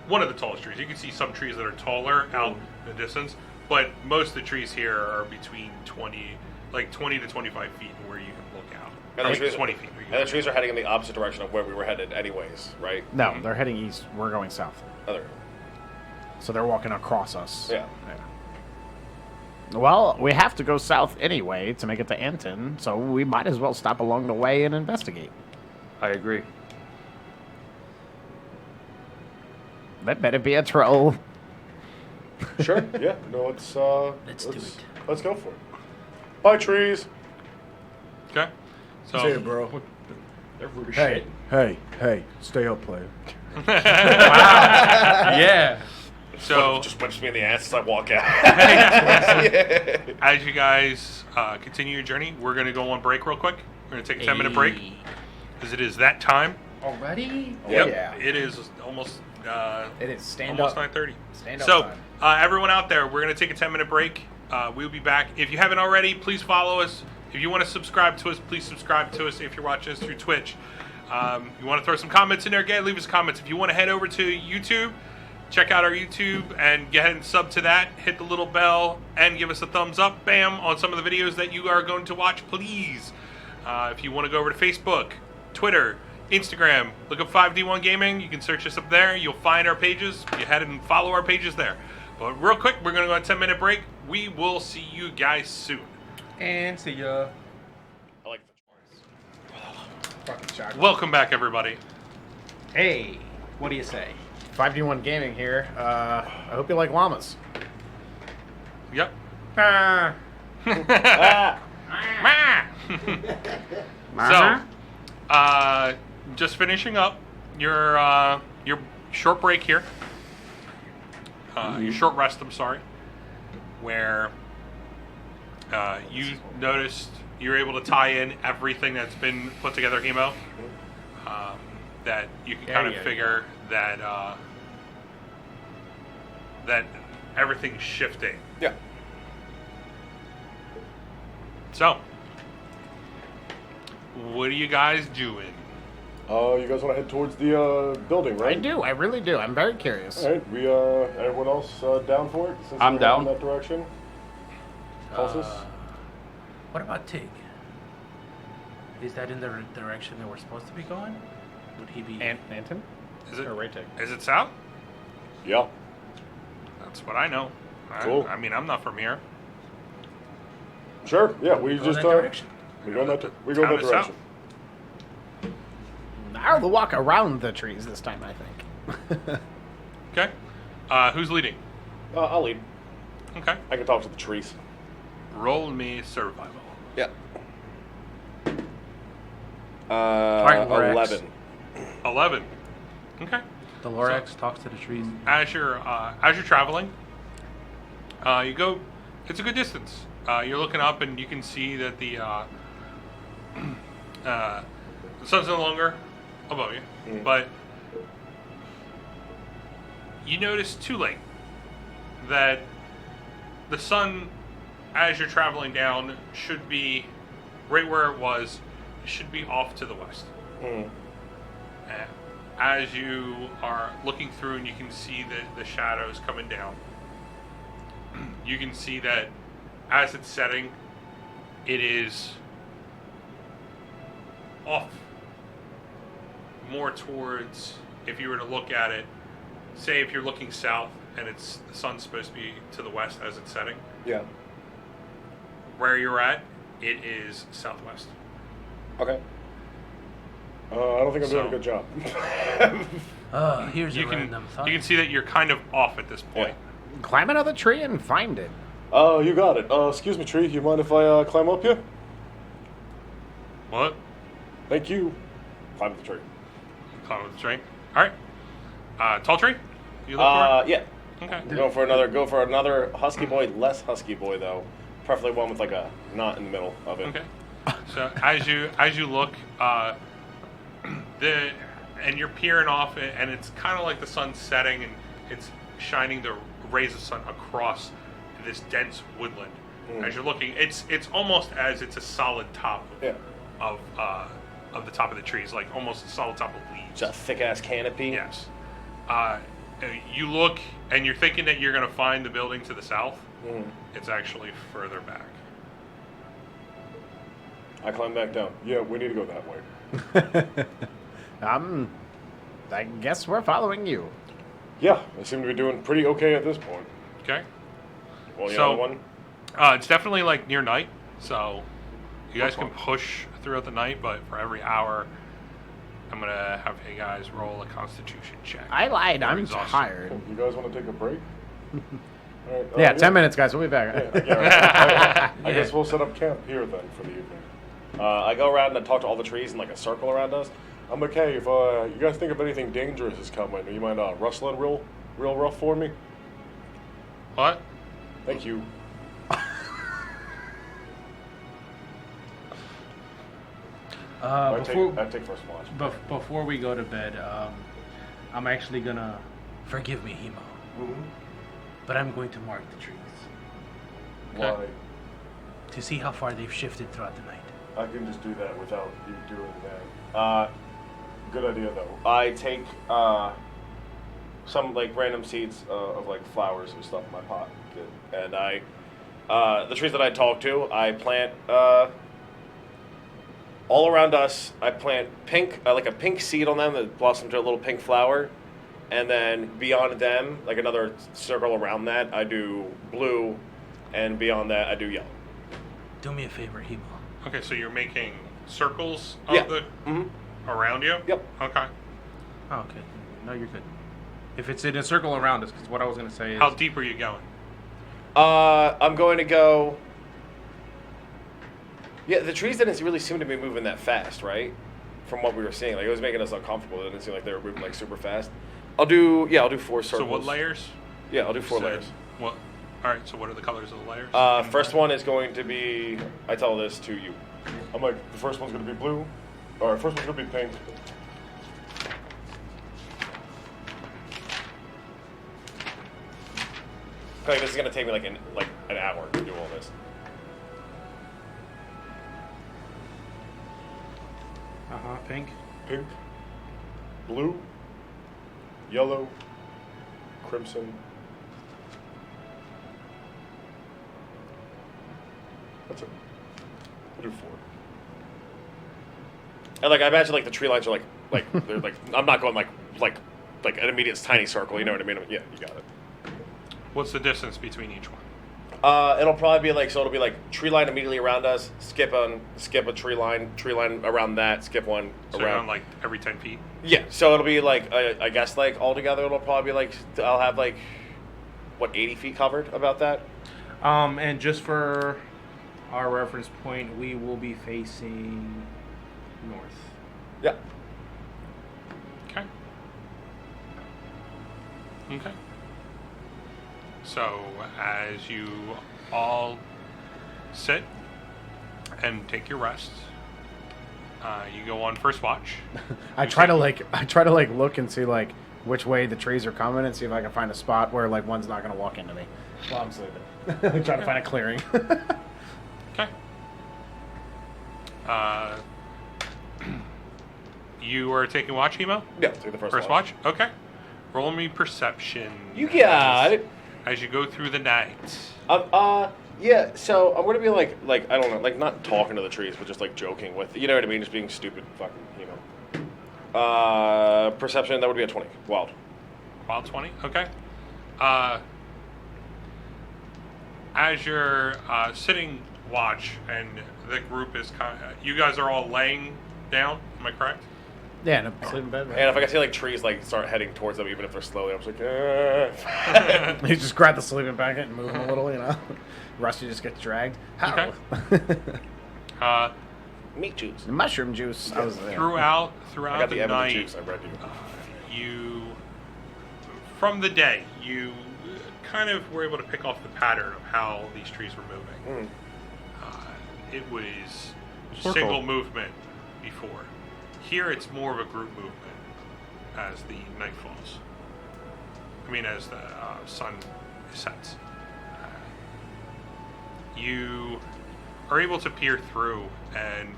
one of the tallest trees. You can see some trees that are taller out in the distance, but most of the trees here are between 20 to 25 feet where you can look out. And Or the trees, 20 feet. Where you and the can trees are heading in the opposite direction of where we were headed anyways, right? No, they're heading east. We're going south. Other. So they're walking across us. Yeah. Well, we have to go south anyway to make it to Andtin, so we might as well stop along the way and investigate. I agree. That better be a troll. Sure. Yeah. No, let's do it. Let's go for it. Bye, trees. Okay. So bro. They're rude as Hey, hey, stay up, player. Yeah. So Just whips me in the ass as I walk out. as you guys continue your journey, we're going to go on break real quick. We're going to take a 10-minute break because it is that time. Already? Yep. yeah. It is almost It is stand almost up. 9:30. Stand up So time. everyone out there, we're going to take a 10-minute break. We'll be back. If you haven't already, please follow us. If you want to subscribe to us, please subscribe to us. If you're watching us through Twitch, you want to throw some comments in there, again, leave us comments. If you want to head over to YouTube, check out our YouTube and go ahead and sub to that. Hit the little bell and give us a thumbs up, bam, on some of the videos that you are going to watch, please. If you want to go over to Facebook, Twitter, Instagram, look up 5D1 Gaming. You can search us up there. You'll find our pages. You head and follow our pages there. But real quick, we're going to go on a 10-minute break. We will see you guys soon. And see ya. I like Fucking shock. Welcome back, everybody. Hey, what do you say? 5D1 Gaming here. I hope you like llamas. Yep. So, just finishing up your short break here. Your short rest, I'm sorry. Where you noticed you're able to tie in everything that's been put together, Emo. That you can kind of figure that that everything's shifting. Yeah. So, what are you guys doing? You guys want to head towards the building, right? I do. I really do. I'm very curious. All right. We everyone else down for it? Since I'm we're down. in that direction. Culsus? What about Tig? Is that in the direction that we're supposed to be going? Would he be? Andtin? Is it Or Raytig? Is it south? Yeah. That's what I know. Cool. I mean, I'm not from here. Sure. Yeah. We Go just that direction. we go in that Town is direction. I'll walk around the trees this time, I think. Okay. Who's leading? I'll lead. Okay. I can talk to the trees. Roll me survival. Yeah. Alright, Lorax. 11. 11. Okay. The Lorax talks to the trees. As you're traveling, you go. It's a good distance. You're looking up and you can see that the sun's no longer above you, but you notice too late that the sun, as you're traveling down, should be right where it was. It should be off to the west. As you are looking through and you can see the shadows coming down, you can see that as it's setting, it is off more towards, if you were to look at it, say if you're looking south and the sun's supposed to be to the west as it's setting, Yeah. where you're at, it is southwest. Okay. I don't think I'm doing a So- good job. Here's You a can random thought. you can see that you're kind of off at this point. Climb another tree and find it. You got it. Excuse me, tree. You mind if I climb up here? What? Thank you. Climb up the tree. Climb with the tree. All right. Tall tree. You look for Yeah. it? Okay. Go for another husky boy. Less husky boy though. Preferably one with like a knot in the middle of it. Okay. So as you look, and you're peering off it, and it's kind of like the sun's setting, and it's shining the rays of sun across this dense woodland. As you're looking, it's almost as it's a solid top Yeah. of the top of the trees, like almost a solid top of leaves. It's a thick ass canopy. Yes. You look, and you're thinking that you're going to find the building to the south. It's actually further back. I climb back down. Yeah, we need to go that way. I guess we're following you. Yeah, I seem to be doing pretty okay at this point. Okay. Well, the So- other one. It's definitely like near night, so you guys can push throughout the night, but for every hour, I'm gonna have you guys roll a Constitution check. I lied. You're I'm exhausted. tired. You guys want to take a break? All right, Yeah, 10 minutes, guys. We'll be back. I guess we'll set up camp here then for the evening. I go around and talk to all the trees in like a circle around us. I'm okay. If you guys think of anything dangerous is coming, you mind rustling real rough for me? What? Thank you. I take first watch. Before we go to bed, I'm actually gonna. Forgive me, Hemo, but I'm going to mark the trees Why? to see how far they've shifted throughout the night. I can just do that without you doing that. Good idea though. I take some like random seeds of like flowers and stuff in my pot, and I the trees that I talk to, I plant all around us. I plant pink, like a pink seed on them that blossoms to a little pink flower, and then beyond them, like another circle around that, I do blue, and beyond that, I do yellow. Do me a favor, Hemo. Okay, so you're making circles of Yeah. the around you. Yep. Okay. Oh, okay. No, you're good. If it's in a circle around us, because what I was gonna say is. How deep are you going? I'm going to go. Yeah, the trees didn't really seem to be moving that fast, right? From what we were seeing, like it was making us uncomfortable. It didn't seem like they were moving like super fast. I'll do 4 circles. So what layers? Yeah, I'll do 4 So layers. What? All right. So what are the colors of the layers? First one is going to be. I tell this to you. I'm like, the first one's gonna be blue. Or first one's gonna be pink. Like this is gonna take me like an hour to do all this. Pink. Pink. blue, yellow, crimson. That's it. We'll do 4. And like I imagine, like the tree lines are like they're like I'm not going like an immediate tiny circle. You know what I mean? Yeah, you got it. What's the distance between each one? It'll probably be like it'll be like tree line immediately around us. Skip a tree line around that. Skip one So around. around like every 10 feet. Yeah, so it'll be like I guess like altogether it'll probably be like I'll have like what 80 feet covered about that. And just for our reference point, we will be facing north. Yeah. Okay. Okay. So as you all sit and take your rests, you go on first watch. I try to like look and see like which way the trees are coming and see if I can find a spot where like one's not gonna walk into me while I'm sleeping. Trying to find a clearing. Okay. You are taking watch, Emo? Yeah, take the First watch? Okay. Roll me perception. You got it. As you go through the night. Yeah, so I'm gonna be like I don't know, like not talking to the trees, but just like joking with, you know what I mean, just being stupid, fucking, you know. Perception, that would be a 20. Wild. Wild 20? Okay. As you're sitting watch and the group is you guys are all laying down, am I correct? Yeah, in a sleeping bed. Right? And if I can see like trees like start heading towards them, even if they're slowly, I'm just like, You just grab the sleeping bag and move him a little, you know. Rusty just gets dragged. How? Okay. Meat juice. Mushroom juice. I was there. Throughout I got the M of the night, juice, I read you. From the day, you kind of were able to pick off the pattern of how these trees were moving. It was single movement before. Here it's more of a group movement as the night falls. I mean, as the sun sets. You are able to peer through, and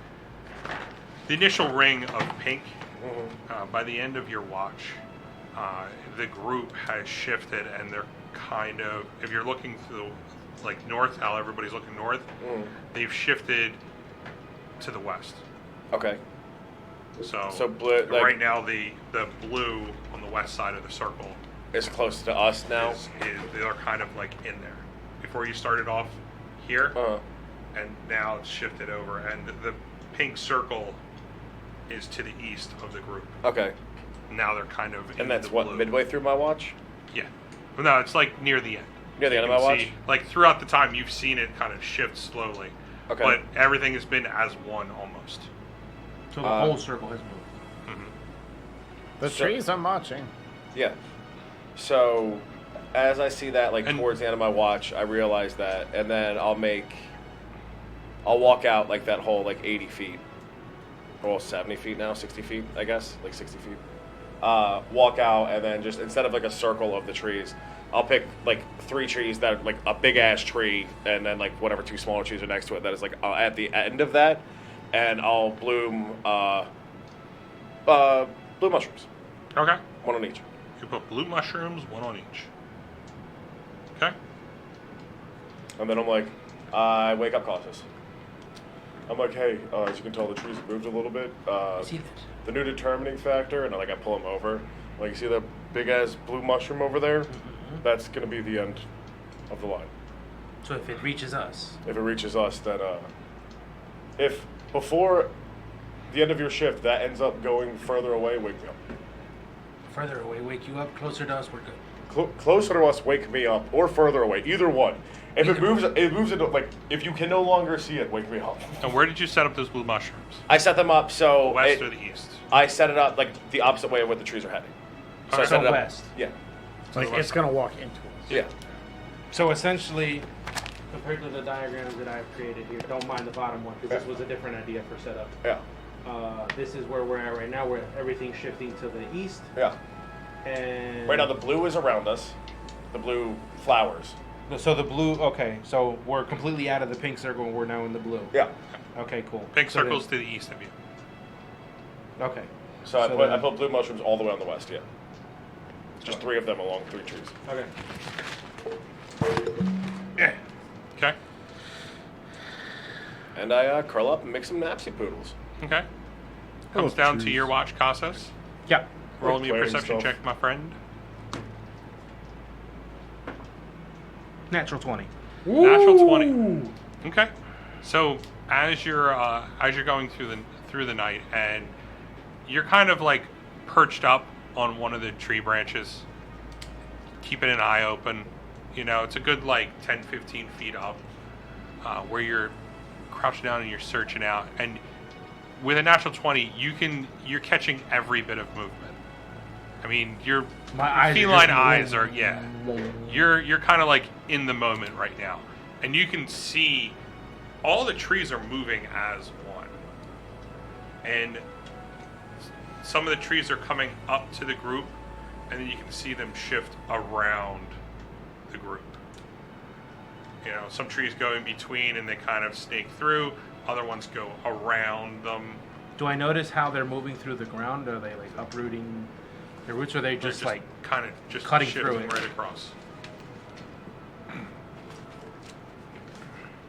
the initial ring of pink, by the end of your watch, the group has shifted, and they're kind of, if you're looking through, like north, how everybody's looking north, they've shifted to the west. Okay. So blue, like, right now, the blue on the west side of the circle is close to us now. they're kind of like in there. Before you started off here, and now it's shifted over, and the pink circle is to the east of the group. Okay. Now they're kind of in And that's the what, blue. midway through my watch? Yeah. Well, no, it's like near the end. Near the end You of my can watch? see, like throughout the time, you've seen it kind of shift slowly. Okay. But everything has been as one almost. So the whole circle has moved. The trees I'm watching. Yeah. So, as I see that, like, And- towards the end of my watch, I realize that, and then I'll walk out, like, that whole, like, 80 feet. Well, 70 feet now, 60 feet, I guess, like 60 feet. Walk out, and then just, instead of, like, a circle of the trees, I'll pick, like, 3 trees that are, like, a big-ass tree, and then, like, whatever 2 smaller trees are next to it that is, like, at the end of that, and I'll bloom, blue mushrooms. Okay. 1 on each. You put blue mushrooms, 1 on each. Okay. And then I'm like, I wake up cautious. I'm like, hey, as you can tell, the trees have moved a little bit. See that? The new determining factor, and I pull them over. Like, you see the big ass blue mushroom over there? That's gonna be the end of the line. So if it reaches us, If it reaches us, then if before the end of your shift that ends up going further away, wake me up. further away, wake you up, closer to us, we're good. Closer to us, wake me up, or further away, either one. If it moves into, like, if you can no longer see it, wake me up. And where did you set up those blue mushrooms? I set them up so The west or the east? I set it up like the opposite way of what the trees are heading. So I Okay. set it up. west. Yeah. Like it's gonna walk into us. Yeah. So essentially, compared to the diagrams that I've created here, don't mind the bottom one because this was a different idea for setup. Yeah. This is where we're at right now, where everything's shifting to the east. Yeah. And Right now the blue is around us. The blue flowers. So the blue, okay, so we're completely out of the pink circle and we're now in the blue. Yeah. Okay, cool. Pink So then- circles to the east of you. Okay. So I then- put blue mushrooms all the way on the west. Yeah. Just 3 of them along 3 trees. Okay. Okay. And I curl up and make some napsy poodles. Okay. Comes down to your watch, Casas. Yeah. Roll me a Playing perception stuff. check, my friend. Natural 20. Natural 20. Okay. So as you're going through the night, and you're kind of like perched up on one of the tree branches, keeping an eye open. You know, it's a good like 10, 15 feet up, where you're crouched down and you're searching out. And with a natural 20, you're catching every bit of movement. I mean, your My eyes are feline just- eyes are You're kind of like in the moment right now, and you can see all the trees are moving as one, and some of the trees are coming up to the group, and then you can see them shift around the group. You know, some trees go in between and they kind of snake through. Other ones go around them. Do I notice how they're moving through the ground? Are they like uprooting their roots, or are they They're just like kind of just cutting shifting through it. right across.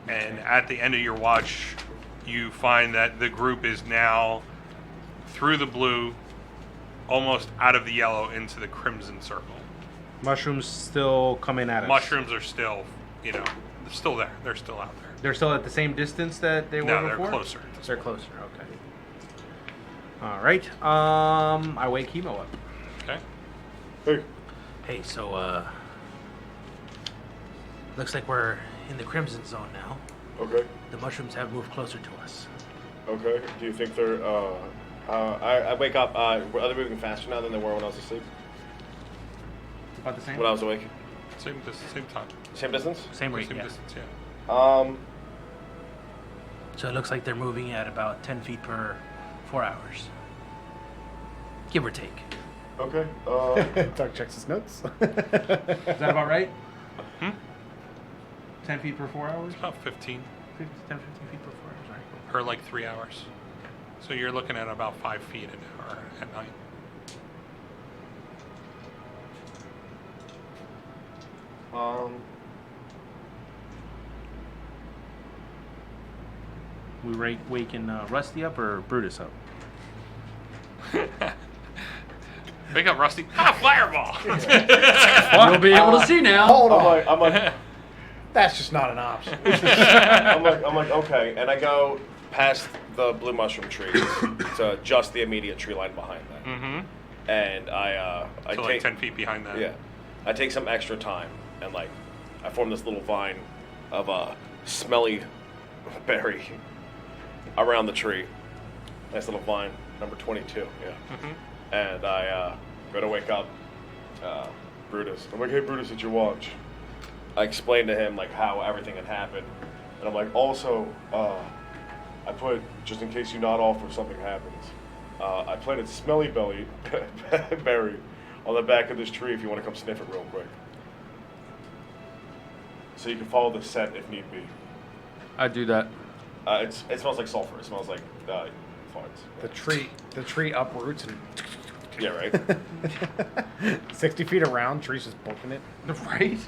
And at the end of your watch, you find that the group is now through the blue, almost out of the yellow into the crimson circle. mushrooms still coming at us? Mushrooms are still, you know, they're still there. They're still out there. They're still at the same distance that they were No, before? they're closer. They're closer, okay. All right. I wake Hemo up. Okay. Hey, Hey, so, looks like we're in the Crimson Zone now. okay, The mushrooms have moved closer to us. okay. Do you think they're, I wake up. Are they moving faster now than they were when I was asleep? About the same? When I was awake? Same time. Same distance? Same rate, Same yeah. distance, yeah. So it looks like they're moving at about 10 feet per 4 hours. Give or take. okay, Doug checks his notes. Is that about right? Hmm? 10 feet per 4 hours? About 15 10, 15 feet per 4 hours, right? per like 3 hours. So you're looking at about 5 feet an hour at night. We waking Rusty up or Brutus up? Wake up, Rusty. Ah, fireball! You'll be able to see now. Hold on. I'm like, That's just not an option. I'm like, okay. And I go past the blue mushroom trees to just the immediate tree line behind that. Mm-hmm. And I So take like 10 feet behind that. Yeah, I take some extra time and like I form this little vine of a smelly berry around the tree. Nice little vine, number 22. Yeah. Mm-hmm. And I go to wake up Brutus. I'm like, hey, Brutus, it's your watch. I explained to him like how everything had happened. And I'm like, also, I put, just in case you nod off or something happens, I planted smelly belly berry on the back of this tree if you want to come sniff it real quick. So you can follow the scent if need be. I do that. It smells like sulfur. It smells like farts. The tree uproots and Yeah, right. 60 feet around, trees just booking it. Right?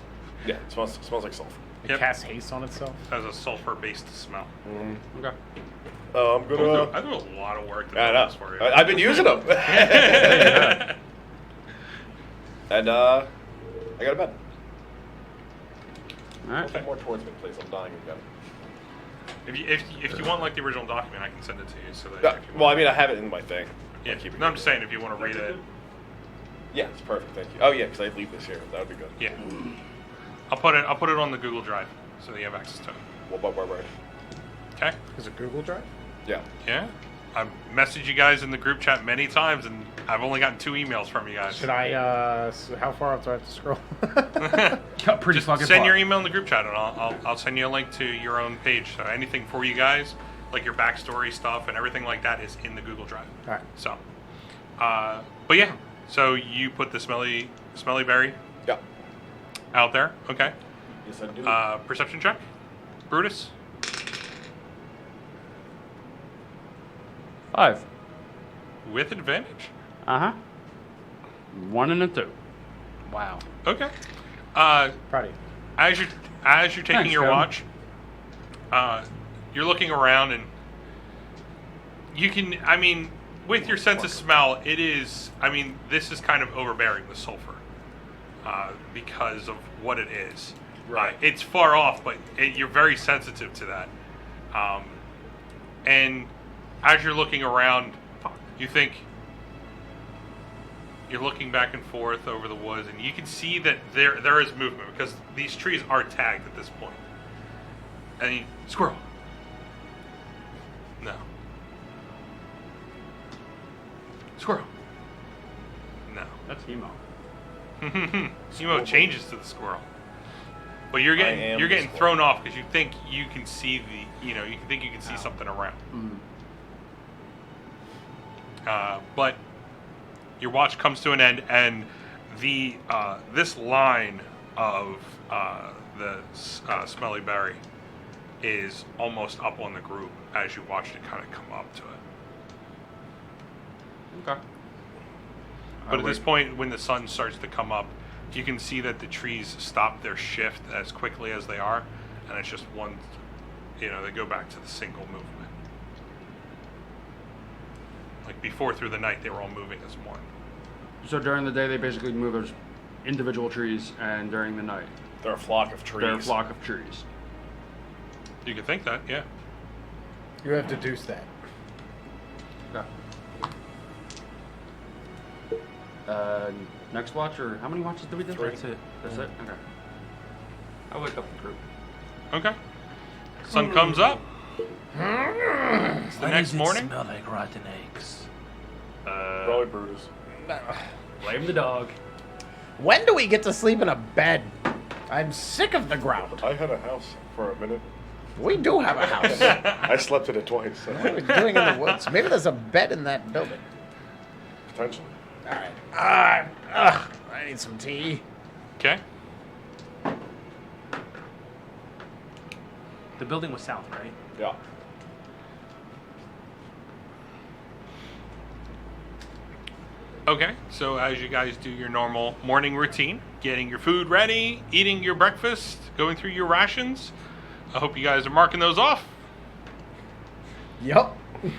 Yeah, it smells like sulfur. It Yep. casts haste on itself. Has a sulfur-based smell. Okay. I'm I gonna. do a lot of work to I do know. this for you. I've been using them. And I go to bed. All right. Take more towards me, please. I'm dying again. If you want like the original document, I can send it to you. So that Yeah, if you well, I want, mean, I have it in my thing. yeah. I'll keep it No, I'm here. just saying if you want to read it, Yeah, it's perfect. Thank you. Oh yeah, because I leave this here. That would be good. yeah. I'll put it on the Google Drive so that you have access to it. Right. Okay. Is it Google Drive? Yeah. Yeah. I've messaged you guys in the group chat many times, and I've only gotten 2 emails from you guys. Should I, how far up do I have to scroll? Got pretty Just fucking send far. your email in the group chat, and I'll send you a link to your own page. So anything for you guys, like your backstory stuff and everything like that, is in the Google Drive. All right. So, but yeah. So you put the smelly berry Yeah. out there, okay? Yes, I do. Perception check, Brutus. 5. with advantage. Uh-huh. 1 and a 2. Wow. Okay. Proud of you. As you're taking Thanks, your Kevin. watch, you're looking around and you can. I mean, with your sense of smell, it is. I mean, this is kind of overbearing the sulfur because of what it is. Right. It's far off, but you're very sensitive to that. And as you're looking around, you think. You're looking back and forth over the woods, and you can see that there is movement because these trees are tagged at this point. And squirrel. No. Squirrel. No. That's Emo. Emo changes to the squirrel. But you're I am getting the getting squirrel. thrown off because you think you can see you think you can see something around. But your watch comes to an end, and the this line of the smelly berry is almost up on the group as you watch it kind of come up to it. Okay. But at this point, when the sun starts to come up, you can see that the trees stop their shift as quickly as they are, and it's just one, they go back to the single movement. Like before, through the night, they were all moving as one. So during the day, they basically move as individual trees, and during the night, They're a flock of trees. they're a flock of trees. You could think that, yeah. You have deduced that. Okay. Next watch, or how many watches do we do? 3. That's it. That's it? Okay. I'll wake up the group. Okay. Sun comes up. It's the Why next does it morning. smell like rotten eggs? Probably Brutus. Blame the dog. When do we get to sleep in a bed? I'm sick of the ground. I had a house for a minute. We do have a house. I slept in it twice. So. What are we doing in the woods? Maybe there's a bed in that building. Potentially. All right. I need some tea. Okay. The building was south, right? Yeah. Okay, so as you guys do your normal morning routine, getting your food ready, eating your breakfast, going through your rations, I hope you guys are marking those off. Yup. Sure.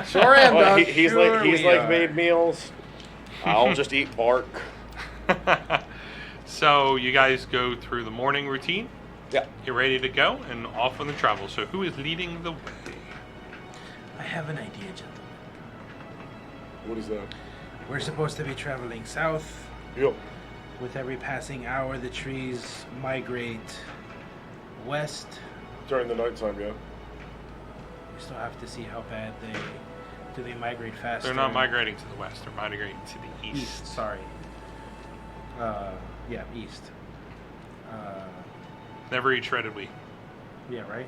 Sure am, Well, Doug. he's Sure like we are. made meals. I'll just eat bark. So you guys go through the morning routine, Yeah. get ready to go, and off on the travel. So who is leading the way? I have an idea, gentlemen. What is that? We're supposed to be traveling south. Yo. With every passing hour, the trees migrate west. During the nighttime, yeah. We still have to see how bad do they migrate faster. They're not migrating to the west, they're migrating to the east. East, sorry. Yeah, east. Never eat shredded wheat. Yeah, right?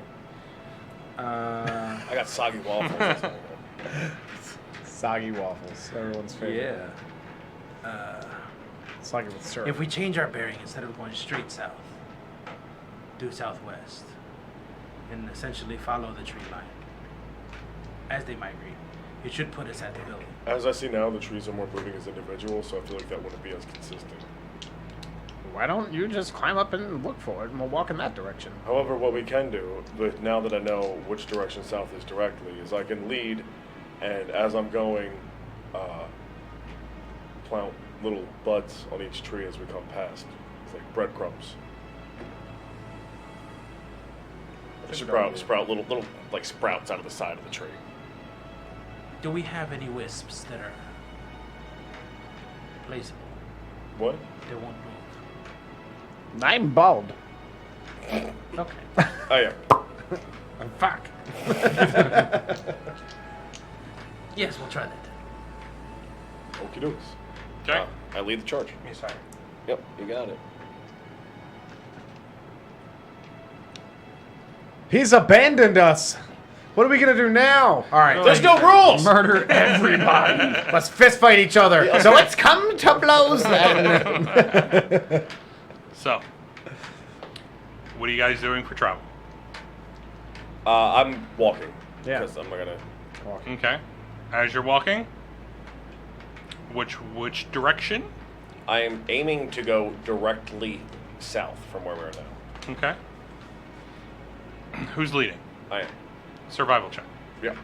I got soggy waffles. Soggy waffles. Everyone's favorite. Yeah. Soggy with syrup. If we change our bearing, instead of going straight south, due southwest, and essentially follow the tree line as they migrate, it should put us at the building. As I see now, the trees are more moving as individuals, so I feel like that wouldn't be as consistent. Why don't you just climb up and look for it, and we'll walk in that direction? However, what we can do, now that I know which direction south is directly, is I can lead, and as I'm going, plant little buds on each tree as we come past. It's like breadcrumbs. Sprout little like sprouts out of the side of the tree. Do we have any wisps that are placeable? What? They won't move. I'm bald. Okay. Oh yeah. Fuck. Yes, we'll try that. Okie dokes. Okay. I lead the charge. Yeah, sorry. Yep, you got it. He's abandoned us. What are we gonna do now? All right. There's no rules. Murder everybody. Let's fist fight each other. So let's come to blows then. So, what are you guys doing for travel? I'm walking. Yeah. Because I'm not gonna. Walking. Okay. As you're walking, which direction? I am aiming to go directly south from where we are now. Okay. Who's leading? I am. Survival check. Yeah.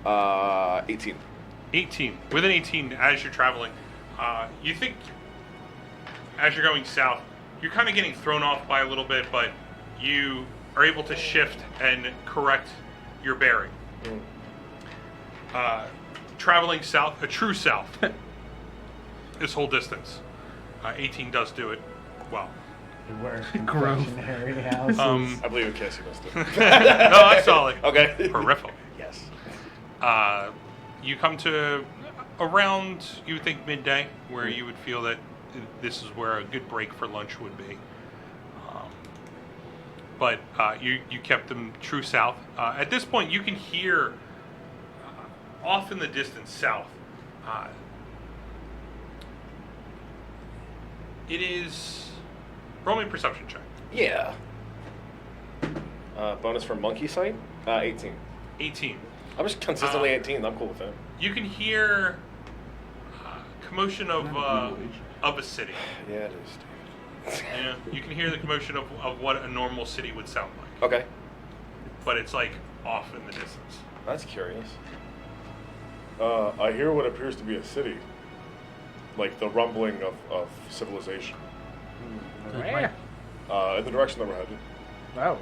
Uh, 18. 18. With an 18, as you're traveling, you think as you're going south, you're kind of getting thrown off by a little bit, but you are able to shift and correct your bearing. Traveling south, a true south, this whole distance. 18 does do it well. Where confectionery houses. I believe in Cassie must have. No, I saw it. Okay. Peripheral. Yes. You come to around, you would think, midday, where you would feel that this is where a good break for lunch would be. But you kept them true south. At this point, you can hear off in the distance south. It is... Roll me a perception check. Yeah. Bonus for monkey sight? 18. 18. I'm just consistently 18. I'm cool with that. You can hear commotion of a city. Yeah, it is, David. Yeah, you can hear the commotion of what a normal city would sound like. Okay. But it's like off in the distance. That's curious. I hear what appears to be a city. Like the rumbling of civilization. Where? In the direction that we're headed. Oh.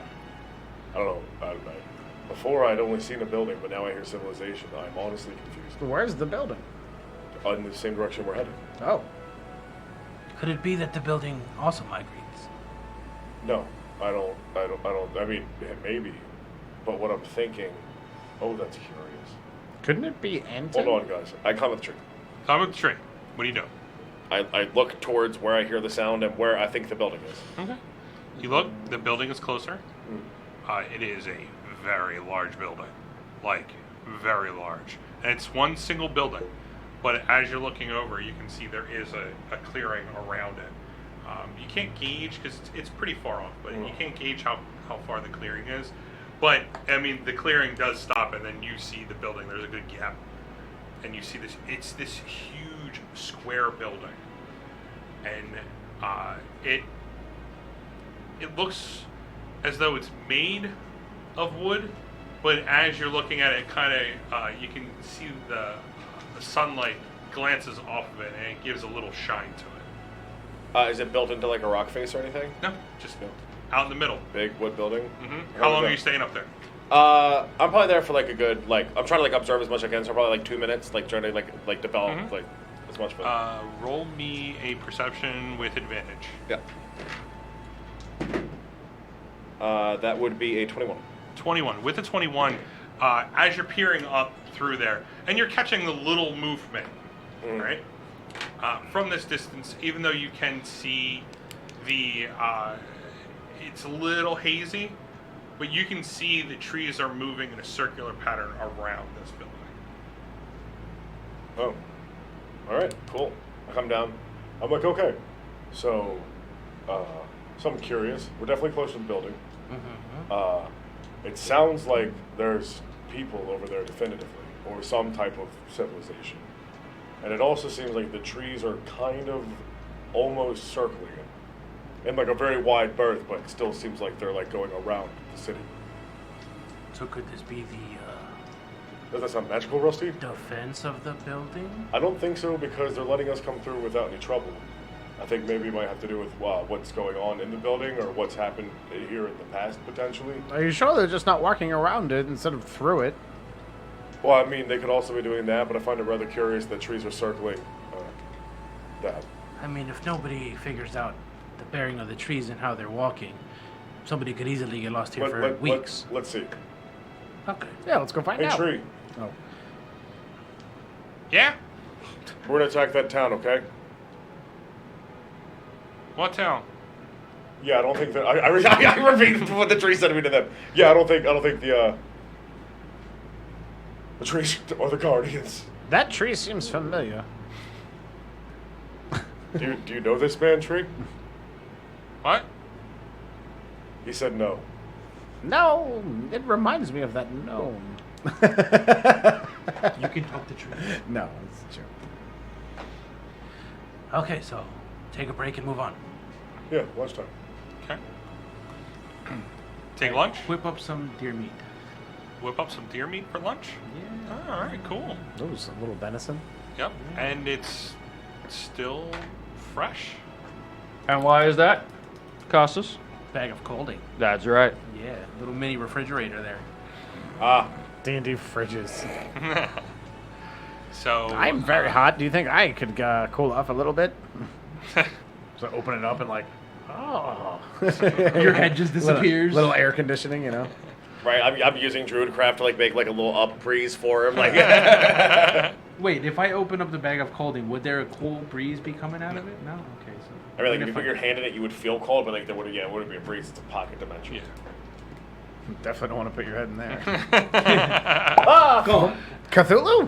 I don't know. Before I'd only seen a building, but now I hear civilization. I'm honestly confused. Where's the building? In the same direction we're headed. Oh. Could it be that the building also migrates? No, I don't. I mean, maybe. But what I'm thinking, oh, that's curious. Couldn't it be Andtin? Hold on, guys. I climb up the tree. Climb up the tree. What do you do? I look towards where I hear the sound and where I think the building is. Okay. You look, the building is closer. It is a very large building. Like, very large. And it's one single building. But as you're looking over, you can see there is a clearing around it. You can't gauge, because it's pretty far off, but you can't gauge how far the clearing is. But, I mean, the clearing does stop, and then you see the building. There's a good gap. And you see this, it's this huge square building. And it looks as though it's made of wood, but as you're looking at it, kind of, you can see the sunlight glances off of it, and it gives a little shine to it. Is it built into like a rock face or anything? No, just out in the middle. Big wood building. Mm-hmm. How long are you staying up there? I'm probably there for like a good, I'm trying to like observe as much as I can, so probably like 2 minutes, like trying to like develop like as much fun. Roll me a perception with advantage. Yeah. That would be a 21. 21. With a 21, as you're peering up through there, and you're catching the little movement, right? From this distance, even though you can see the, it's a little hazy, but you can see the trees are moving in a circular pattern around this building. Oh. Alright, cool. I come down. I'm like, okay. So I'm curious. We're definitely close to the building. It sounds like there's people over there definitively, or some type of civilization. And it also seems like the trees are kind of almost circling it. In like a very wide berth, but it still seems like they're like going around the city. So could this be Does that sound magical, Rusty? the defense of the building? I don't think so, because they're letting us come through without any trouble. I think maybe it might have to do with what's going on in the building, or what's happened here in the past, potentially. Are you sure they're just not walking around it instead of through it? Well, I mean, they could also be doing that, but I find it rather curious that trees are circling that. I mean, if nobody figures out the bearing of the trees and how they're walking, somebody could easily get lost here for weeks. Let's see. Okay. Yeah, let's go find Hey, out. tree, Oh. Yeah? we're gonna attack that town, okay? What town? Yeah, I don't think that. I repeat what the tree said to me to them. Yeah, I don't think the trees are the guardians. That tree seems familiar. Do you know this man, Tree? What? He said no. No, it reminds me of that gnome. You can talk the truth. No, it's a joke. Okay, so take a break and move on. Yeah, lunchtime. Okay. Take lunch. Whip up some deer meat. Whip up some deer meat for lunch. Yeah. Oh, all right, cool. Those a little venison. Yep, and it's still fresh. And why is that, Costas? Bag of colding. That's right. Yeah, little mini refrigerator there. D&D fridges. So I'm very hot. Do you think I could cool off a little bit? So open it up and like, oh. Your head just disappears. Little air conditioning, you know. Right, I'm using Druidcraft to like make like a little up breeze for him. Like, Wait, if I open up the bag of colding, would there a cool breeze be coming out of it? No? Okay, so... I mean, like if you put your hand in it, you would feel cold, but like there would, it wouldn't be a breeze. It's a pocket dimension. Yeah. Definitely don't want to put your head in there. Go. Cthulhu?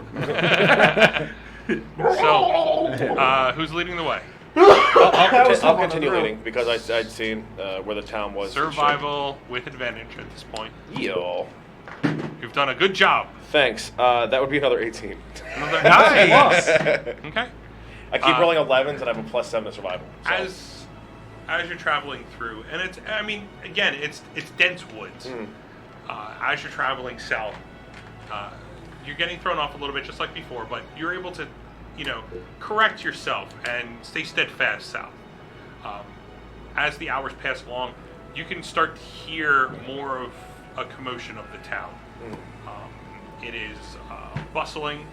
So, who's leading the way? I'll continue leading because I'd seen where the town was. Survival with advantage at this point. Yo. You've done a good job. Thanks. That would be another 18. Another nice. Okay. I keep rolling 11s and I have a +7 to survival. So. As you're traveling through, and it's, I mean, again, it's dense woods. As you're traveling south, you're getting thrown off a little bit, just like before, but you're able to, correct yourself and stay steadfast south. As the hours pass along, you can start to hear more of a commotion of the town. It is bustling.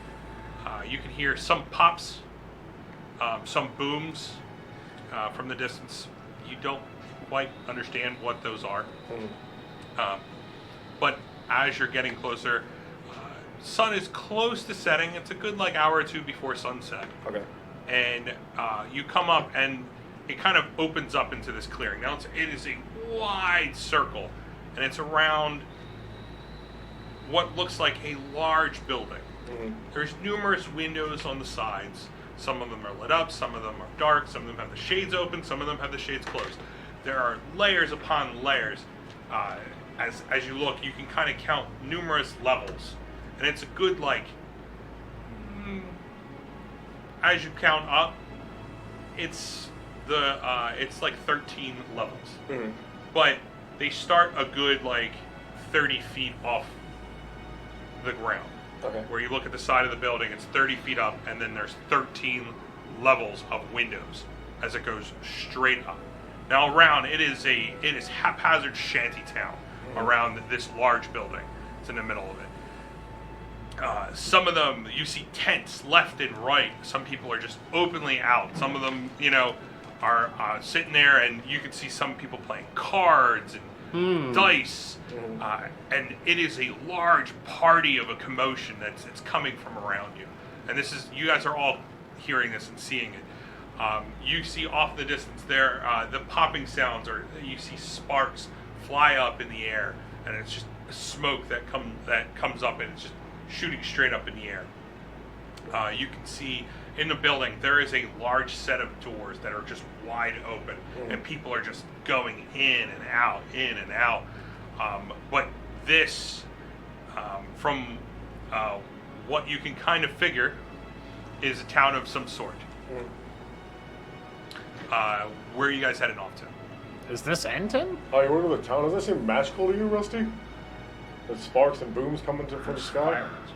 You can hear some pops, some booms from the distance. You don't quite understand what those are. But as you're getting closer, sun is close to setting. It's a good hour or two before sunset. Okay. And you come up and it kind of opens up into this clearing. Now it is a wide circle, and it's around what looks like a large building. There's numerous windows on the sides. Some of them are lit up, some of them are dark, some of them have the shades open, some of them have the shades closed. There are layers upon layers. As you look, you can kind of count numerous levels. And it's a good, as you count up, it's like 13 levels. But they start a good, 30 feet off the ground. Okay. Where you look at the side of the building, it's 30 feet up, and then there's 13 levels of windows as it goes straight up. Now around, it is haphazard shanty town around this large building. It's in the middle of it. Some of them, you see tents left and right. Some people are just openly out. Some of them, are sitting there, and you can see some people playing cards and dice. And it is a large party of a commotion that's coming from around you. And you guys are all hearing this and seeing it. You see off in the distance there, the popping sounds, or you see sparks fly up in the air, and it's just smoke that comes up, and it's just shooting straight up in the air. You can see in the building there is a large set of doors that are just wide open, and people are just going in and out, in and out. But this, from what you can kind of figure, is a town of some sort. Where are you guys heading off to? Is this Andtin? Oh, you went to the town. Does that seem magical to you, Rusty? The sparks and booms coming from the sky? Fireworks.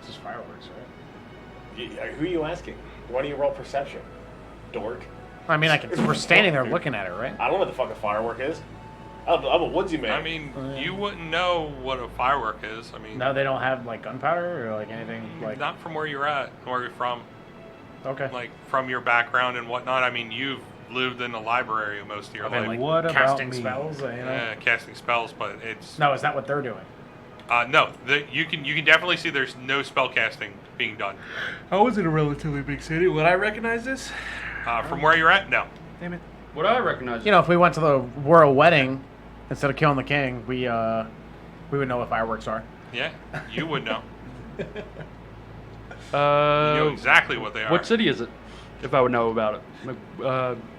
This is fireworks, right? Who are you asking? Why don't you roll perception? Dork. I mean, we're standing there looking at it, right? I don't know what the fuck a firework is. I'm a woodsy man. I mean, you wouldn't know what a firework is. I mean, No, they don't have gunpowder or anything not from where you're at, where you're from. Okay. From your background and whatnot. I mean, you've lived in the library most of your life. what about casting me? spells? Yeah, casting spells, but it's No, is that what they're doing? no. You can definitely see there's no spell casting being done. I was in a relatively big city. Would I recognize this? From where you're at, no. Damn it. Would I recognize it? If we went to the royal wedding instead of killing the king, we would know what fireworks are. Yeah, you would know. You Uh, know exactly what they are. What city is it? If I would know about it.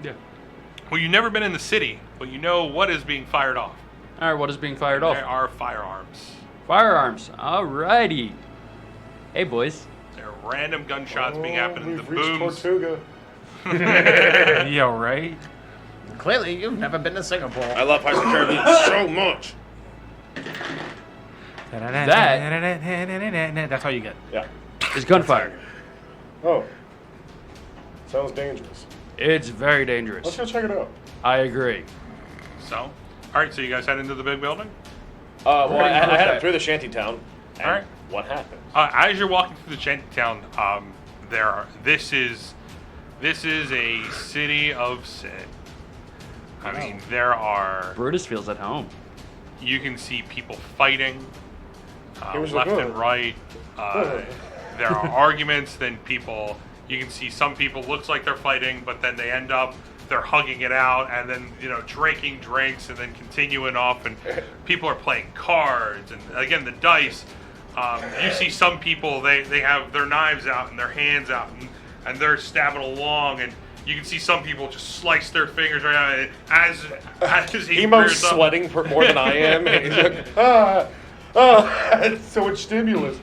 Yeah. Well, you've never been in the city, but you know what is being fired off. All right, what is being fired off? There are firearms. Firearms. Alrighty. Hey, boys. There are random gunshots being happening. The We've reached booms. Tortuga. Yeah, right? Clearly, you've never been to Singapore. I love Pirates of the Caribbean so much. That's all you get. Yeah. It's gunfire. Oh. Sounds dangerous. It's very Let's dangerous. go check it out. I agree. So, all right. So you guys head into the big building. Well, I Alright, had okay. him through the shanty town. And All right. what happened? As you're walking through the shantytown, this is a city of sin. I mean, there are. Brutus feels at home. You can see people fighting Here's left the good. and right. There are arguments. Then people. You can see some people looks like they're fighting, but then they end up they're hugging it out, and then drinking drinks, and then continuing off. And people are playing cards, and again the dice. You see some people they have their knives out and their hands out, and they're stabbing along, and you can see some people just slice their fingers right out as he Emo's rears up. sweating more than I am. He's like, It's so much stimulus.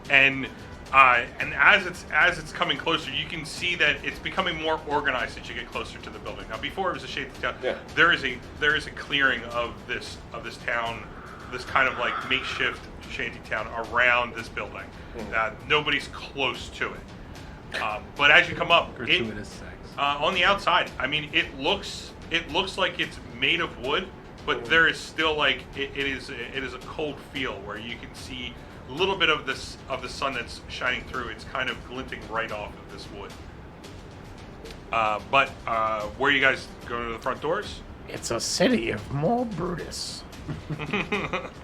And as it's coming closer, you can see that it's becoming more organized as you get closer to the building. Now, before it was a shanty town, Yeah. there is a clearing of this town, this kind of like makeshift shanty town around this building. Nobody's close to it. But as you come up, Gratuitous sex. on the outside, I mean, it looks like it's made of wood, but there is still like it is a cold feel where you can see a little bit of the sun that's shining through. It's kind of glinting right off of this wood. But where you guys go to the front doors? It's a city of more Brutus.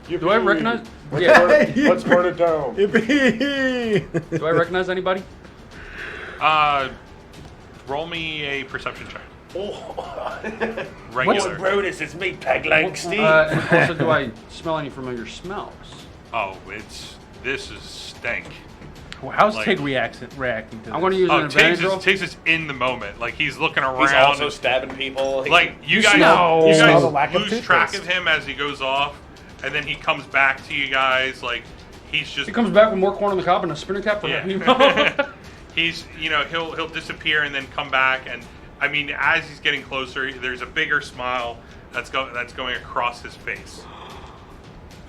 Do I recognize? Let's burn it down. Yippee! Do I recognize anybody? Roll me a perception check. oh, Regular. Brutus, it's me, Peg Leg Steve. Also, do I smell any familiar smells? Oh, this is stank. Well, how's Like- Tig reacting to this? I'm going to use an advantage roll. Tiggs is in the moment. Like he's looking around. He's also stabbing people. Like you You guys, smell- you you smell guys the lack of lose track toothpaste. of him as he goes off, and then he comes back to you guys. Like he's just He comes back with more corn on the cob and a spinner cap for Yeah. him. he's he'll disappear and then come back, and I mean as he's getting closer, there's a bigger smile that's going across his face.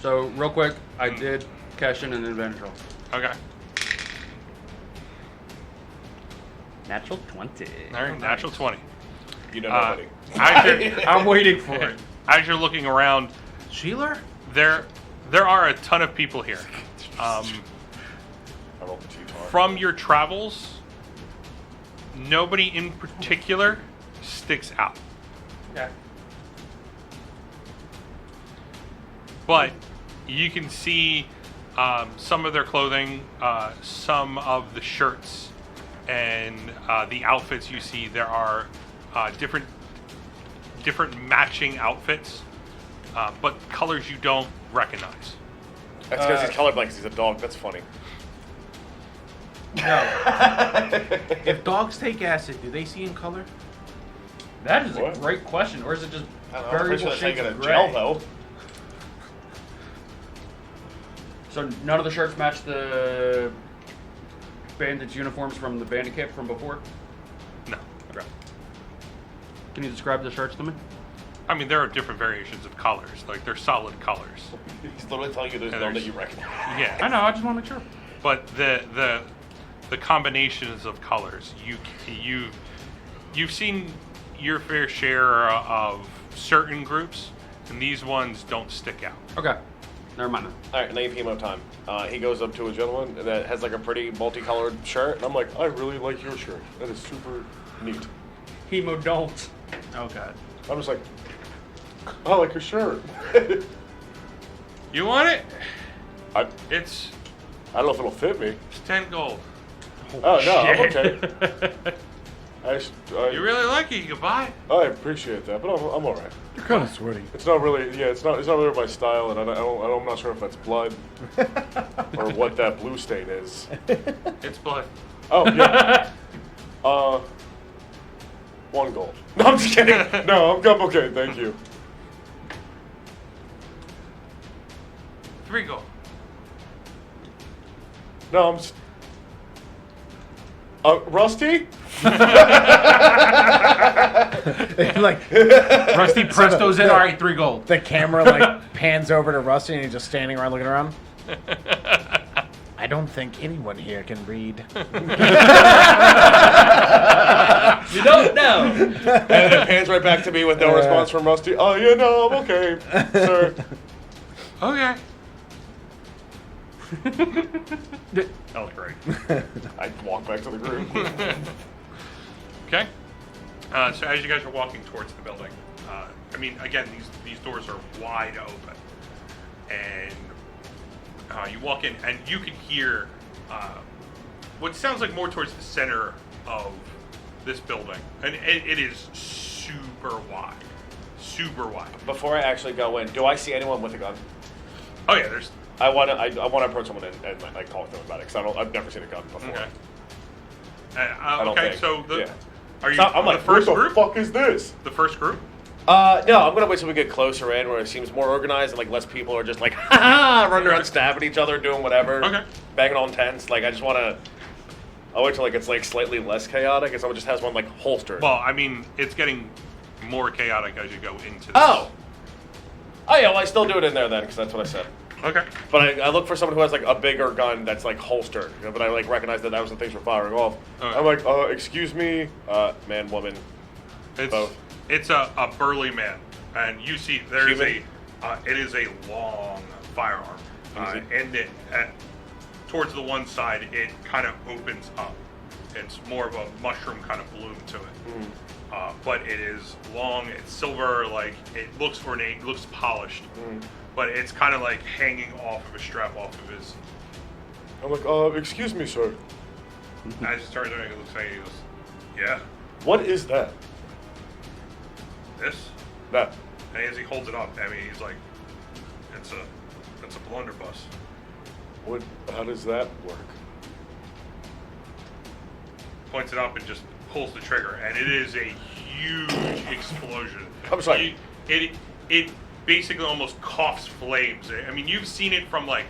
So, real quick, I did cash in an advantage roll. Okay, Natural 20. all right, natural 20. You know nobody. I'm waiting for it. As you're looking around, Sheila? there are a ton of people here. I rolled the T-tar. From your travels, nobody in particular sticks out. Yeah. But you can see some of their clothing, some of the shirts, and the outfits you see. There are different matching outfits, but colors you don't recognize. That's because he's colorblind because he's a dog. That's funny. No. If dogs take acid, do they see in color? That is What? a great question. Or is it just I don't know. I'm pretty variable sure they're shades taking a of gel, gray? though. So none of the shirts match the bandits' uniforms from the bandit camp from before? No. Okay. Can you describe the shirts to me? I mean, there are different variations of colors. Like, they're solid colors. He's literally telling you there's And none that there's- you recognize. I Yeah. know, I just want to make sure. But the combinations of colors, you've seen your fair share of certain groups, and these ones don't stick out. Okay. Never mind then. All right, now you Pimo time. He goes up to a gentleman that has like a pretty multicolored shirt, and I'm like, I really like your shirt. That is super neat. Hemo don't. Oh, God. I'm just like, I like your shirt. You want it? I It's don't know if it'll fit me. 10 gold. Oh no, I'm okay. I You really like it? You can buy it. I appreciate that, but I'm all right. You're kind of sweaty. It's not really, it's not really my style, and I'm not sure if that's blood or what that blue stain is. It's blood. Oh yeah. 1 gold. No, I'm just kidding. No, I'm okay. Thank you. No, I'm. Rusty? Like Rusty Presto's in. All right, 3 gold. the camera like pans over to Rusty and he's just standing around looking around. I don't think anyone here can read. You don't know. And then it pans right back to me with no response from Rusty. Oh, yeah, no, I'm okay, sir. Okay. That was great. I walk back to the group. Okay. So as you guys are walking towards the building, I mean, again, these doors are wide open, and you walk in, and you can hear what sounds like more towards the center of this building, and it is super wide, super wide. Before I actually go in, do I see anyone with a gun? Oh yeah, there's. I want to approach someone and like talk to them about it because I've never seen a gun before. Okay. I don't Okay, think. so Yeah. are you So I'm like, the first what the group? fuck is this? The first group? No, I'm gonna wait till we get closer in, where it seems more organized and like less people are just like ha ha running around stabbing each other, doing whatever, Okay. banging on tents. Like I just want to. I'll wait till like it's like slightly less chaotic, and someone just has one like holstered. Well, I mean, it's getting more chaotic as you go into this. Oh yeah, well I still do it in there then because that's what I said. Okay. But I look for someone who has like a bigger gun that's like holstered. You know, but I like recognize that was the things were firing off. Okay. I'm like, excuse me, man, woman. Both. It's a burly man, and you see there is Human? it is a long firearm, and towards the one side it kind of opens up. It's more of a mushroom kind of bloom to it, but it is long. It's silver, like it looks ornate, it looks polished, but it's kind of like hanging off of a strap off of his. I'm like, excuse me, sir. As he starts doing it, looks like he goes, "Yeah, What is that? this." That. And as he holds it up, I mean, he's like, "It's a blunderbuss." How does that work? Points it up and just pulls the trigger, and it is a huge explosion. I'm sorry. It basically almost coughs flames. I mean, you've seen it from like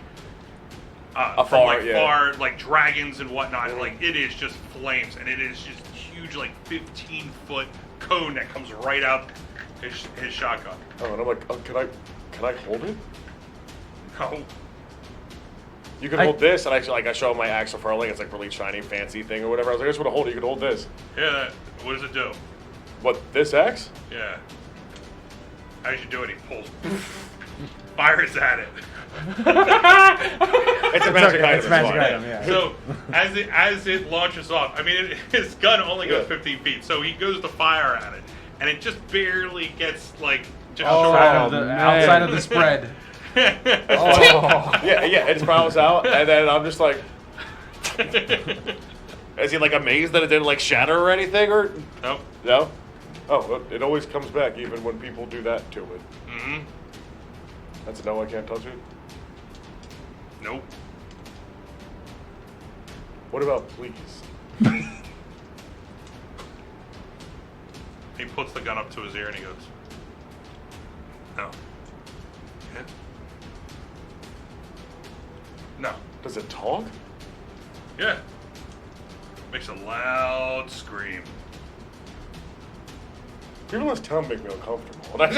Afar, yeah. far, like dragons and whatnot. Like it is just flames, and it is just huge, like 15-foot cone that comes right out his shotgun. Oh, and I'm like, can I hold it? No, You can hold this, and I show him my axe of hurling. It's like really shiny, fancy thing or whatever. I was like, I just want to hold it. You can hold this. yeah. What does it do? What, this axe? Yeah. As you do it, he pulls, fires at it. It's a magic item. It's a magic item, yeah. So as it launches off, I mean, his gun only goes 15 feet, so he goes to fire at it, and it just barely gets like just Outside of the spread. Yeah, it sprouts out, and then I'm just like, is he like amazed that it didn't like shatter or anything, or Nope. no? Oh, well, it always comes back even when people do that to it. Mm-hmm. That's a no, I can't touch it. Nope. What about please? He puts the gun up to his ear and he goes, "No." Yeah. No. Does it talk? Yeah. Makes a loud scream. People in this town make me uncomfortable. That's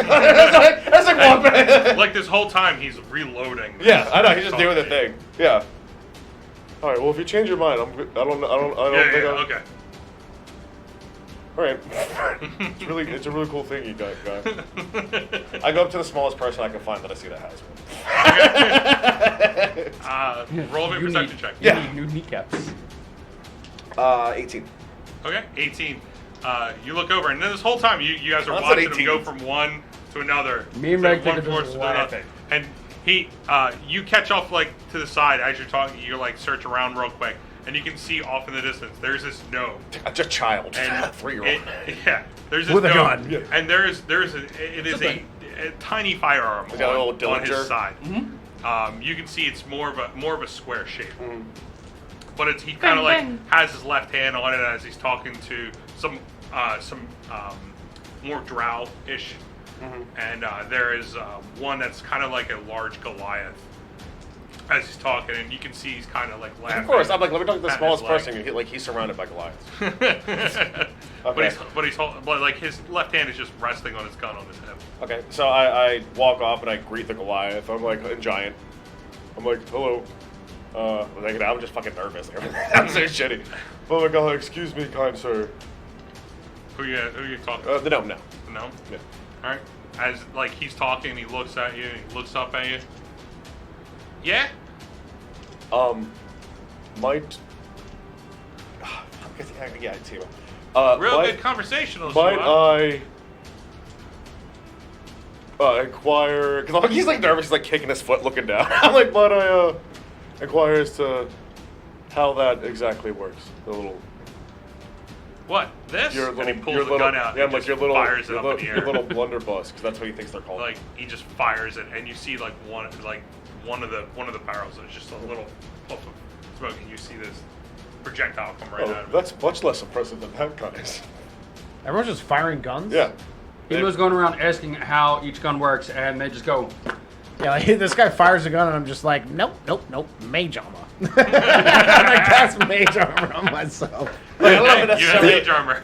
like one minute. Like this whole time he's reloading. Yeah, I know. He's just doing the thing. Yeah. All right. Well, if you change your mind, I'm good. I don't Yeah, think yeah, I'm. okay. All right. It's a really cool thing you got, guy. I go up to the smallest person I can find that I see that has one. Roll me a perception check. Yeah. You need new kneecaps. 18. Okay, 18. You look over, and then this whole time you guys are That's watching an him 18. go from one to another. Me and to Meg one think force it's to just another. laughing. And you catch off like to the side as you're talking. You like search around real quick, and you can see off in the distance. There's this gnome. Just a child. And 3-year-old. Yeah, there's this With a gnome, gun. and it is a tiny firearm Is that a little on his Dillinger? side. You can see it's more of a square shape. But he kind of like has his left hand on it as he's talking to some more drow-ish, and there is one that's kind of like a large Goliath as he's talking, and you can see he's kind of like laughing. Of course, I'm like, let me talk to the at smallest his leg. person. Like he's surrounded by Goliaths. But like his left hand is just resting on his gun on his hip. Okay, so I walk off and I greet the Goliath. I'm like in giant. I'm like, hello. I'm just fucking nervous. I'm so shitty. Oh my god, excuse me, kind sir. Who you talking? No. No. Yeah. All right. As like he's talking, he looks at you. He looks up at you. Yeah. Might. Yeah, I see him. Real good conversational. Might I inquire? Because he's like nervous. He's like kicking his foot, looking down. I'm like, might I inquire as to how that exactly works? The little. What? This? Your And little, he pulls your the little, gun out. yeah, and like just your little, fires it up in the air. your little blunderbuss, because that's what he thinks they're called. Like he just fires it, and you see like one of the barrels. There's just a little puff of smoke, and you see this projectile come right out of it. That's much less impressive than that gun is. Everyone's just firing guns? Yeah. He was going around asking how each gun works, and they just go. Yeah, like, this guy fires a gun, and I'm just like, nope, mage armor. I'm like, that's mage armor on myself. Like, I don't know if You have necessarily- mage armor.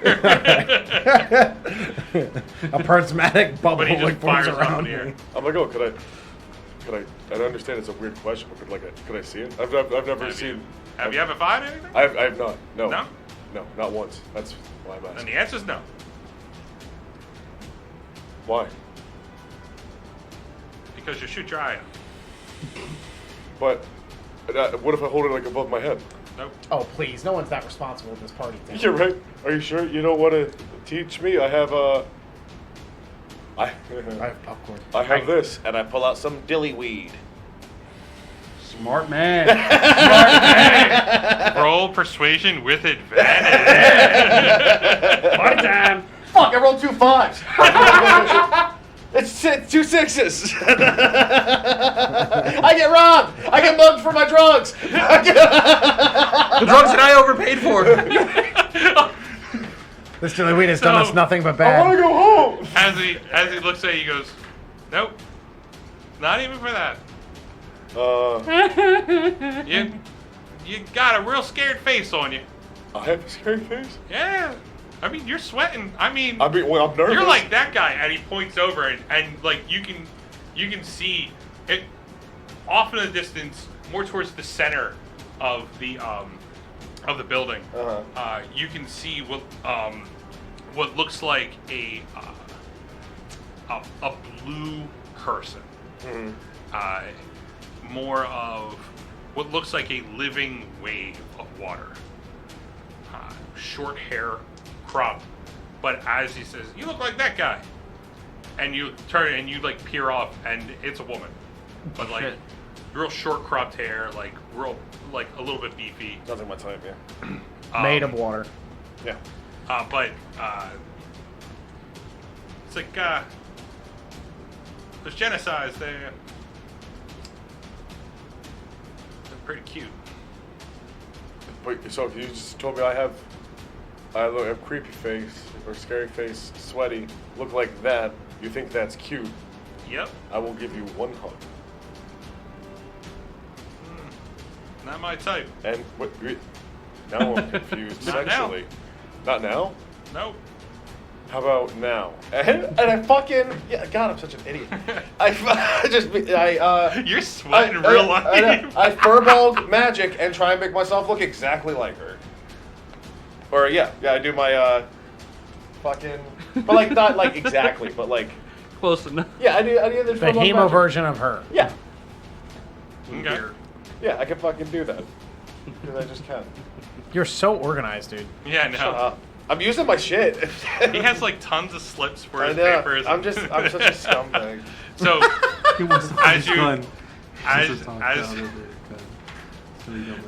A prismatic bubble But he just like forms fires up around in the air. me. I'm like, oh, could I? I understand it's a weird question, but could I see it? I've never seen. Have you ever fired anything? I have not. No. No? No, not once. That's why I'm And asking. the answer's no. Why? Because you shoot your eye out. But what if I hold it like above my head? Nope. Oh, please. No one's that responsible at this party thing. You're right. Are you sure you don't want to teach me? I have I have popcorn. I have this, and I pull out some dilly weed. Smart man. Roll persuasion with advantage. Party time. Fuck! I rolled 2 5s. It's 2 6s. I get robbed. I get mugged for my drugs. The drugs that I overpaid for. This dilly weed has done us nothing but I want to bad. go home. As he looks at you, he goes, "Nope, not even for that. You got a real scared face on you. I have a scary face. Yeah, I mean you're sweating. I mean, I'm nervous. you're like that guy." And he points over, and like you can see it off in the distance, more towards the center of the building. You can see what looks like a blue person. More of what looks like a living wave of water. Short hair, crop, but as he says, "You look like that guy," and you turn and you like peer off, and it's a woman, but like Shit. real short cropped hair, like real like a little bit beefy. Sounds like my type, yeah. Made of water. Yeah. But it's like there's genocides there. They're pretty cute. But so if you just told me I have a creepy face or scary face, sweaty, look like that, you think that's cute? Yep. I will give you 1 hug. Not my type. And what? Now I'm confused Not now. sexually. Not now? Nope. How about now? And I fucking God, I'm such an idiot. You're sweating real life. I furball magic and try and make myself look exactly like her. Or I do my fucking, but like not like exactly, but like Close enough. yeah, I do the The furball hemo magic. version of her. Yeah, Okay. yeah, I can fucking do that because I just can. You're so organized, dude. Yeah, Shut no. up. I'm using my shit. He has like tons of slips for I his know. papers. I'm such a scumbag. So He wants to as you gun.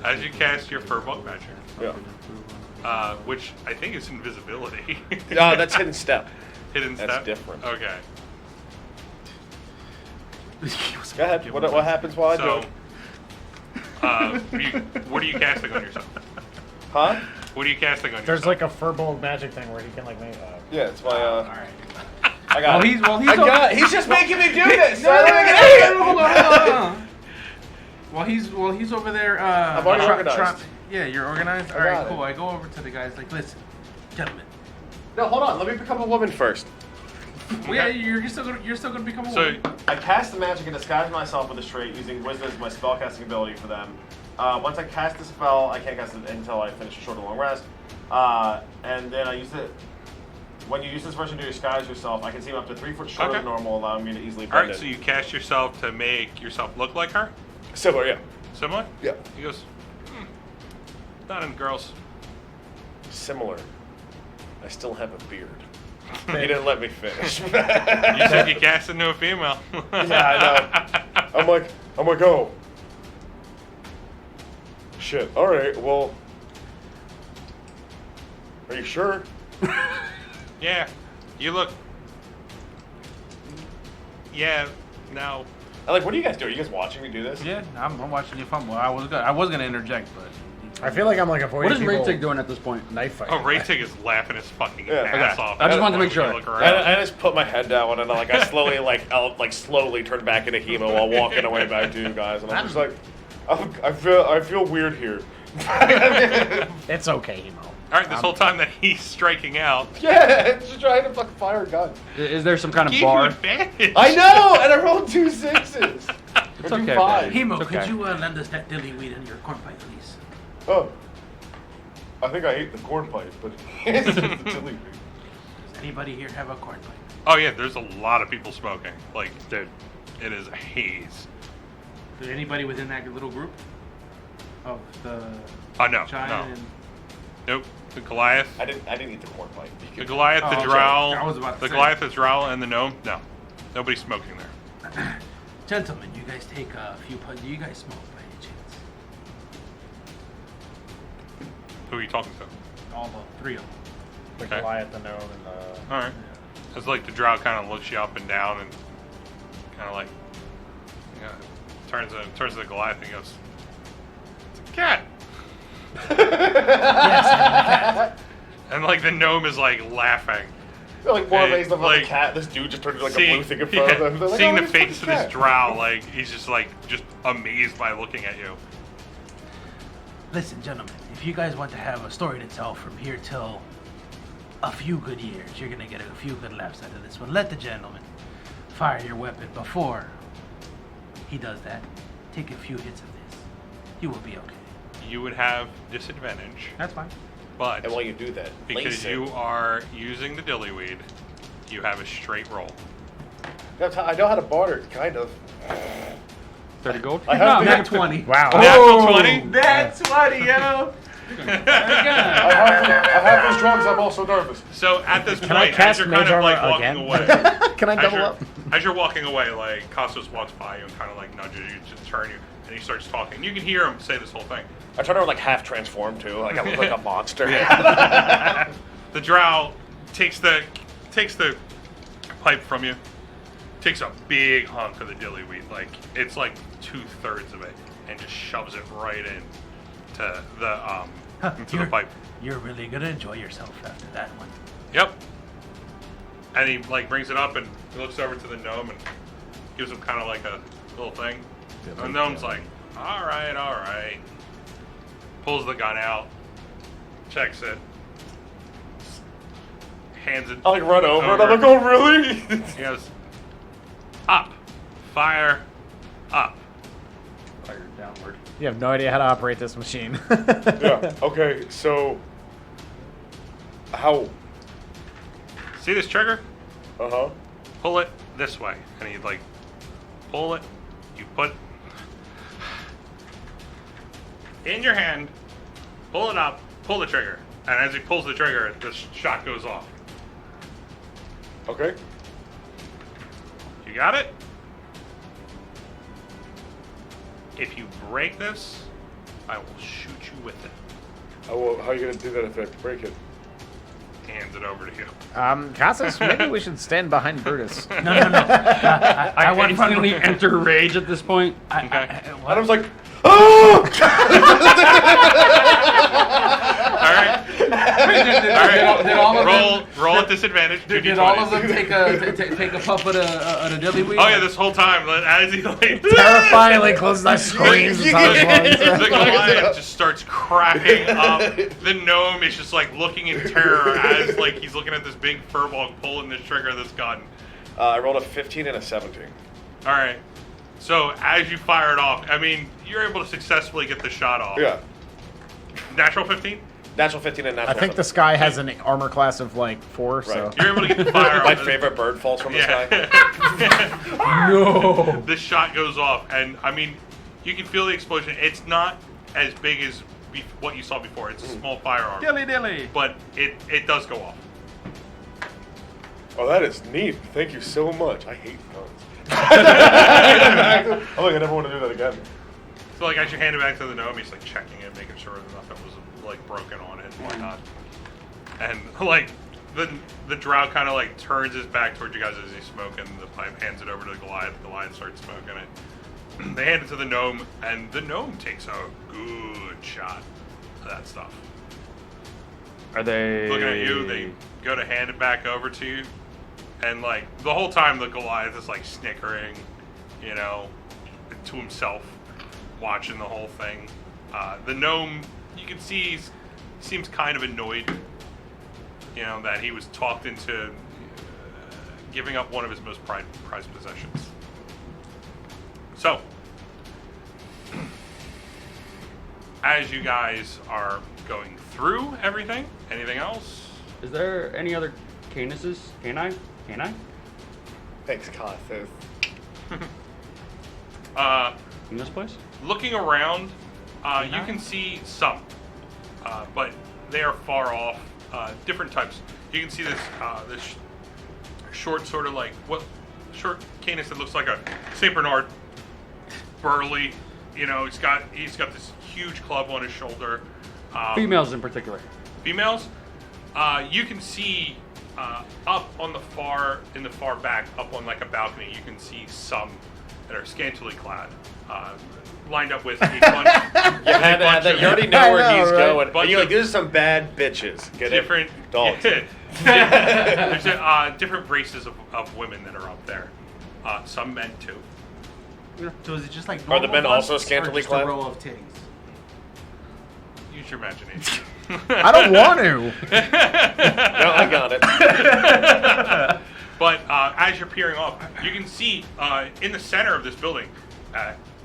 as you cast your Furbolg magic, Yeah. which I think is invisibility. That's hidden step. Hidden That's step. different. Okay. Go ahead. What happens while I do it? What are you casting on yourself? Huh? What are you casting on There's yourself? like a furball magic thing where he can like make. Yeah, it's my. Alright. I got. He's I got. He's just making me do this. So No, I don't make an idiot. hold on. While he's over there. I'm already organized. Yeah, you're organized. All got right, it. cool. I go over to the guys like, listen, gentlemen. No, hold on. Let me become a woman first. Well, yeah, you're still gonna become a So woman. I cast the magic and disguise myself with a trait using wisdom as my spellcasting ability for them. Once I cast the spell, I can't cast it until I finish a short or long rest. And then I use it. When you use this version to disguise yourself, I can seem up to 3 foot shorter than normal, allowing me to easily all blend right, in. so you cast yourself to make yourself look like her. Similar, yeah. Similar. Yeah. He goes, not in girls. Similar. I still have a beard. He didn't let me finish. You said you cast into a female. Yeah, I know. I'm like, oh. Shit. All right. Well, are you sure? Yeah, you look. Yeah, no. I'm like, what are you guys doing? Are you guys watching me do this? Yeah, I'm watching you fumble. I was gonna interject, but I feel like I'm like avoiding What is people Raytig doing at this point? knife fight. Oh, Raytig is laughing his fucking Yeah, ass okay. off. I just wanted to make sure. Look around. I just put my head down and I slowly I'll slowly turn back into Hemo while walking away back to you guys, and I'm just like, I feel weird here. It's okay, Hemo. All right, this whole time that he's striking out, Yeah, just trying to fucking fire a gun. Is there some kind of gave you bar? advantage. I know, and I rolled 2 6s. It's Or okay, 2 5s. Hemo, It's okay. could you lend us that dilly weed in your corn pipe, please? Oh. I think I ate the corn pipe, but it's the chili. Does anybody here have a corn pipe? Oh yeah, there's a lot of people smoking. Like, dude, it is a haze. Is there anybody within that little group of the Oh no, giant no, and nope. The Goliath, I didn't eat the corn pipe. the Goliath, Oh, the okay. Drow, I was about to the say. Goliath, the Drow, and the gnome. No, nobody's smoking there. gentlemen? You guys take a few. Do you guys smoke by any chance? Who are you talking to? All the 3 of them. The Okay. Goliath, the gnome, and the... All right. It's like the Drow kind of looks you up and down and kind of like, turns to the Goliath and goes, "It's a cat." And like the gnome is like laughing. They're like more Hey, amazed about like, the cat. This dude just turned into like a Seeing, blue thing in front of them. They're like, seeing oh, the this face of fucking this cat. Drow, like he's just amazed by looking at you. Listen, gentlemen, if you guys want to have a story to tell from here till a few good years, you're gonna get a few good laughs out of this one. Let the gentleman fire your weapon before he does that. Take a few hits of this. You will be okay. You would have disadvantage, That's fine. but And while you do that, because lace it. you are using the dillyweed, you have a straight roll. I know how to barter, kind of. 30 gold? I have No, to- not 20. Wow. Natural 20? That's 20, yo! I have these drugs, I'm also nervous. So at this Can I point, as cast you're kind Mage of like Armor walking again? away, Can I as double you're, up? as you're walking away, like Kostos walks by you and kind of like nudges you to turn you, and he starts talking. You can hear him say this whole thing. I turn around like half transformed too, like I look like a monster. The Drow takes the pipe from you, takes a big hunk of the dillyweed, like it's like 2/3 of it, and just shoves it right in to the pipe. You're really gonna enjoy yourself after that one. Yep. And he like brings it up and he looks over to the gnome and gives him kind of like a little thing. And the gnome's like, all right. Pulls the gun out, checks it, hands it. I like run over and I'm like, oh really? He goes, up, fire, up. Fire downward. You have no idea how to operate this machine. Yeah, okay, so. How? See this trigger? Uh-huh. Pull it this way. And he like, pull it, you put in your hand, pull it up, pull the trigger. And as he pulls the trigger, the shot goes off. Okay. You got it? If you break this, I will shoot you with it. Oh, well, how are you gonna do that if I break it? Hands it over to you. Cassus, maybe we should stand behind Brutus. No. I I want instantly enter rage at this point. Okay. And I was like, All right. Did all of them, Roll at disadvantage. did all of them take a puff at a dilly weed? Oh yeah, this whole time as he like Terrifyingly closes eyes, screams at top his lungs. the Goliath just starts cracking up. The gnome is just like looking in terror as like he's looking at this big furball pulling the trigger of this gun. I rolled a 15 and a 17. All right. So as you fire it off, I mean, you're able to successfully get the shot off. Yeah. Natural 15? Natural 15 and natural I think 7. this guy has an armor class of like 4, so. Right. You're able to get the fire My off. favorite bird falls from the sky. No. The shot goes off, and I mean, you can feel the explosion. It's not as big as what you saw before. It's a small firearm, Dilly. but it does go off. Oh, that is neat. Thank you so much. I hate guns. I'm like, I never want to do that again. So like as you hand it back to the gnome, he's like checking it, making sure that nothing was like broken on it and whatnot. And like the drow kind of like turns his back towards you guys as he's smoking the pipe, hands it over to the Goliath. The Goliath starts smoking it. They hand it to the gnome, and the gnome takes a good shot of that stuff. Are they Looking at you, they go to hand it back over to you, and like the whole time the Goliath is like snickering, you know, to himself, watching the whole thing. The gnome, you can see he seems kind of annoyed, you know, that he was talked into giving up one of his most prized possessions. So, as you guys are going through everything, anything else? Is there any other canuses? Canine? Thanks, Cossus. In this place? Looking around, you can see some, but they are far off. Different types. You can see this short, sort of like short canis that looks like a Saint Bernard, burly. You know, he's got this huge club on his shoulder. Females in particular. Females, you can see up on in the far back, up on like a balcony. You can see some that are scantily clad, lined up with a bunch. You already know where he's going. Bunch And you're like, of these are some bad bitches. Get different it? Dogs. There's different races of women that are up there. Some men too. So is it just like Are the normal men also busts, or scantily just clad? a row of titties? Use your imagination. I don't want to. No, I got it. But as you're peering off, you can see in the center of this building,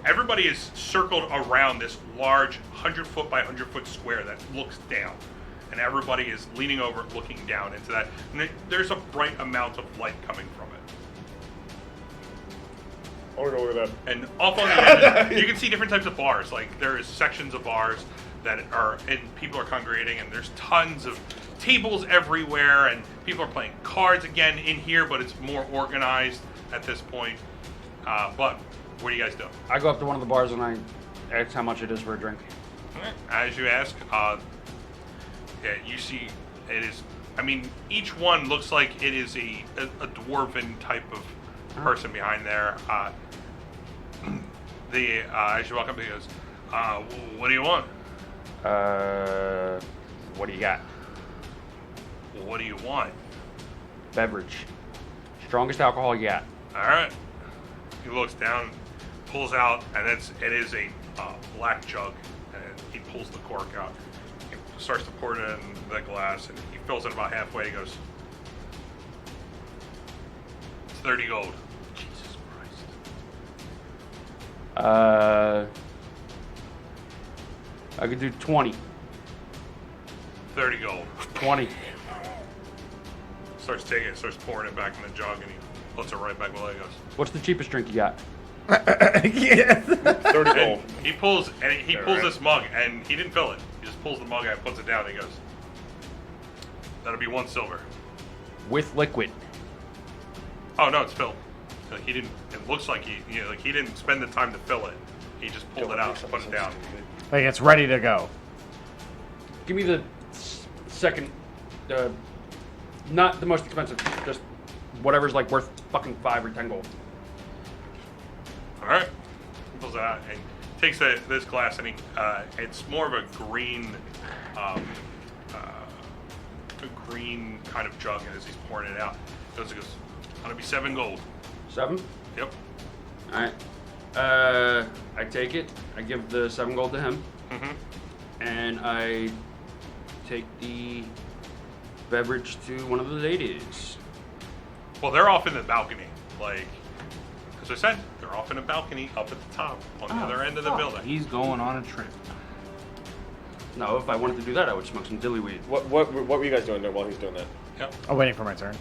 everybody is circled around this large 100-foot by 100-foot square that looks down. And everybody is leaning over, looking down into that. And there's a bright amount of light coming from it. I want to go look at that. And off on the end, you can see different types of bars. Like there is sections of bars that are, and people are congregating, and there's tons of tables everywhere, and people are playing cards again in here, but it's more organized at this point. But what do you guys do? I go up to one of the bars and I ask how much it is for a drink. Okay. As you ask, you see it is. I mean, each one looks like it is a dwarven type of person behind there. As you walk up, he goes, "What do you want? What do you got? What do you want?" Beverage. Strongest alcohol you got. All right. He looks down, pulls out, and it is a black jug, and he pulls the cork out. He starts to pour it in the glass, and he fills it about halfway. He goes, "It's 30 gold." Jesus Christ. I could do 20. 30 gold. 20. Starts taking it, starts pouring it back in the jug, and he puts it right back where he goes. What's the cheapest drink you got? Yes. 30 gold. And he pulls this mug, and he didn't fill it. He just pulls the mug out and puts it down, and he goes, "That'll be 1 silver." With liquid. Oh no, it's filled. He didn't. It looks like he didn't spend the time to fill it. He just pulled it out and put it down. Like it's ready to go. Give me the second, not the most expensive, just whatever's like worth fucking 5 or 10 gold. All right. He pulls it out, and takes this glass and he, it's more of a green, a green kind of jug as he's pouring it out. He goes, "That'll be 7 gold." 7? Yep. All right. I take it. I give the 7 gold to him, and I take the beverage to one of the ladies. Well, they're off in the balcony. Like, as I said, they're off in a balcony up at the top on the other end of the building. He's going on a trip. No, if I wanted to do that, I would smoke some dillyweed. What were you guys doing there while he's doing that? Yep. I'm waiting for my turn.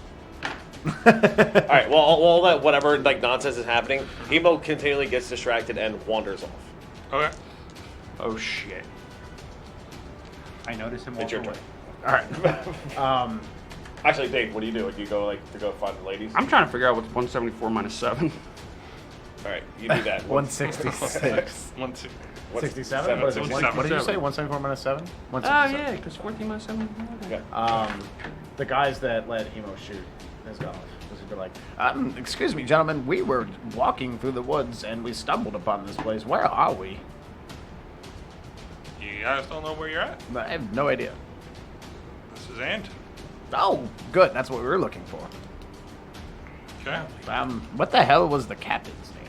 All right. Well, all that whatever like nonsense is happening, Hemo continually gets distracted and wanders off. Okay. Oh shit! I notice him walk It's your away. turn. All right. Actually, Dave, what do? Do you go to go find the ladies? I'm trying to figure out what's 174 minus 7. All right, you do that. 166. 1, 2. 67? What, is it? 67. What did you say? 174 minus 7? Oh yeah, because 14 minus 7. Okay. The guys that let Hemo shoot his gun off. Just be like, excuse me, gentlemen, we were walking through the woods and we stumbled upon this place. Where are we? You guys don't know where you're at? I have no idea. This is Andtin. Oh, good. That's what we were looking for. Okay. What the hell was the captain's name?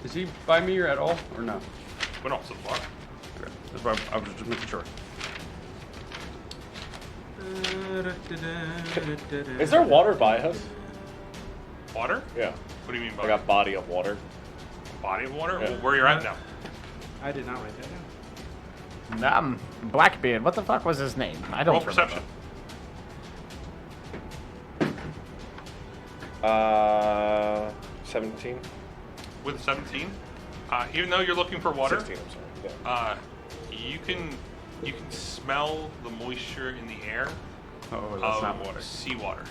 Is he by me or at all, or no? Went off so far. Okay. That's why I was just making sure. Is there water by us? Water? Yeah. What do you mean by Like a body of water. body of water? Yeah. Well, where you're at now? I did not write that down. Blackbeard. What the fuck was his name? I don't Roll remember. perception. 17. With 17, even though you're looking for water, 16, I'm sorry. Yeah. you can smell the moisture in the air Oh, that's of not water. seawater.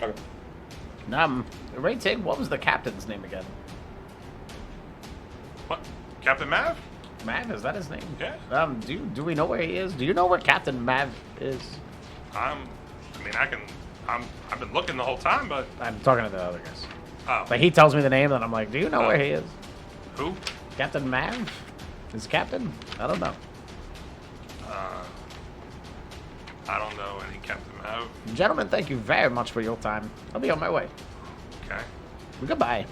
Okay. Ray, what was the captain's name again? What? Captain Mav? Mav, is that his name? Yeah. Do we know where he is? Do you know where Captain Mav is? I've been looking the whole time, but I'm talking to the other guys. oh, Like, he tells me the name, and I'm like, do you know where he is? who? Captain Mav? Is Captain? I don't know. I don't know any Captain Mav. Gentlemen, thank you very much for your time. I'll be on my way. Okay. Goodbye.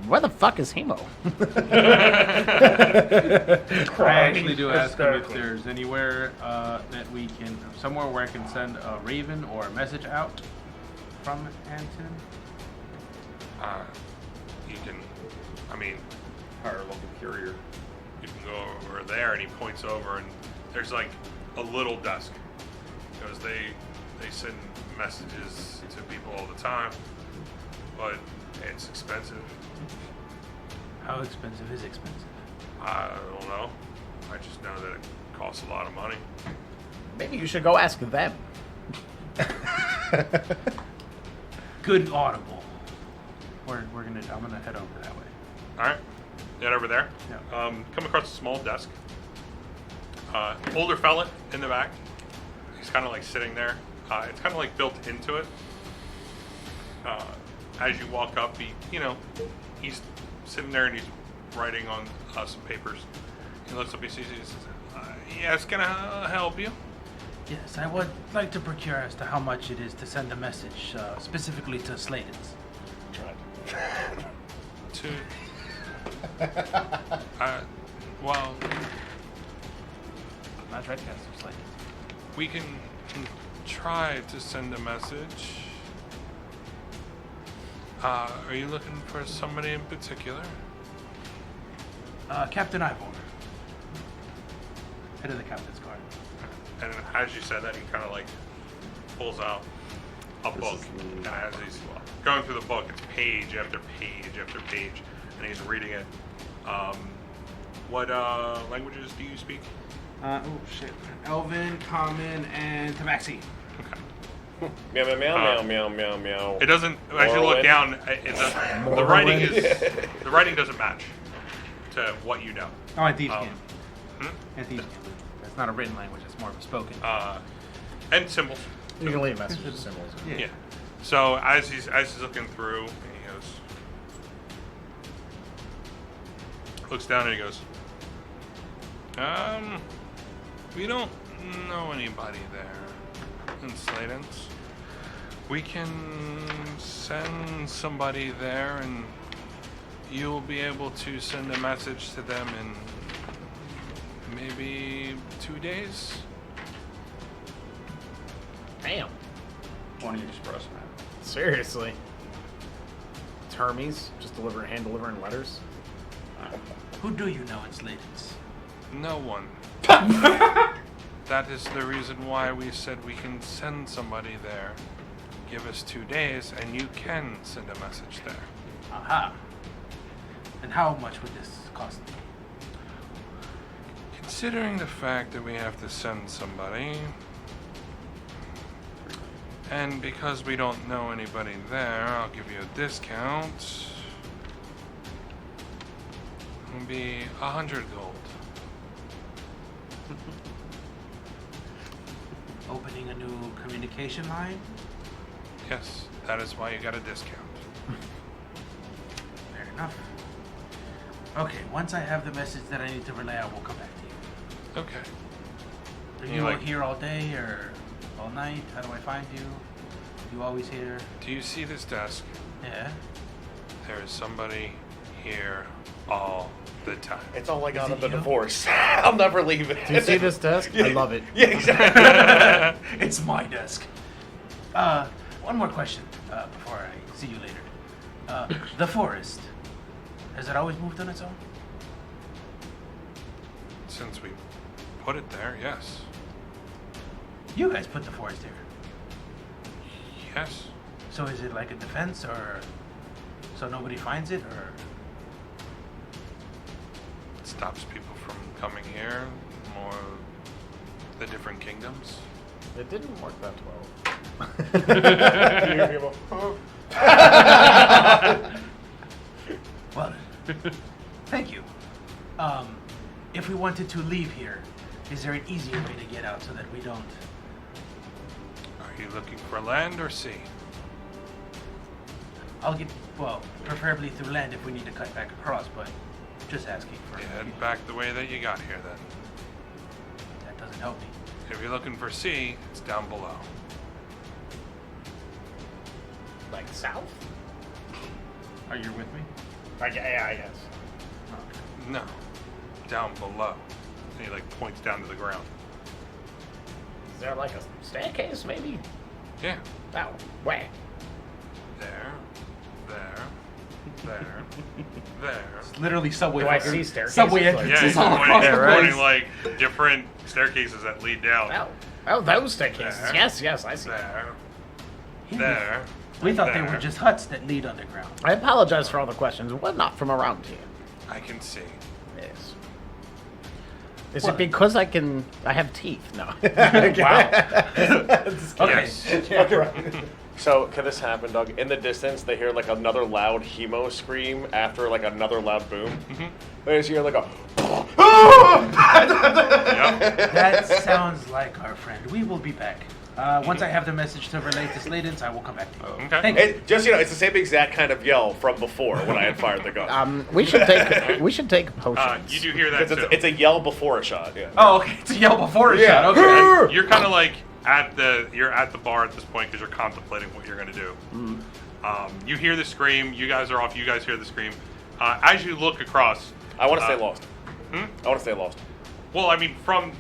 Where the fuck is Hemo? I actually do ask him if there's anywhere that we can, somewhere where I can send a raven or a message out from Andtin. You can, I mean, Hire a local courier. you can go over there, and he points over, and there's like a little desk because they send messages to people all the time, but it's expensive. How expensive is expensive? I don't know. I just know that it costs a lot of money. Maybe you should go ask them. Good audible. I'm gonna head over that way. All right, get over there. Yeah. Come across a small desk. Older fella in the back. He's kind of like sitting there. It's kind of like built into it. As you walk up, he's sitting there and he's writing on some papers. He looks up, he sees, he says, "Yes, can I help you?" Yes, I would like to procure as to how much it is to send a message, specifically to Slatons. To well, Not try to cast some Slatons. we can try to send a message. Are you looking for somebody in particular? Captain Ivor. Head of the captain's guard. And as you said that, he kind of like pulls out a book, and as he's going through the book, it's page after page after page, and he's reading it. What languages do you speak? Elven, Common, and Tabaxi. Okay. Meow meow meow meow meow meow. It doesn't. As you look Morrowind. down, the writing is the writing doesn't match to what you know. Oh, and Thieves' Um, Game. And Thieves' Game. That's not a written language, it's more of a spoken. And symbols. You can leave messages, symbols. Yeah. So as he's looking through, and he goes, looks down and he goes, we don't know anybody there in Sladens. We can send somebody there and you'll be able to send a message to them in maybe 2 days. Damn. 20 express, man. Seriously. Termies just hand delivering letters. Who do you know in Sladens? No one. That is the reason why we said we can send somebody there. Give us 2 days and you can send a message there. Aha. And how much would this cost me? Considering the fact that we have to send somebody, and because we don't know anybody there, I'll give you a discount. It'll be 100 gold. Opening a new communication line? Yes, that is why you got a discount. Fair enough. Okay, once I have the message that I need to relay, I will come back to you. Okay. Are You you like- here all day or all night? How do I find you? You always here? Do you see this desk? Yeah. There is somebody here all the time. It's all I got Is of it the you? divorce. I'll never leave it. Do you see this desk? I love it. Yeah, exactly. It's my desk. One more question before I see you later. The forest. Has it always moved on its own? Since we put it there, yes. You guys put the forest here. Yes. So is it like a defense or so nobody finds it or? It stops people from coming here, more the different kingdoms. It didn't work that well. Well, thank you. If we wanted to leave here, is there an easier way to get out so that we don't? Are you looking for land or sea? I'll get, well, preferably through land if we need to cut back across, but just asking for. Head back the way that you got here then. That doesn't help me. If you're looking for sea, it's down below. Like south? Are you with me? Yeah, I guess. No. Down below. And he like points down to the ground. Is there like a staircase, maybe? Yeah. Oh, where? There. There. Literally subway. Do I see staircases? Subway Like- entrances Yeah, he's all pointing, across he's the pointing place. like different staircases that lead down. Oh, those staircases. There. Yes, I see. There. Yeah, There. We thought they There. were just huts that lead underground. I apologize for all the questions. We're not from around here. I can see. Yes. Is What? it because I have teeth? No. Wow. Okay. Yes. So, can this happen, Doug? In the distance, they hear like another loud hemo scream after like another loud boom. They just hear like a. Yep. That sounds like our friend. We will be back. Once I have the message to relate to Sladens, I will come back to you. Okay. Thank you. Just it's the same exact kind of yell from before when I had fired the gun. we should take potions. You do hear that too. It's a yell before a shot. Yeah. Oh, okay. It's a yell before a Yeah. shot. Okay. And you're kind of like you're at the bar at this point because you're contemplating what you're going to do. You hear the scream. You guys are off. You guys hear the scream. As you look across, I want to stay lost. Hmm? I want to stay lost. well, I mean, from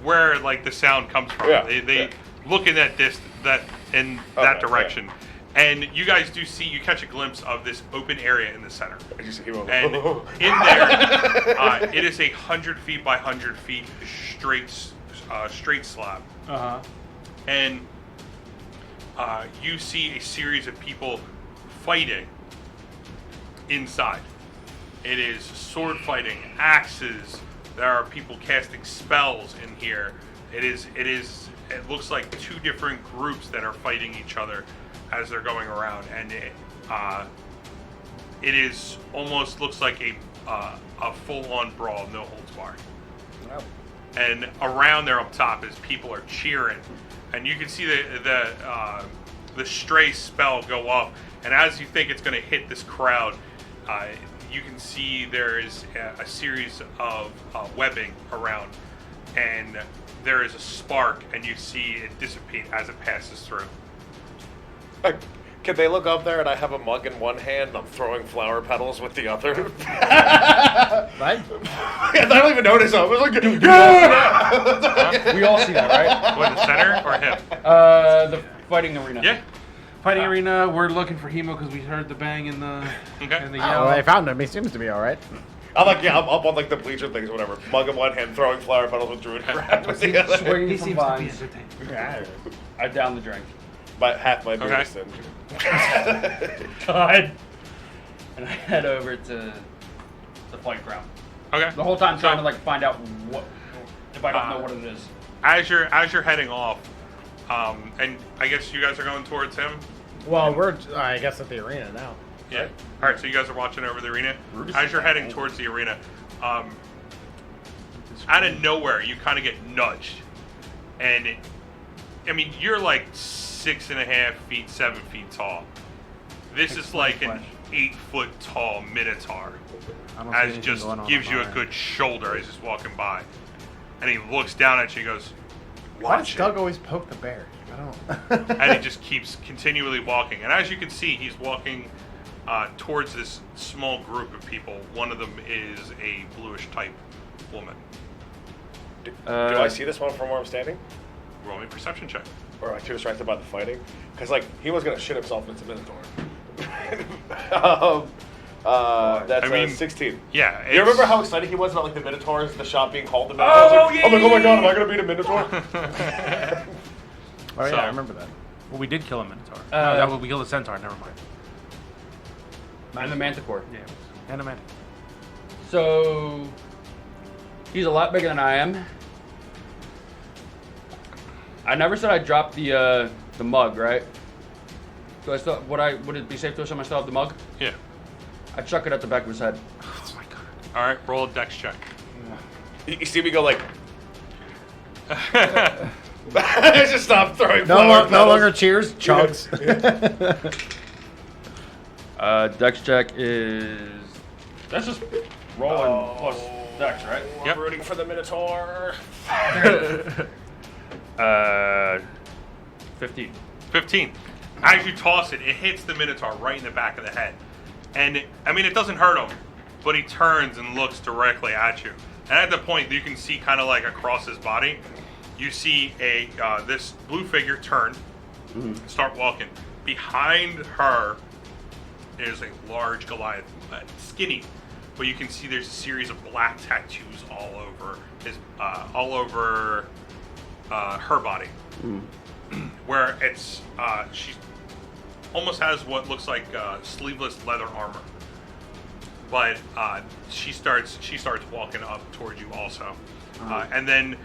where like the sound comes from, Yeah, they yeah. look in that that Okay, direction, and you guys do see you catch a glimpse of this open area in the center. I just hear And in there, it is 100 feet by 100 feet straight slab. Uh-huh. And you see a series of people fighting inside. It is sword fighting, axes. There are people casting spells in here. It looks like two different groups that are fighting each other as they're going around, and it is almost looks like a full-on brawl, no holds barred. Oh. And around there up top is people are cheering, and you can see the stray spell go off. And as you think it's going to hit this crowd, you can see there is a series of webbing around, and there is a spark, and you see it dissipate as it passes through. Can they look up there and I have a mug in one hand and I'm throwing flower petals with the other? Right? I don't even notice them. I was like, yeah! We all see that, right? What, the center or him? The fighting arena. Yeah. Fighting arena, we're looking for Hemo because we heard the bang in the Okay. in the Oh, yell. well, I found him. He seems to be all right. I'm like, yeah, I'm up on like the bleacher things, whatever. Mug in one hand, throwing flower petals with druid crap with the other. Swinging He from seems to be vines. entertained. Yeah. I down the drink. But half my beer Okay. is sin. God. And I head over to the fight ground. Okay. The whole time trying to So, like find out what if I don't know what it is. as you're heading off, and I guess you guys are going towards him. Well, we're, I guess, at the arena now. Yeah. All right. So you guys are watching over the arena. As you're heading towards the arena, out of nowhere, you kind of get nudged, and you're like 6.5 feet, 7 feet tall. This is like an 8 foot tall minotaur. I don't see As anything just going on gives on you my a end. good shoulder as he's walking by, and he looks down at you and goes, Why does "Watch Doug it." always poke the bear? I don't. And he just keeps continually walking. And as you can see, he's walking towards this small group of people. One of them is a bluish type woman. Do I see this one from where I'm standing? Roll me a perception check. Or am I too distracted by the fighting? Because, like, he was going to shit himself into Minotaur. That's 16. Yeah. You remember how excited he was about, like, the Minotaurs, the shop being called the Minotaur? I was like, oh my god, am I going to beat a Minotaur? Oh, So- yeah, I remember that. Well, we did kill a Minotaur. No, that was, we killed a Centaur. Never mind. And the Manticore. Yeah, and a Mantic. So he's a lot bigger than I am. I never said I dropped the mug, right? So I still would it be safe to assume I still have the mug? Yeah. I chuck it at the back of his head. Oh my god. All right. Roll a dex check. You see me go, like... just stop throwing No, flower no longer cheers, chunks. Dex check is that's just rolling plus dex, right? Yep. I'm rooting for the Minotaur. 15. 15. As you toss it, it hits the Minotaur right in the back of the head. And, it doesn't hurt him, but he turns and looks directly at you. And at the point, you can see kind of like across his body, you see this blue figure turn, start walking. Behind her is a large Goliath, skinny, but you can see there's a series of black tattoos all over her body, where it's she almost has what looks like sleeveless leather armor, but she starts walking up towards you also, and then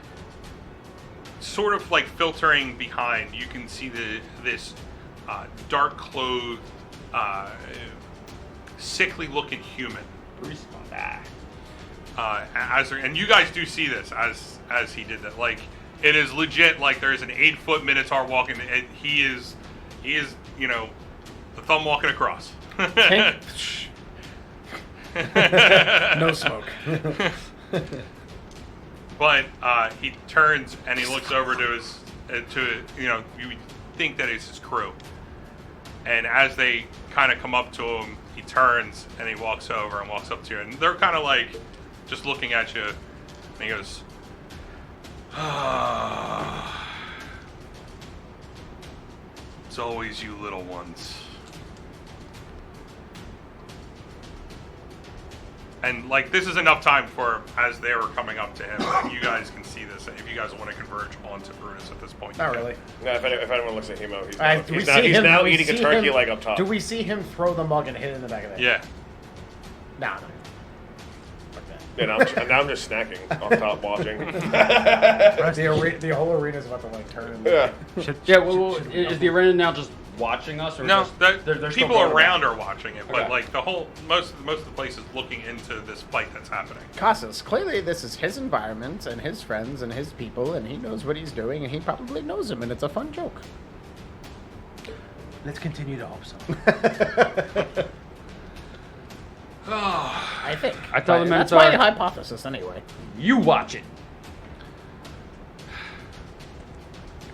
sort of like filtering behind, you can see this dark clothed, sickly looking human. And you guys do see this as he did that. Like, it is legit. Like, there's an 8 foot Minotaur walking, and he is the thumb walking across. No smoke. But he turns and he looks over to you think that it's his crew. And as they kind of come up to him, he turns and he walks over and walks up to you. And they're kind of like just looking at you. And he goes, "It's always you little ones." And, like, this is enough time for, as they were coming up to him, and you guys can see this, if you guys want to converge onto Brutus at this point. Not you can. really. No, if anyone looks at Hemo, Do we he's see him- now do we eating a see turkey him- leg up top. Do we see him throw the mug and hit it in the back of the head? Yeah. No. Fuck that. Yeah, now I'm just snacking on top watching. The whole arena's about to, like, turn into... Yeah. Yeah, well, is the arena now just watching us, or No, just, the they're still people going around are watching it, but Okay. like most of the place is looking into this fight that's happening. Casas, clearly this is his environment and his friends and his people, and he knows what he's doing, and he probably knows him, and it's a fun joke. Let's continue to hope so. I think. I tell the That's Minotaur- my hypothesis, anyway. You watch it.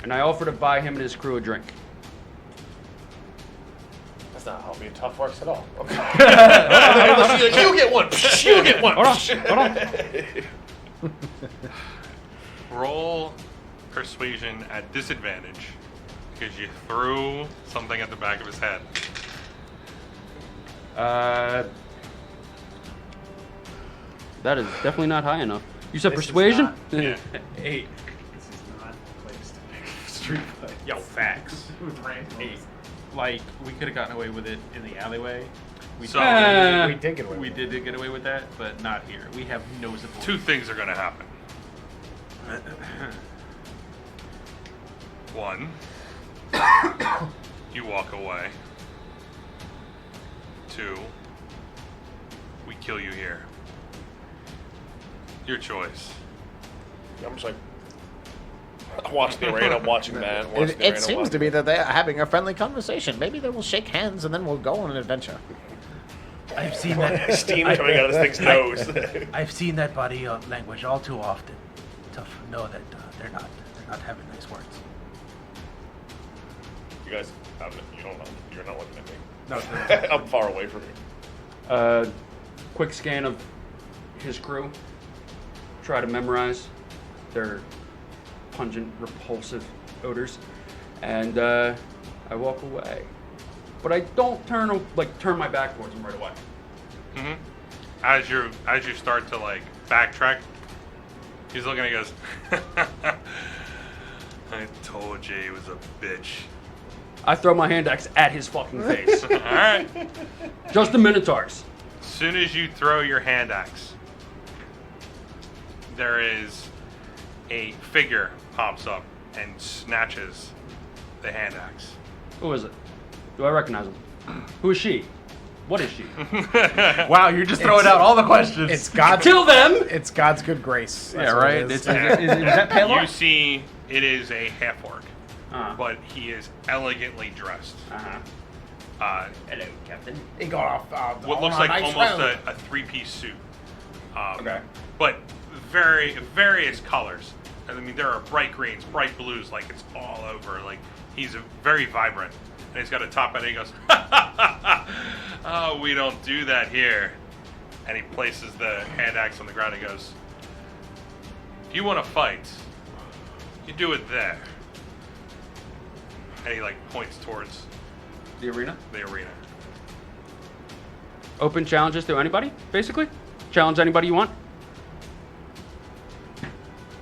And I offer to buy him and his crew a drink. That's not how being tough works at all. Okay. You get one. You get one. Hold on. Roll persuasion at disadvantage because you threw something at the back of his head. That is definitely not high enough. You said persuasion? Yeah. 8. This is not a place to make street fights. Yo, facts. With randoms. 8. Like, we could have gotten away with it in the alleyway. We So- We did get away we with it. did get away with that, but not here. We have no support. Two things are going to happen. One, you walk away. 2, we kill you here. Your choice. I'm just like, I'm watching the arena, I'm watching that. It seems to be that they're having a friendly conversation. Maybe they will shake hands and then we'll go on an adventure. I've seen that. Steam coming out of this thing's nose. I've seen that body language all too often to know that they're not having nice words. You guys, you don't know. You're not looking at me. No, I'm far away from you. Quick scan of his crew. Try to memorize their pungent, repulsive odors, and I walk away. But I don't turn my back towards him right away. Mm-hmm. As you start to like backtrack, he's looking and he goes, I told you he was a bitch. I throw my hand axe at his fucking face. Alright. Just the Minotaurs. As soon as you throw your hand axe, there is a figure pops up and snatches the hand axe. Who is it? Do I recognize him? Who is she? What is she? wow, you're just throwing out all the questions. It's God's Kill them! It's God's good grace. That's yeah, what right. it is. Is that Pelor? You see, it is a half orc, Uh-huh. but he is elegantly dressed. Uh-huh. Hello, Captain. He got off. What looks like almost a three-piece suit. Okay. But various colors. I mean, there are bright greens, bright blues, like it's all over. Like he's very vibrant, and he's got a top hat. And he goes, "Oh, we don't do that here." And he places the hand axe on the ground. And he goes, "If you want to fight, you do it there." And he like points towards The arena? the arena. Open challenges to anybody, basically? Challenge anybody you want?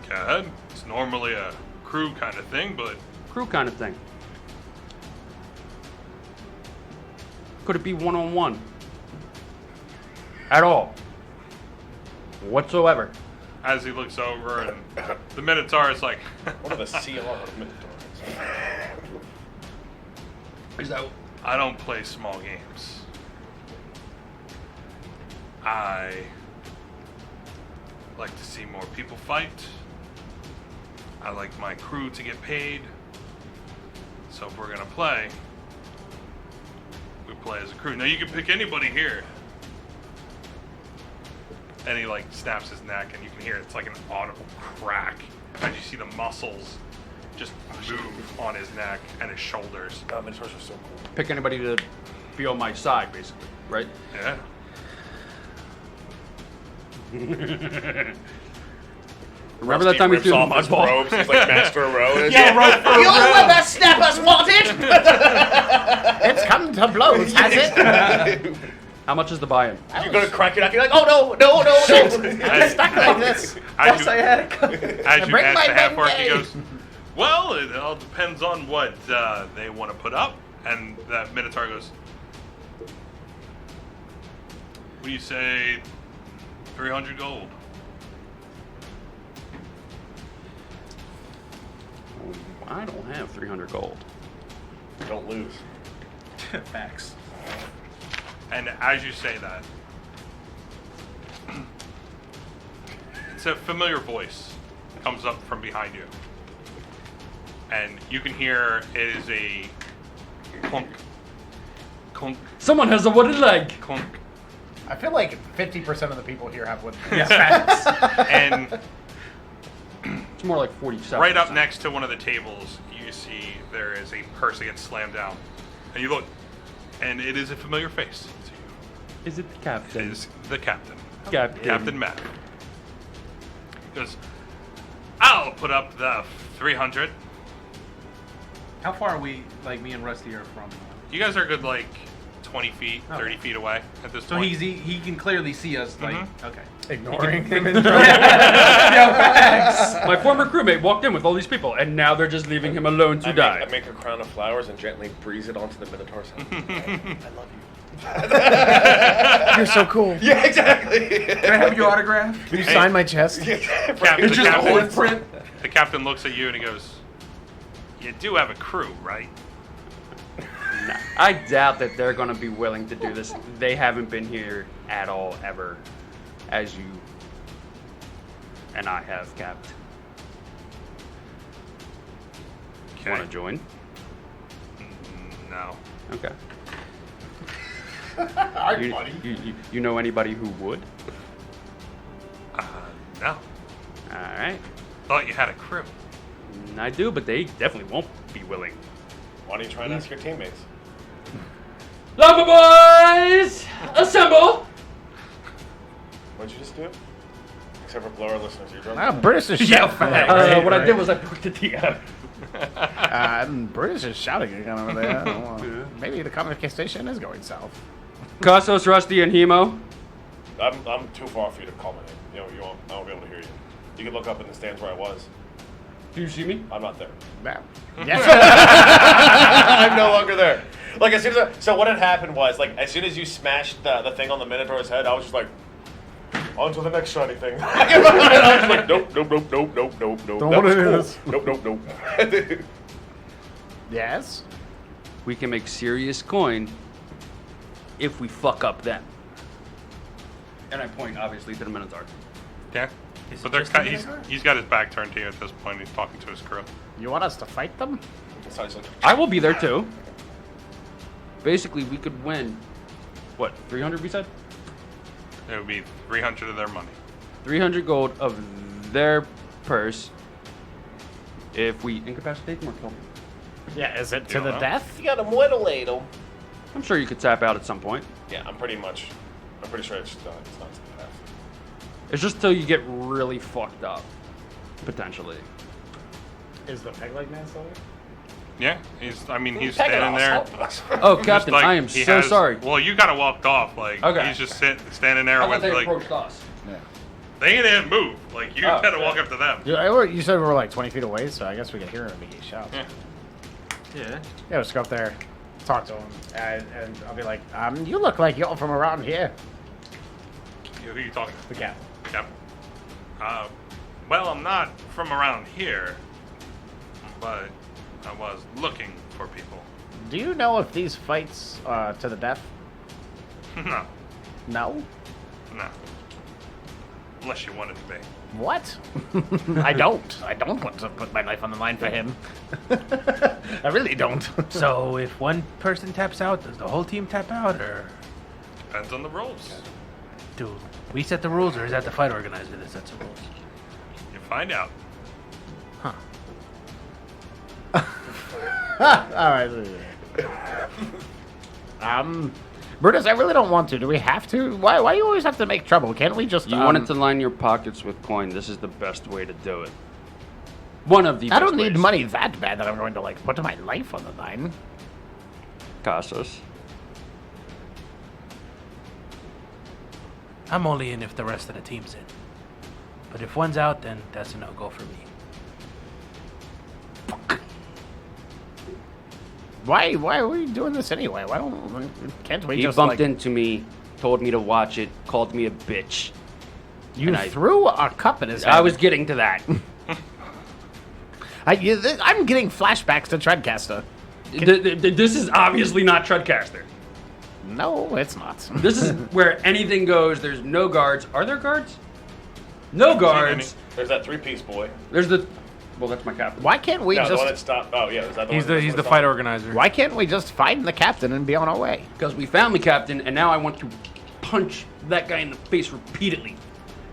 Go ahead. It's normally a crew kind of thing, but Crew kind of thing. Could it be one-on-one? At all? Whatsoever? as he looks over, and the Minotaur is like, What are the CR Minotaurs? Is that I don't play small games. I like to see more people fight. I like my crew to get paid. So if we're gonna play, we play as a crew. Now you can pick anybody here. And he like snaps his neck, and you can hear it's like an audible crack as you see the muscles just move on his neck and his shoulders. Minotaurs are so cool. pick anybody to be on my side, basically, right? Yeah. Remember that time we rips threw off the his ball? robes? He's like Master of Rose. Your whippersnappers wanted! It's come to blows, has it? How much is the buy-in? You're gonna crack your neck. You're like, oh no, no, no, no. I'm stuck like this. As you, I had as you Bring ask my the half orc, he bengay. goes, well, it all depends on what they want to put up. And that Minotaur goes, what do you say, 300 gold? I don't have 300 gold. Don't lose. Facts. And as you say that, it's a familiar voice comes up from behind you. And you can hear it is a clunk, clunk, Someone has a wooden leg. clunk. I feel like 50% of the people here have wooden pants. And It's more like 47. right up next to one of the tables, you see there is a purse that gets slammed down. And you look, and it is a familiar face to you. Is it the It captain? is the captain. Captain. Captain Matt. He goes, I'll put up the 300. How far are we, like me and Rusty, are from? You guys are good, like 20 feet, Oh. 30 feet away at this So point. he can clearly see us. Like, okay. Ignoring him. My former crewmate walked in with all these people, and now they're just leaving him alone to die. I make a crown of flowers and gently breeze it onto the Minotaur's head. I love you. You're so cool. Yeah, exactly. Can I have your autograph? Can you sign my chest? Captain, It's just a horn print. the captain looks at you and he goes, you do have a crew, right? I doubt that they're going to be willing to do this. They haven't been here at all, ever, as you and I have, Capt. Okay. Want to join? No. Okay. Alright, You, buddy. you know anybody who would? No. All right. Thought you had a crew. I do, but they definitely won't be willing. Why don't you try and ask your teammates? Lumber boys, assemble! What'd you just do? Except for blower listeners, you're drunk. Ah, Brutus is Yeah, shouting. facts. What I did was I poked the DM. Brutus is shouting again over there. I don't know. Maybe the conversation is going south. Costos, Rusty, and Hemo. I'm too far for you to comment. I won't be able to hear you. You can look up in the stands where I was. Do you see me? I'm not there. Yes. I'm no longer there. Like as soon as so what had happened was like as soon as you smashed the thing on the Minotaur's head, I was just like, on to the next shiny thing. I was like, nope. Don't That know was what it cool. is. Nope. Yes. We can make serious coin if we fuck up them. And I point obviously to the Minotaur. Yeah. Is But it they're just a he's Minotaur? got his back turned to you at this point. He's talking to his crew. You want us to fight them? Sorry, so- I will be there too. Basically, we could win. What, 300 we said? It would be 300 of their money. 300 gold of their purse if we incapacitate them or kill them. Yeah. Is it You to don't the know. death? You gotta mutilate him. I'm sure you could tap out at some point. Yeah, I'm pretty sure it's not to the death. It's just till you get really fucked up, potentially. Is the peg leg man still there? Yeah. He's Peg standing us, there. help us. Oh, Just Captain, like, I am he so has- sorry. Well, you kind of walked off. Like Okay. he's just standing there with like us. Yeah. they didn't move. Like you Oh, had to okay. walk up to them. You said we were like 20 feet away, so I guess we could hear him if he shouts. Yeah. Yeah. Yeah, let's go up there, talk to him, and I'll be like, you look like you're from around here. Who are you talking The cat. to? Yep. Well, I'm not from around here, but I was looking for people. Do you know if these fights to the death? No, No. no. Unless you wanted to be. What? I don't. I don't want to put my life on the line for him. I really don't. So if one person taps out, does the whole team tap out, or Depends on the rules. do we set the rules, or is that the fight organizer that sets the rules? You find out. Huh. All right. Brutus, I really don't want to. Do we have to? Why do you always have to make trouble? Can't we just? You wanted to line your pockets with coin. This is the best way to do it. One of the I best don't need ways. money that bad that I'm going to like put my life on the line. Casas. I'm only in if the rest of the team's in. But if one's out, then that's a no-go for me. Why are we doing this anyway? Can't we He just bumped like, into me, told me to watch it, called me a bitch. You and I- threw a cup in his head. I was getting to that. I'm getting flashbacks to Treadcaster. This is obviously not Treadcaster. No, it's not. This is where anything goes. There's no guards. Are there guards? No guards. There's that three-piece boy. There's the. Well, that's my captain. Why can't we No, the one that just? stopped. Oh yeah, is that the He's one? the fight organizer. Why can't we just find the captain and be on our way? Because we found the captain, and now I want to punch that guy in the face repeatedly.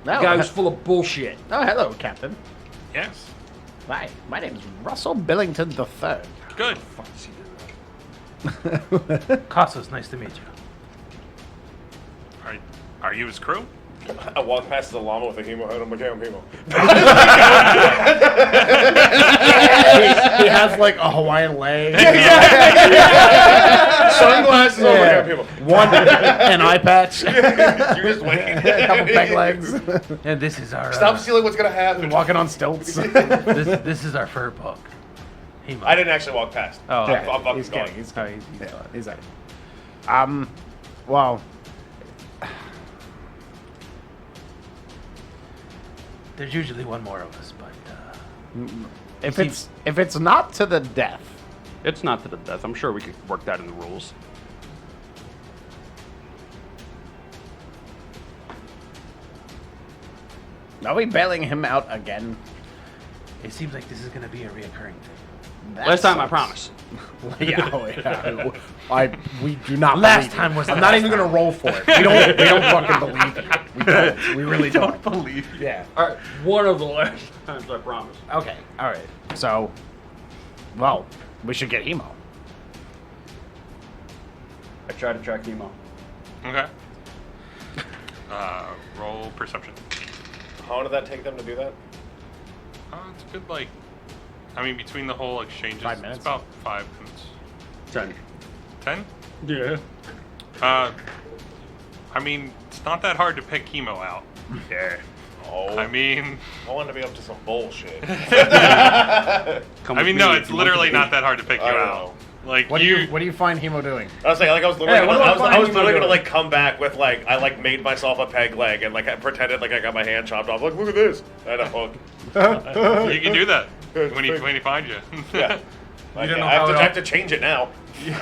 No, The guy was full of bullshit. Oh, hello, Captain. Yes. Hi, my name's Russell Billington III. Good. Cassos, nice to meet you. Are you his crew? I walk past the llama with a hemo head. I'm like, hey, I'm hemo. He has like a Hawaiian leg. Sunglasses. I'm like, hey, I'm hemo. An eye patch. You just wait. A couple peg legs. And this is our Stop stealing what's gonna happen. Walking on stilts. this is our fur book. Hemo. I didn't actually walk past. Oh, I'm fucking He's going. kidding. Oh, He's at it. Well, there's usually one more of us, but if it's not to the death, It's not to the death. I'm sure we could work that in the rules. are we bailing him out again? it seems like this is going to be a reoccurring thing. That Last time, I sucks. promise. We do not. Last believe time you. was the I'm not last even gonna time. roll for it. We don't fucking believe you. We don't. We really don't. believe you. Yeah. All right, one of the last times, I promise. Okay. All right. So, well, we should get Hemo. I tried to track Nemo. Okay. Roll perception. How long did that take them to do that? It's a good, like, I mean, between the whole exchanges, 5 minutes? it's about 5 minutes. 10. 10? Yeah. I mean, it's not that hard to pick Chemo out. Yeah. Oh, I mean, I want to be up to some bullshit. Come I with mean, me no, if it's you want literally to be. not that hard to pick you I don't out. know. Like, What do you find Hemo doing? I was saying, like, I was literally, Yeah, what do I find I was you literally doing? gonna like come back with like, I like made myself a peg leg and like I pretended like I got my hand chopped off. Like, look at this. I had a hook. You can do that when he finds you. Yeah. Like, don't know I how have to change it now.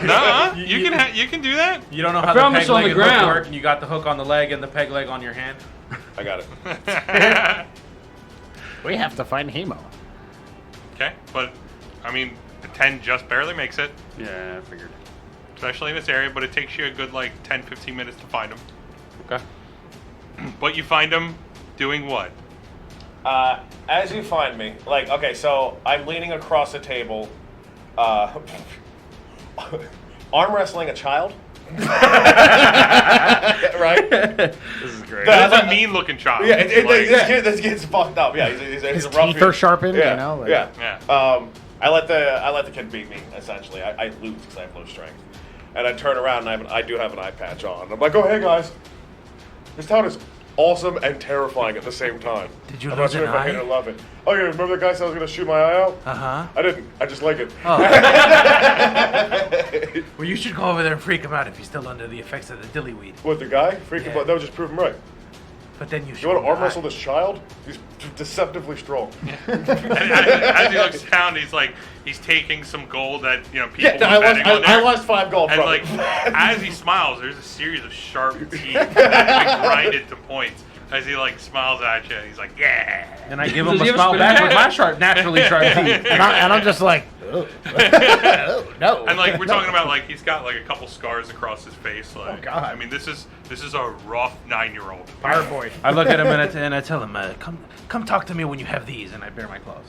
No, you can do that. You don't know I how the found peg this on leg the and hook ground. work, and you got the hook on the leg and the peg leg on your hand. I got it. We have to find Hemo. Okay, but I mean, the 10 just barely makes it, Yeah, I figured. especially in this area. But it takes you a good like 10-15 minutes to find him. Okay. But you find him doing what? As you find me, like, okay, so I'm leaning across a table, arm wrestling a child. Right? This is great. That's a mean-looking child. Yeah, Like, this kid's fucked up. Yeah, he's His a rough teeth are kid. sharpened. Yeah, You know. Like, yeah. Yeah. I let the kid beat me. Essentially, I lose because I have low strength, and I turn around and I do have an eye patch on. I'm like, oh hey guys, this town is awesome and terrifying at the same time. Did you I'm lose not sure an if I hate eye? or love it. Oh yeah, remember the guy said I was gonna shoot my eye out? Uh-huh. I didn't. I just like it. Oh. Well, you should go over there and freak him out if he's still under the effects of the dillyweed. What, the guy? Freaking Yeah. that would just prove him right. But then you should. You want to arm wrestle this child? He's deceptively strong. and as he looks down, he's taking some gold that people Yeah, were no, I betting on there. I lost 5 gold And from like, it. as he smiles, there's a series of sharp teeth that grinded to points. As he like smiles at you, he's like, "Yeah." And I give him Does a he have a smile back spit? with my naturally sharp teeth. And I'm just like, oh. Oh, no. And like we're talking about, like he's got like a couple scars across his face. Like, God. I mean, this is a rough 9-year-old. Fire boy. I look at him and I tell him, come talk to me when you have these, and I bare my claws.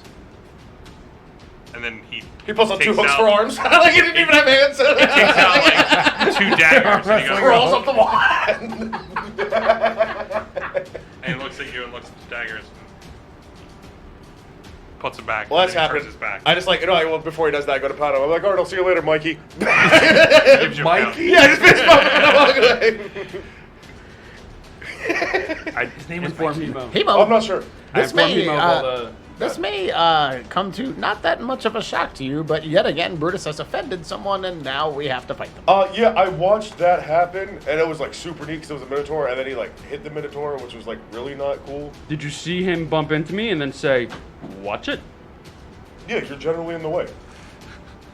And then he He pulls out 2 takes hooks out- for arms. Like he didn't even have hands. He takes out like 2 daggers and he goes, Rolls up the wall. and he looks at you and looks at the daggers. And puts them back. Well, that's and then he turns happened. his back. I just like, well, before he does that, I go to pat him. I'm like, all right, I'll see you later, Mikey. Gives you a pound. Yeah, just fist bump. And I walk away. His name was Inform Mikey. Nemo. Hemo. I'm not sure. This informed may, Nemo of all the- this may come to not that much of a shock to you, but yet again, Brutus has offended someone, and now we have to fight them. Yeah, I watched that happen, and it was like super neat because it was a Minotaur, and then he like hit the Minotaur, which was like really not cool. Did you see him bump into me and then say, "Watch it"? Yeah, you're generally in the way.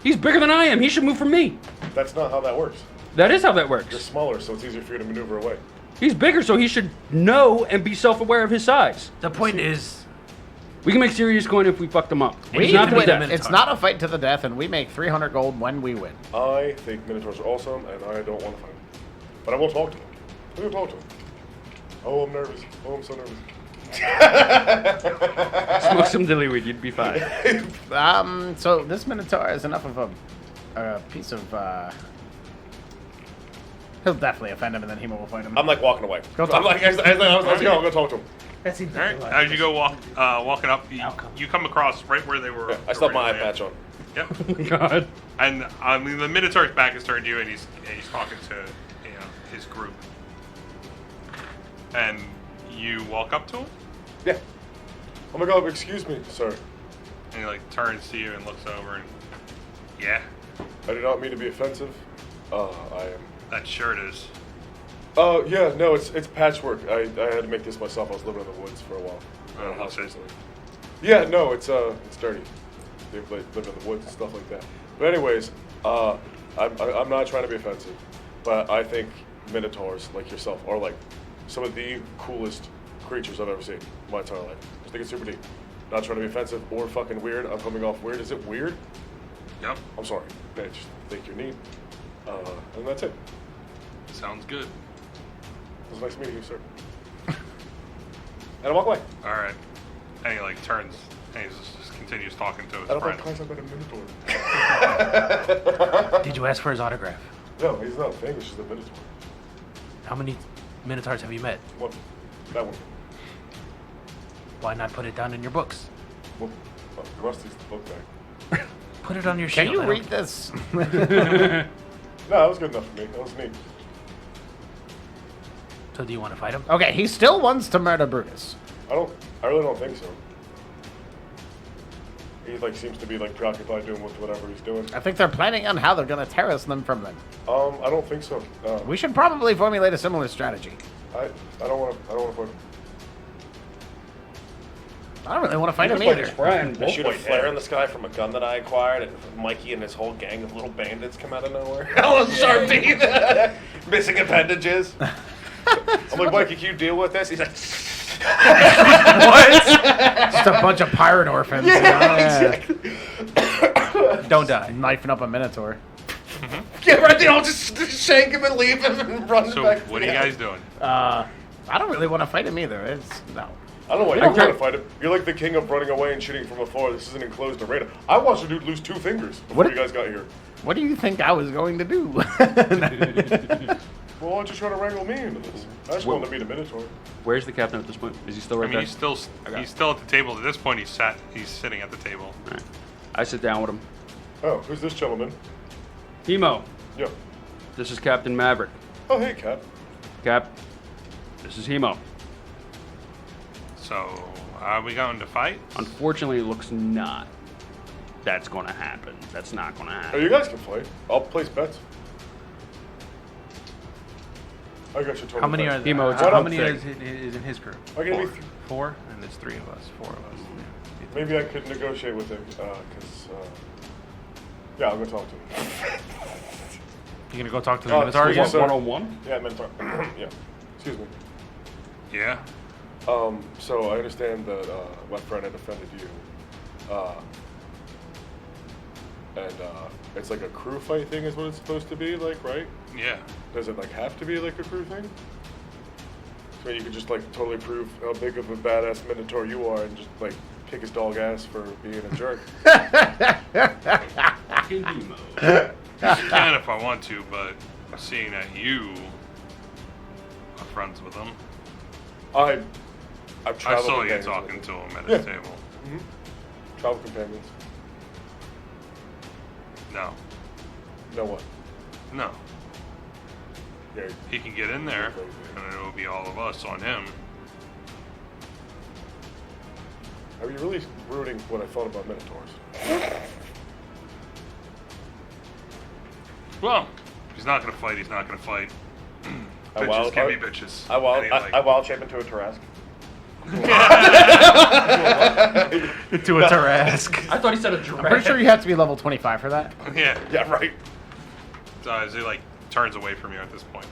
He's bigger than I am. He should move from me. That's not how that works. That is how that You're works. smaller, so it's easier for you to maneuver away. He's bigger, so he should know and be self-aware of his size. The point is, We can make serious coin if we fuck them up. We It's not to the win. death. It's not a fight to the death, and we make 300 gold when we win. I think Minotaurs are awesome, and I don't want to fight them. But I will talk to them. Let me talk to him. Oh, I'm nervous. Oh, I'm so nervous. Smoke some dilly weed, you'd be fine. So this Minotaur is enough of a piece of, he'll definitely offend him, and then Hemo will fight him. I'm like walking away. Go talk I'm like, let's go. I'm gonna talk to him. That seems All right. like As you go walking up, Outcome. you come across right where they were. Yeah, I still have my eye originally at. patch on. Yep. God. And I mean, the Minotaur's back is turned to you, and he's talking to his group. And you walk up to him, Yeah. Oh my god, excuse me, sir. and he like turns to you and looks over, and yeah, I do not mean to be offensive. I am. that shirt is. Yeah, no, it's patchwork. I had to make this myself. I was living in the woods for a while. Oh, In a house okay. recently. Yeah, no, it's dirty. They've lived in the woods and stuff like that. But anyways, I'm not trying to be offensive, but I think minotaurs like yourself are like some of the coolest creatures I've ever seen in my entire life. Just think it's super deep. Not trying to be offensive or fucking weird. I'm coming off weird. Is it weird? Yep. I'm sorry. I just think you're neat. And that's it. Sounds good. It was nice meeting you, sir. And I walk away. All right. And he like turns and he just continues talking to his I don't friend. think Kai's a minotaur. Did you ask for his autograph? No, he's not famous. He's a minotaur. How many Minotaurs have you met? One. That one. Why not put it down in your books? Well, Rusty's the book guy. Put it on your Can shield. you I read don't- this? No, that was good enough for me. That was neat. So do you want to fight him? Okay, he still wants to murder Brutus. I really don't think so. He like seems to be like preoccupied doing with whatever he's doing. I think they're planning on how they're gonna terrace them from them. I don't think so. We should probably formulate a similar strategy. I don't want to put. I don't really want to fight him Like his either. friend, I shoot a Wolfboy flare did. in the sky from a gun that I acquired, and Mikey and his whole gang of little bandits come out of nowhere. All sharp teeth, missing appendages. I'm like, Mikey, can you deal with this? He's like, Just a bunch of pirate orphans. Don't die. Knifing up a Minotaur. get right there, I'll just shank him and leave him and run So back. what are you guys doing? I don't really want to fight him either. No. I don't know why you don't want to fight him. You're like the king of running away and shooting from afar. This is an enclosed arena. I watched a dude lose 2 fingers before What? you guys got here. What do you think I was going to do? Well, why don't you try to wrangle me into this? I just wanted to meet a minotaur. Where's the captain at this point? Is he still I right mean, there? he's still at the table. At this point, he's sitting at the table. All right. I sit down with him. Oh, who's this gentleman? Hemo, Yeah. this is Captain Maverick. Oh, hey, Cap. Cap, this is Hemo. So are we going to fight? Unfortunately, it looks not. That's going to happen. That's not going to Oh, happen. you guys can play. I'll place bets. I got you totally. How many are there? Hemo, it's How a many thing. is in his crew? I can be 4? And there's 3 of us. 4 of us. Yeah. Maybe I could negotiate with him, because, yeah, I'm gonna talk to him. You gonna go talk to the Oh, Minotaur excuse me, again? sir. One-on-one? Yeah, Minotaur. Yeah. Excuse me. Yeah. So I understand that, my friend had offended you. It's like a crew fight thing is what it's supposed to be, like, right? Yeah. Does it, like, have to be, like, a crew thing? So you could just, like, totally prove how big of a badass Minotaur you are and just, like, kick his dog ass for being a jerk. Fucking Hemo. Can if I want to, but seeing that you are friends with him, I've I traveled saw you companions talking with to him. him at Yeah. his table. Travel companions. No. No what? No. Yeah. He can get in there, and it will be all of us on him. Are you really ruining what I thought about Minotaurs? Well, he's not gonna fight. He's not gonna fight. Bitches can be bitches. I wild shape into a Tarrasque. To a Tarrasque. I thought he said a I'm giraffe. pretty sure you have to be level 25 for that. Yeah. Yeah, right. So as he like turns away from you at this point.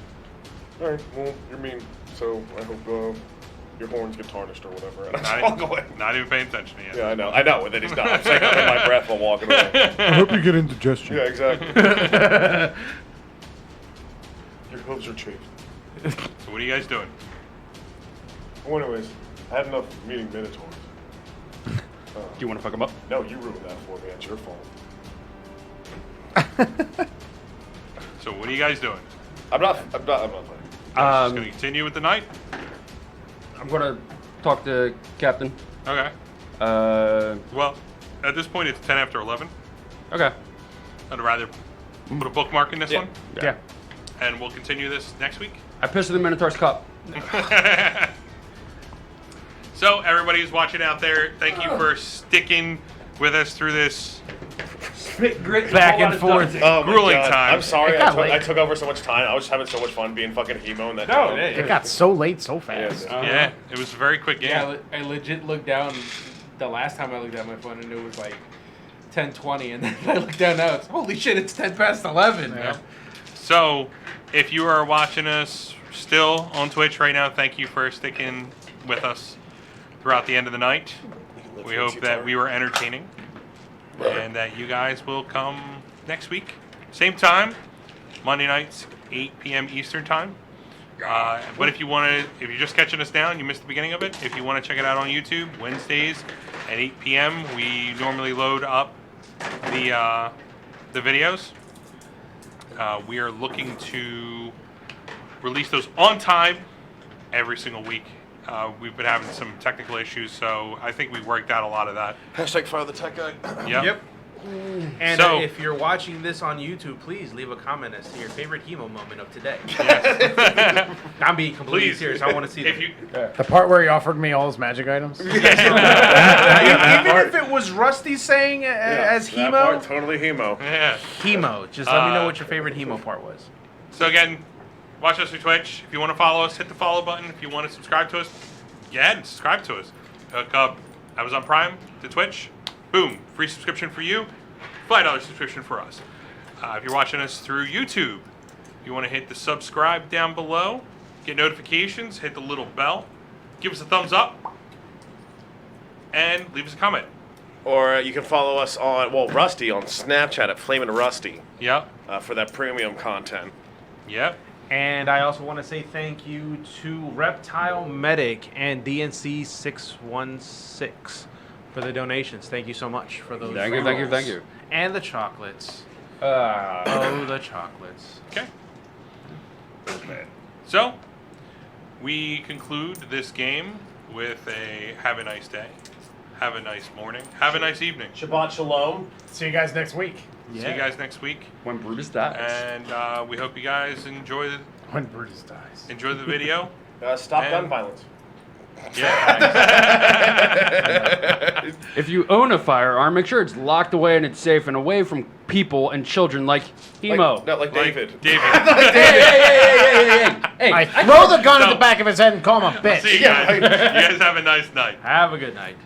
Alright, well, you're mean, so I hope your horns get tarnished or whatever, and I just Not, walk away. not even paying attention to you. Yeah, I know that he's not. I'm saying under my breath while walking away. I hope you get indigestion. Yeah, exactly. Your hooves are chafed. So what are you guys doing? Well, anyways, I had enough meeting Minotaurs. Do you want to fuck him up? No, you ruined that for me. It's your fault. So what are you guys doing? I'm not playing. Just going to continue with the night? I'm gonna talk to Captain. Okay. Uh, Well, at this point, it's 10 after 11. okay. I'd rather put a bookmark in this one, Yeah. and we'll continue this next week. I pissed in the Minotaur's cup. So, everybody who's watching out there, thank you for sticking with us through this Back and forth. Oh my grueling God. time. I'm sorry It got late. I took over so much time. I was having so much fun being fucking Hemo in that No, time. It got so late so fast. Yeah. Yeah, it was a very quick game. Yeah, I legit looked down the last time I looked at my phone and it was like 10:20, and then I look down now, it's holy shit, it's 10 past 11. Yeah. So, if you are watching us still on Twitch right now, thank you for sticking with us throughout the end of the night. We hope that we were entertaining and that you guys will come next week. Same time, Monday nights, 8 p.m. Eastern time. But if you're just catching us now and you missed the beginning of it, if you want to check it out on YouTube, Wednesdays at 8 p.m., we normally load up the videos. We are looking to release those on time every single week. We've been having some technical issues, so I think we worked out a lot of that. Hashtag fire the tech guy. Yep. And So- if you're watching this on YouTube, please leave a comment as to your favorite Hemo moment of today. Yes. I'm being completely Please. serious. I want to see If that. you, The part where he offered me all his magic items. Even if it was Rusty saying as That Hemo, part, totally Hemo. yeah. Hemo. Just let me know what your favorite Hemo part was. So again, watch us through Twitch. If you want to follow us, hit the follow button. If you want to subscribe to us, go ahead and subscribe to us. Hook up Amazon Prime to Twitch. Boom, free subscription for you, $5 subscription for us. If you're watching us through YouTube, you want to hit the subscribe down below, get notifications, hit the little bell, give us a thumbs up, and leave us a comment. Or you can follow us on, Rusty on Snapchat at Flamin' Rusty Yep, for that premium content. yep. And I also want to say thank you to Reptile Medic and DNC 616 for the donations. Thank you so much for those. Thank you. And the chocolates. Oh, the chocolates. Okay. So, we conclude this game with a have a nice day, have a nice morning, have a nice evening. Shabbat Shalom. See you guys next week. See you guys next week, When Brutus dies. and we hope you guys enjoy When Brutus dies. the video. Stop gun And- violence. Yeah. If you own a firearm, make sure it's locked away and it's safe and away from people and children like Hemo. Like David. David. Hey, I throw the gun at the back of his head and call him a bitch. See you guys. You guys have a nice night. Have a good night.